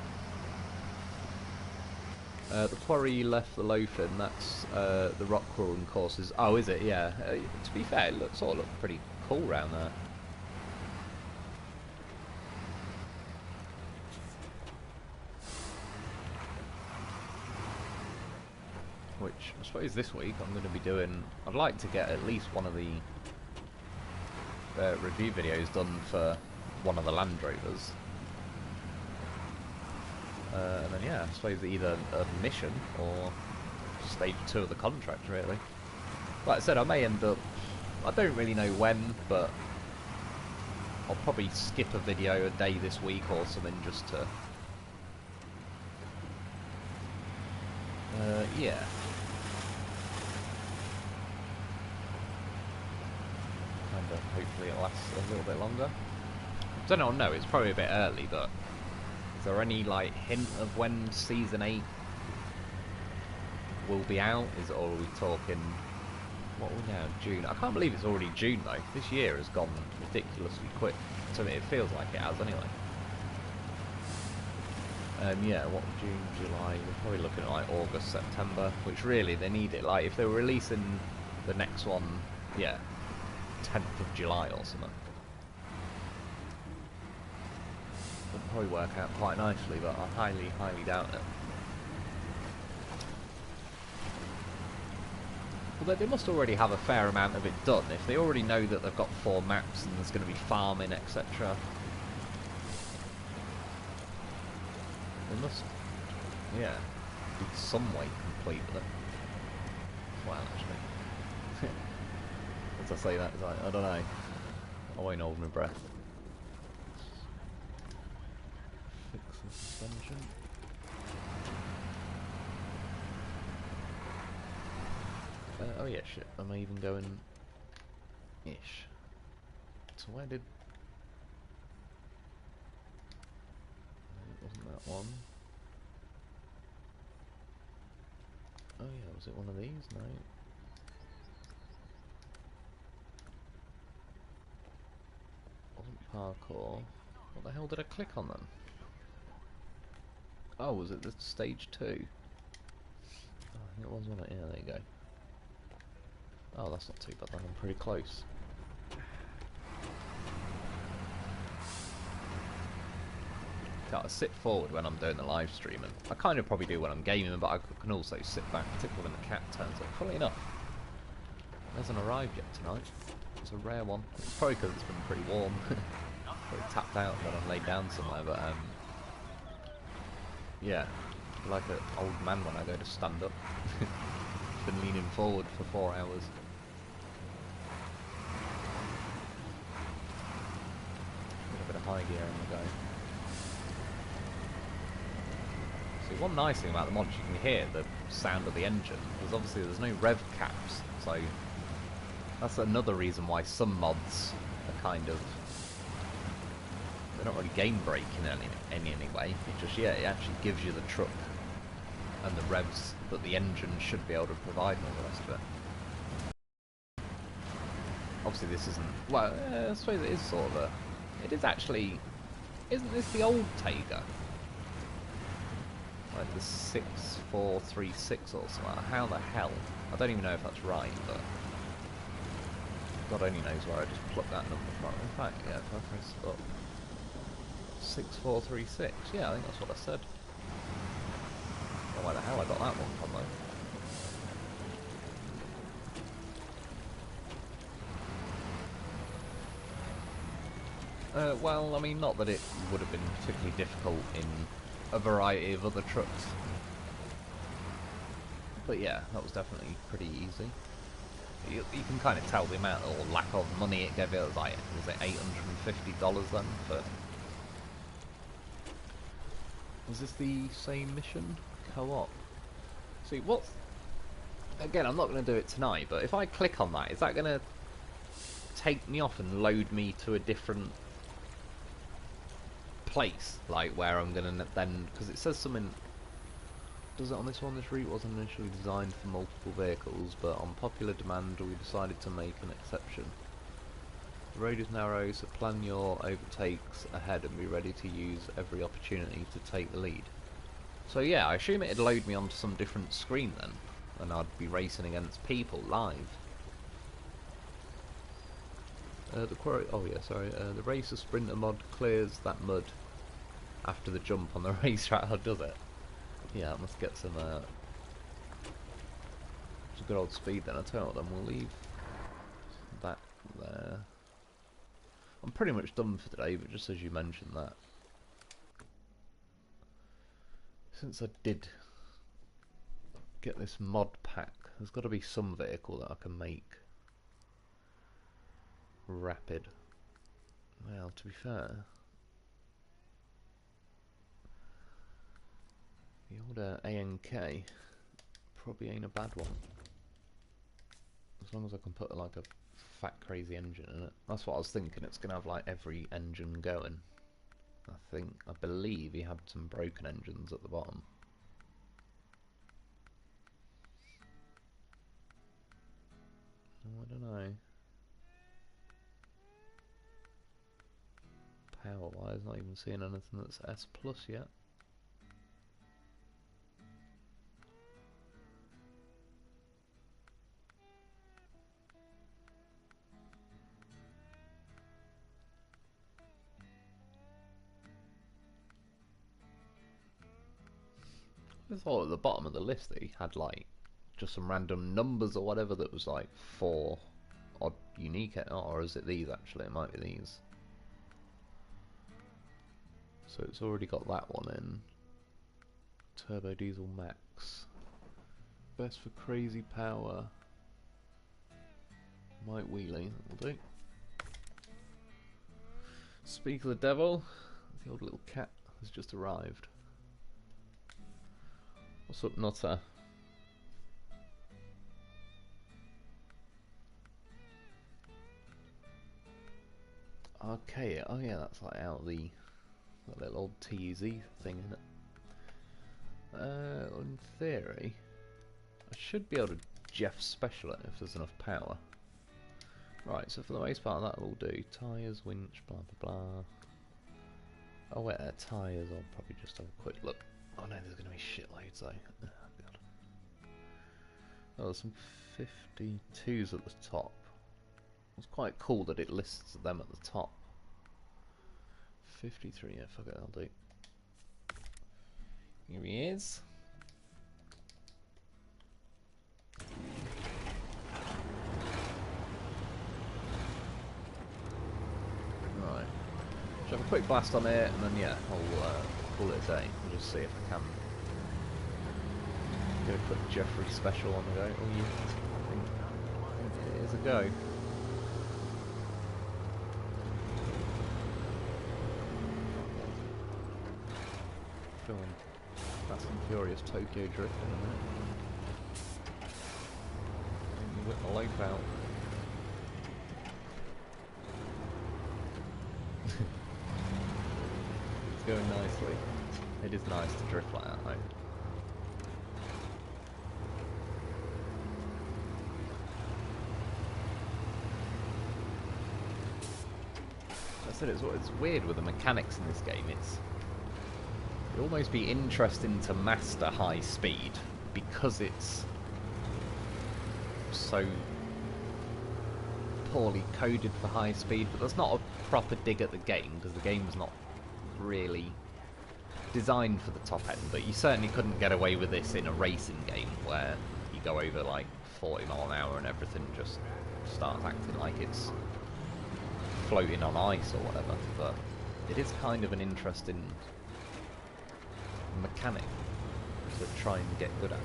The quarry left the loafing, that's the rock crawling courses. Oh, is it? Yeah. To be fair, it sort of looked pretty cool round there. which I suppose this week I'm going to be doing. I'd like to get at least one of the review videos done for one of the Land Rovers. And then yeah, I suppose either a mission or stage 2 of the contract, really. Like I said, I may end up, I don't really know when, but I'll probably skip a video a day this week or something just to yeah. Kind of, hopefully it lasts a little bit longer. Don't know, it's probably a bit early, but is there any like hint of when season 8 will be out? Or are we talking, what are we now, June? I can't believe it's already June though. This year has gone ridiculously quick. To me, it feels like it has anyway. Yeah, what, June, July, we're probably looking at like August, September, which really they need it. Like if they were releasing the next one, yeah, 10th of July or something, would probably work out quite nicely, but I highly, highly doubt it. Although they must already have a fair amount of it done. If they already know that they've got 4 maps and there's going to be farming, etc. They must, yeah, be some way complete with it. Well, actually. As I say that, it's like, I don't know. I won't hold my breath. Fix the suspension. Oh yeah, shit. Am I even going ish? So where did... It wasn't that one. Oh yeah, was it one of these? No. Wasn't parkour. What the hell did I click on then? Oh, was it the stage 2? Oh, I think it was one. Yeah, there you go. Oh, that's not too bad then, I'm pretty close. I sit forward when I'm doing the live streaming. I kind of probably do when I'm gaming, but I can also sit back, particularly when the cat turns up. Funnily enough, it hasn't arrived yet tonight. It's a rare one. It's probably because it's been pretty warm. Probably tapped out when I'm laid down somewhere, but yeah, like an old man when I go to stand up. Been leaning forward for 4 hours. A bit of high gear on the go. See, one nice thing about the mods, you can hear the sound of the engine, because obviously there's no rev caps, so that's another reason why some mods are kind of, they're not really game breaking in any way. It just, yeah, it actually gives you the truck and the revs that the engine should be able to provide and all the rest of it. Obviously this isn't, well, I suppose it is sort of a, it is actually, isn't this the old Tayga? Like the 6436 or something. How the hell? I don't even know if that's right, but God only knows where I just plucked that number from. In fact, yeah, if I press up 6436, yeah, I think that's what I said. I don't know where the hell I got that one from though. Well, I mean, not that it would have been particularly difficult in a variety of other trucks. But yeah, that was definitely pretty easy. You can kind of tell the amount or lack of money it gave. It was like, was it $850 then for... Was this the same mission? Co-op? See, what's... Again, I'm not going to do it tonight, but if I click on that, is that going to take me off and load me to a different place, like where I'm gonna then, because it says something, does it on this one, this route wasn't initially designed for multiple vehicles, but on popular demand we decided to make an exception. The road is narrow, so plan your overtakes ahead and be ready to use every opportunity to take the lead. So yeah, I assume it'd load me onto some different screen then, and I'd be racing against people live. The Racer Sprinter mod clears that mud after the jump on the racetrack. How does it? Yeah, I must get some It's a good old speed then. I tell you what, then we'll leave that there. I'm pretty much done for today, but just as you mentioned that, since I did get this mod pack, there's got to be some vehicle that I can make rapid. Well, to be fair, the old ANK probably ain't a bad one. As long as I can put like a fat crazy engine in it. That's what I was thinking. It's gonna have like every engine going. I believe he had some broken engines at the bottom. Oh, I don't know. Power wise, not even seeing anything that's S plus yet. I thought at the bottom of the list that he had like just some random numbers or whatever that was like 4 odd unique, or is it these actually? It might be these. So it's already got that one in. Turbo Diesel Max. Best for crazy power. Might wheelie, that will do. Speak of the devil, the old little cat has just arrived. What's up, Nutter? Okay, oh yeah, that's like out of the that little old TZ thing, isn't it? In theory, I should be able to Jeff special it if there's enough power. Right, so for the most part that will do. Tyres, winch, blah blah blah. Oh wait, tyres, I'll probably just have a quick look. Oh no, there's going to be shitloads though. Oh god. Oh, there's some 52s at the top. It's quite cool that it lists them at the top. 53, yeah, fuck it, I'll do. Here he is. Right. Should have a quick blast on it, and then yeah, I'll call it a day. I'll just see if I can get a quick Jeffrey special on the go. Oh, I think it is a go. Feeling Fast and Furious Tokyo Drift in a minute. Let me whip my loaf out. It's going nicely. It is nice to drift like that though. I said it's weird with the mechanics in this game. It'd almost be interesting to master high speed because it's so poorly coded for high speed, but that's not a proper dig at the game because the game's not really designed for the top end, but you certainly couldn't get away with this in a racing game where you go over like 40 mile an hour and everything just starts acting like it's floating on ice or whatever. But it is kind of an interesting mechanic to try and get good at.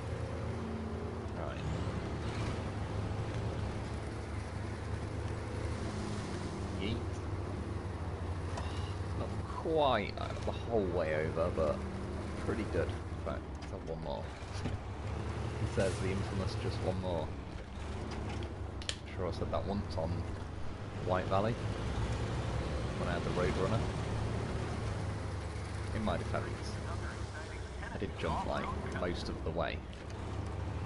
Right. Yeet. Not quite the whole way over, but pretty good. In fact, let's have one more. He says the infamous just one more. I'm sure I said that once on White Valley when I had the Roadrunner. In my defense, I did jump like most of the way.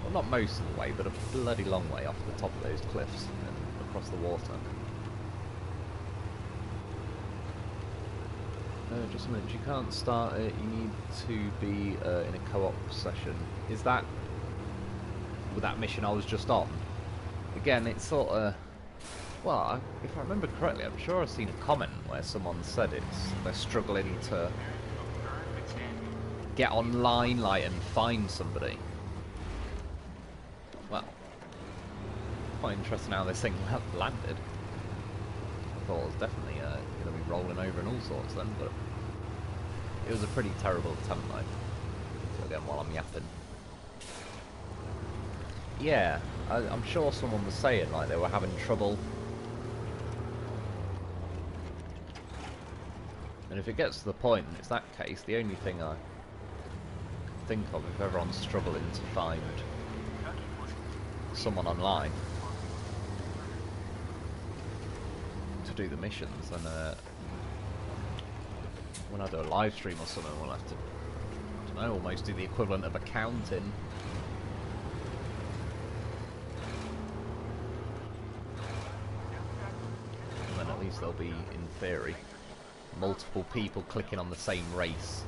Well, not most of the way, but a bloody long way off the top of those cliffs and across the water. Just a minute, you can't start it, you need to be in a co-op session. Is that with that mission I was just on? Again, it's sort of... Well, if I remember correctly, I'm sure I've seen a comment where someone said they're struggling to get online, like, and find somebody. Well, quite interesting how this thing landed. I thought it was definitely going to be rolling over and all sorts then, but it was a pretty terrible attempt though. So again, while I'm yapping. Yeah, I'm sure someone was saying like they were having trouble. And if it gets to the point and it's that case, the only thing I can think of if everyone's struggling to find someone online to do the missions, and when I do a live stream or something, we'll have to, I don't know, almost do the equivalent of accounting. And then at least there'll be, in theory, multiple people clicking on the same race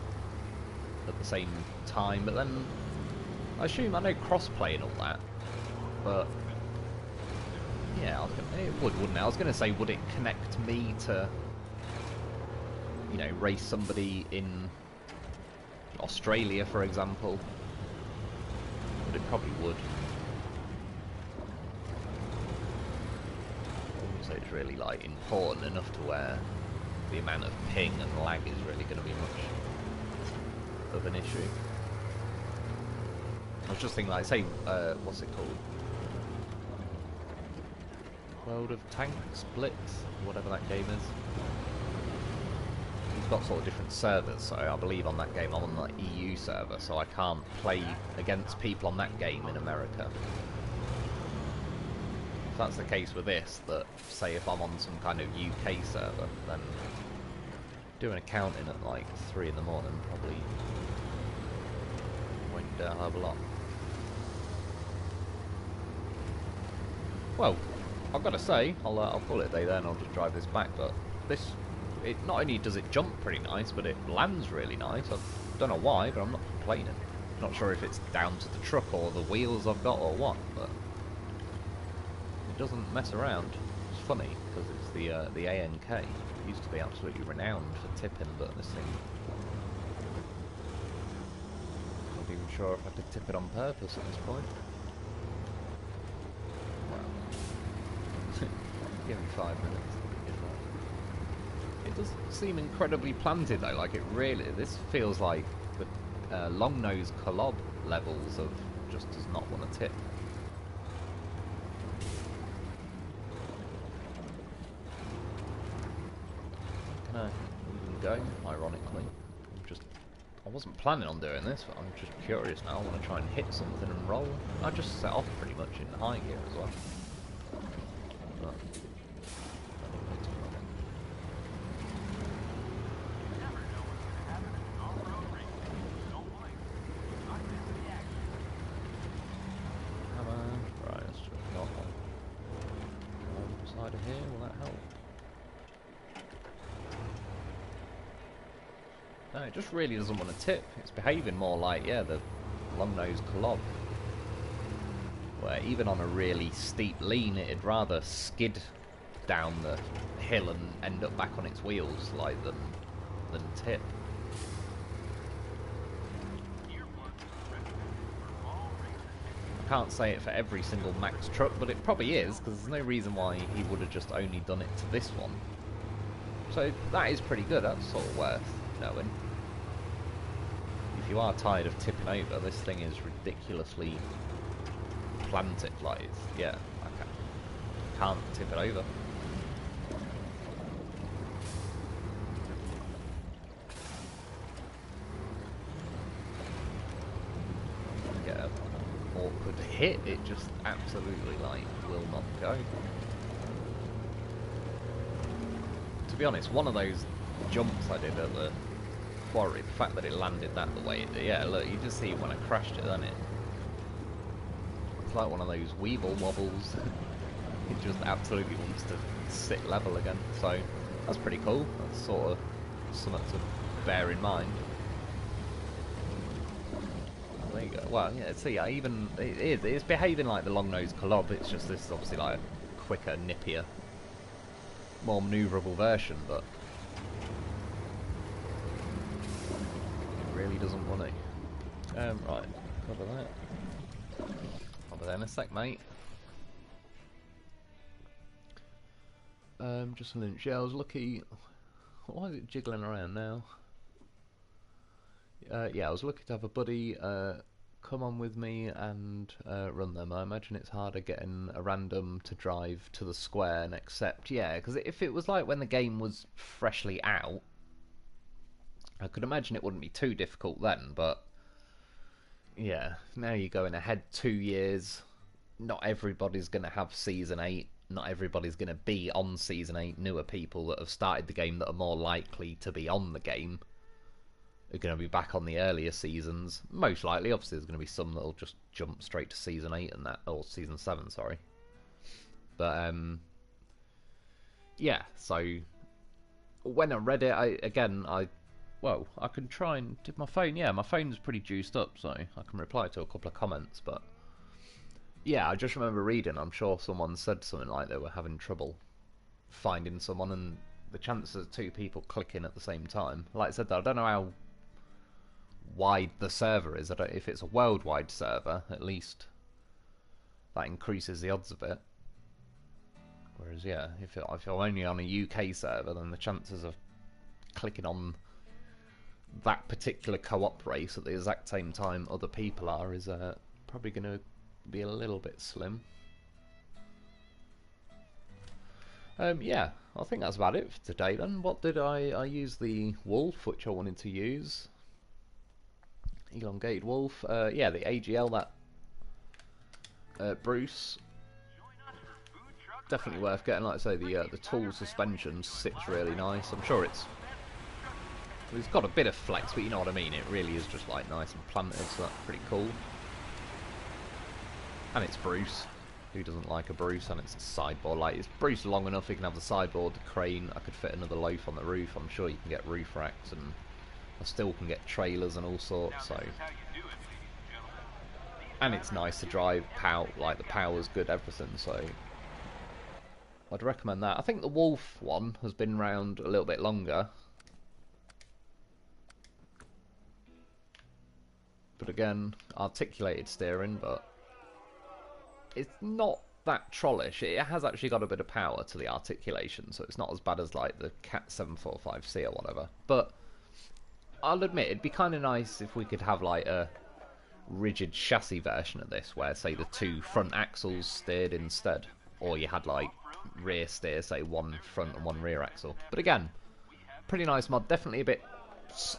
at the same time. But then I assume, I know cross-play and all that, but yeah, it would, wouldn't it? I was going to say, would it connect me to, you know, race somebody in Australia, for example? But it probably would. I wouldn't say it's really like important enough to where the amount of ping and lag is really going to be much of an issue. I was just thinking, like, say, what's it called? World of Tanks, Blitz, whatever that game is. It's got sort of different servers, so I believe on that game I'm on the EU server, so I can't play against people on that game in America. If that's the case with this, that say if I'm on some kind of UK server, then doing accounting at like 3 in the morning probably won't do a hell of a lot. Well, I've got to say, I'll call it a day there and I'll just drive this back, but this, it not only does it jump pretty nice, but it lands really nice. I don't know why, but I'm not complaining. Not sure if it's down to the truck or the wheels I've got or what, but it doesn't mess around. It's funny, because it's the ANK. It used to be absolutely renowned for tipping, but this thing, I'm not even sure if I could tip it on purpose at this point. Give me 5 minutes. It does seem incredibly planted though, like it really, this feels like the long-nosed Kolob levels of just does not want to tip. Can I even go? Ironically. I wasn't planning on doing this, but I'm just curious now. I want to try and hit something and roll. I just set off pretty much in high gear as well. But right, let's just knock on side of here. Will that help? No, it just really doesn't want to tip. It's behaving more like, yeah, the long-nosed Kolob, where even on a really steep lean, it'd rather skid down the hill and end up back on its wheels, like, than tip. I can't say it for every single Max truck, but it probably is, because there's no reason why he would have just only done it to this one. So that is pretty good. That's sort of worth knowing. If you are tired of tipping over, this thing is ridiculously planted. Like, yeah, I can't tip it over. Get an awkward hit, it just absolutely, like, will not go. To be honest, one of those jumps I did at the quarry, the fact that it landed that the way it did, yeah, look, you just see when I crashed it, doesn't it? It's like one of those Weeble wobbles. It just absolutely wants to sit level again, so that's pretty cool. That's sort of something to bear in mind. Oh, there you go. Well, yeah, see, even it's behaving like the long-nosed Kolob. It's just this is obviously like a quicker, nippier, more manoeuvrable version, but it really doesn't want to. Right, cover that. I'll be there in a sec, mate. Just a lunch. Yeah, I was lucky. Why is it jiggling around now? Yeah, I was lucky to have a buddy come on with me and run them. I imagine it's harder getting a random to drive to the square and accept. Yeah, because if it was like when the game was freshly out, I could imagine it wouldn't be too difficult then, but yeah, now you're going ahead 2 years. Not everybody's going to have Season 8. Not everybody's going to be on Season 8. Newer people that have started the game that are more likely to be on the game are going to be back on the earlier seasons. Most likely, obviously, there's going to be some that'll just jump straight to Season 8 and that, or Season 7, sorry. But, yeah, so when I read it, I can try and did my phone. Yeah, my phone's pretty juiced up, so I can reply to a couple of comments. But yeah, I just remember reading. I'm sure someone said something like they were having trouble finding someone, and the chances of two people clicking at the same time. Like I said, though, I don't know how wide the server is. I don't. If it's a worldwide server, at least that increases the odds a bit. Whereas, yeah, if you're only on a UK server, then the chances of clicking on that particular co-op race at the exact same time other people are is probably going to be a little bit slim. Yeah, I think that's about it for today then. What did I use the wolf, which I wanted to use. Elongated wolf. Yeah, the AGL, that Bruce. Definitely worth getting. Like I say, the tool suspension sits really nice. I'm sure it's got a bit of flex, but you know what I mean. It really is just like nice and planted, so that's pretty cool. And it's Bruce. Who doesn't like a Bruce? And it's a sideboard. Like, it's Bruce long enough, you can have the sideboard, the crane. I could fit another loaf on the roof. I'm sure you can get roof racks, and I still can get trailers and all sorts. So, and it's nice to drive. Like the power's good, everything. So, I'd recommend that. I think the Wolf one has been around a little bit longer. But again, articulated steering, but it's not that trollish. It has actually got a bit of power to the articulation, so it's not as bad as like the Cat 745C or whatever. But I'll admit, it'd be kind of nice if we could have like a rigid chassis version of this, where say the two front axles steered instead, or you had like rear steer, say one front and one rear axle. But again, pretty nice mod, definitely a bit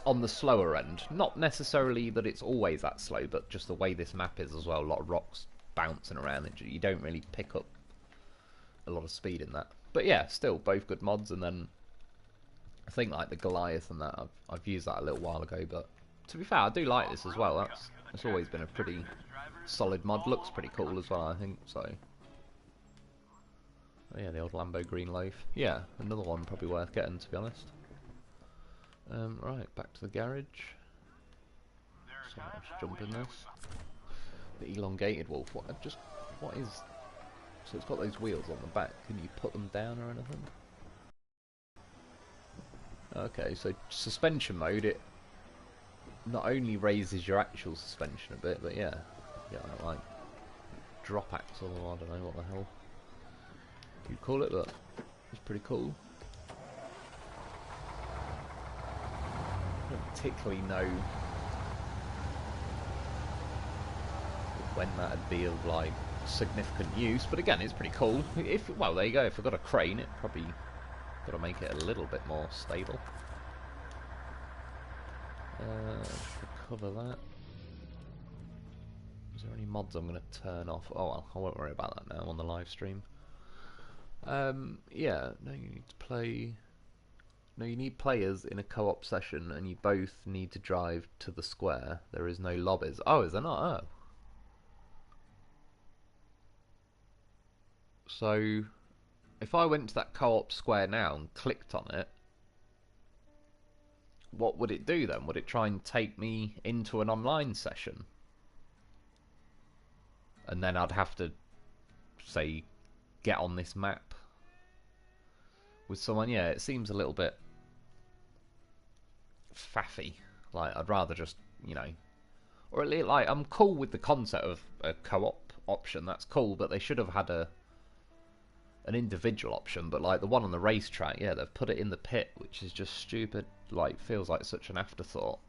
on the slower end. Not necessarily that it's always that slow, but just the way this map is as well. A lot of rocks bouncing around, and you don't really pick up a lot of speed in that. But yeah, still both good mods. And then I think like the Goliath and that, I've used that a little while ago, but to be fair, I do like this as well. It's always been a pretty solid mod. Looks pretty cool as well, I think. So oh yeah, the old Lambo green loaf. Yeah, another one probably worth getting, to be honest. Right, back to the garage. So I'll just jump in this. The elongated wolf. What is? So it's got those wheels on the back. Can you put them down or anything? Okay, so suspension mode. It not only raises your actual suspension a bit, but yeah, like drop axle, or I don't know what the hell you call it, but it's pretty cool. I don't particularly know when that'd be of like significant use, but again, it's pretty cool. Well, there you go. If I've got a crane, it probably got to make it a little bit more stable. Cover that. Is there any mods I'm going to turn off? Oh well, I won't worry about that now on the live stream. Yeah, no, you need to play. No, you need players in a co-op session, and you both need to drive to the square. There is no lobbies. Oh, is there not? Oh. So, if I went to that co-op square now and clicked on it, what would it do then? Would it try and take me into an online session? And then I'd have to, say, get on this map with someone? Yeah, it seems a little bit faffy. Like, I'd rather just, you know, or at least, like, I'm cool with the concept of a co-op option. That's cool, but they should have had an individual option, but like the one on the racetrack, yeah, they've put it in the pit, which is just stupid. Like, feels like such an afterthought.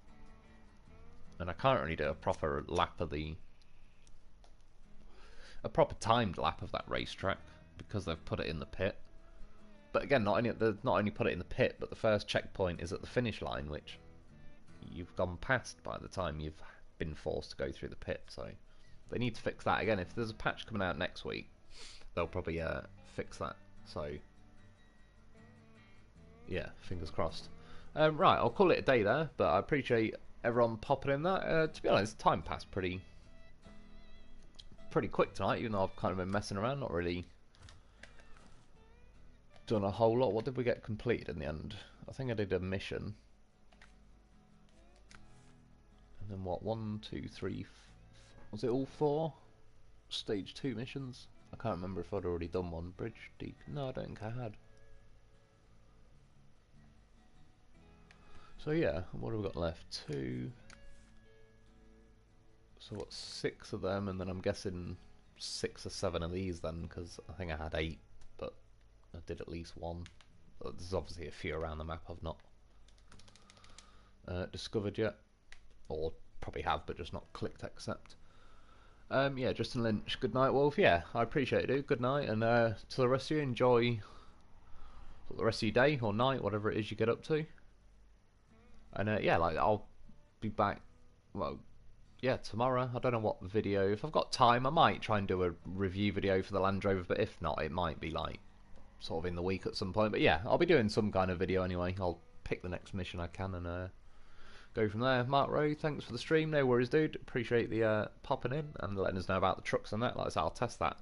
And I can't really do a proper lap of a proper timed lap of that racetrack because they've put it in the pit. But again, they've not only put it in the pit, but the first checkpoint is at the finish line, which you've gone past by the time you've been forced to go through the pit. So they need to fix that again. If there's a patch coming out next week, they'll probably fix that. So yeah, fingers crossed. Right, I'll call it a day there, but I appreciate everyone popping in that. To be honest, time passed pretty quick tonight, even though I've kind of been messing around, not really done a whole lot. What did we get completed in the end? I think I did a mission. And then what, 1, 2, 3, was it all 4? Stage 2 missions? I can't remember if I'd already done one. Bridge Deacon, no, I don't think I had. So yeah, what have we got left? 2. So what, 6 of them, and then I'm guessing 6 or 7 of these then, because I think I had 8, but I did at least 1. There's obviously a few around the map I've not discovered yet, or probably have, but just not clicked accept. Yeah, Justin Lynch, good night, Wolf. Yeah, I appreciate it, dude. Good night, and to the rest of you, enjoy the rest of your day or night, whatever it is you get up to. And yeah, like I'll be back. Well, yeah, tomorrow. I don't know what video. If I've got time, I might try and do a review video for the Land Rover. But if not, it might be like sort of in the week at some point. But yeah, I'll be doing some kind of video anyway. I'll pick the next mission I can and go from there. Mark Rowe, thanks for the stream. No worries, dude. Appreciate the popping in and letting us know about the trucks and that. Like I said, I'll test that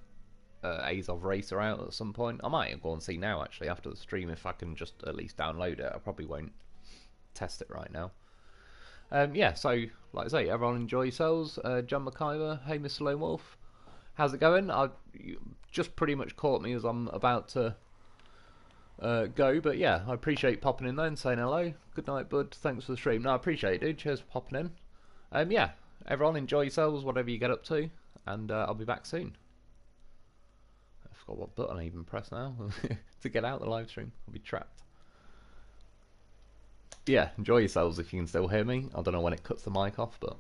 Azov Racer out at some point. I might go and see now actually after the stream if I can just at least download it. I probably won't test it right now. Yeah, so like I say, everyone enjoy yourselves. John McIver, hey Mr. Lone Wolf, how's it going? You just pretty much caught me as I'm about to go, but yeah, I appreciate popping in there and saying hello. Good night, bud. Thanks for the stream. No, I appreciate it, dude. Cheers for popping in. Yeah, everyone enjoy yourselves, whatever you get up to, and I'll be back soon. I forgot what button I even press now to get out the live stream. I'll be trapped. Yeah, enjoy yourselves if you can still hear me. I don't know when it cuts the mic off, but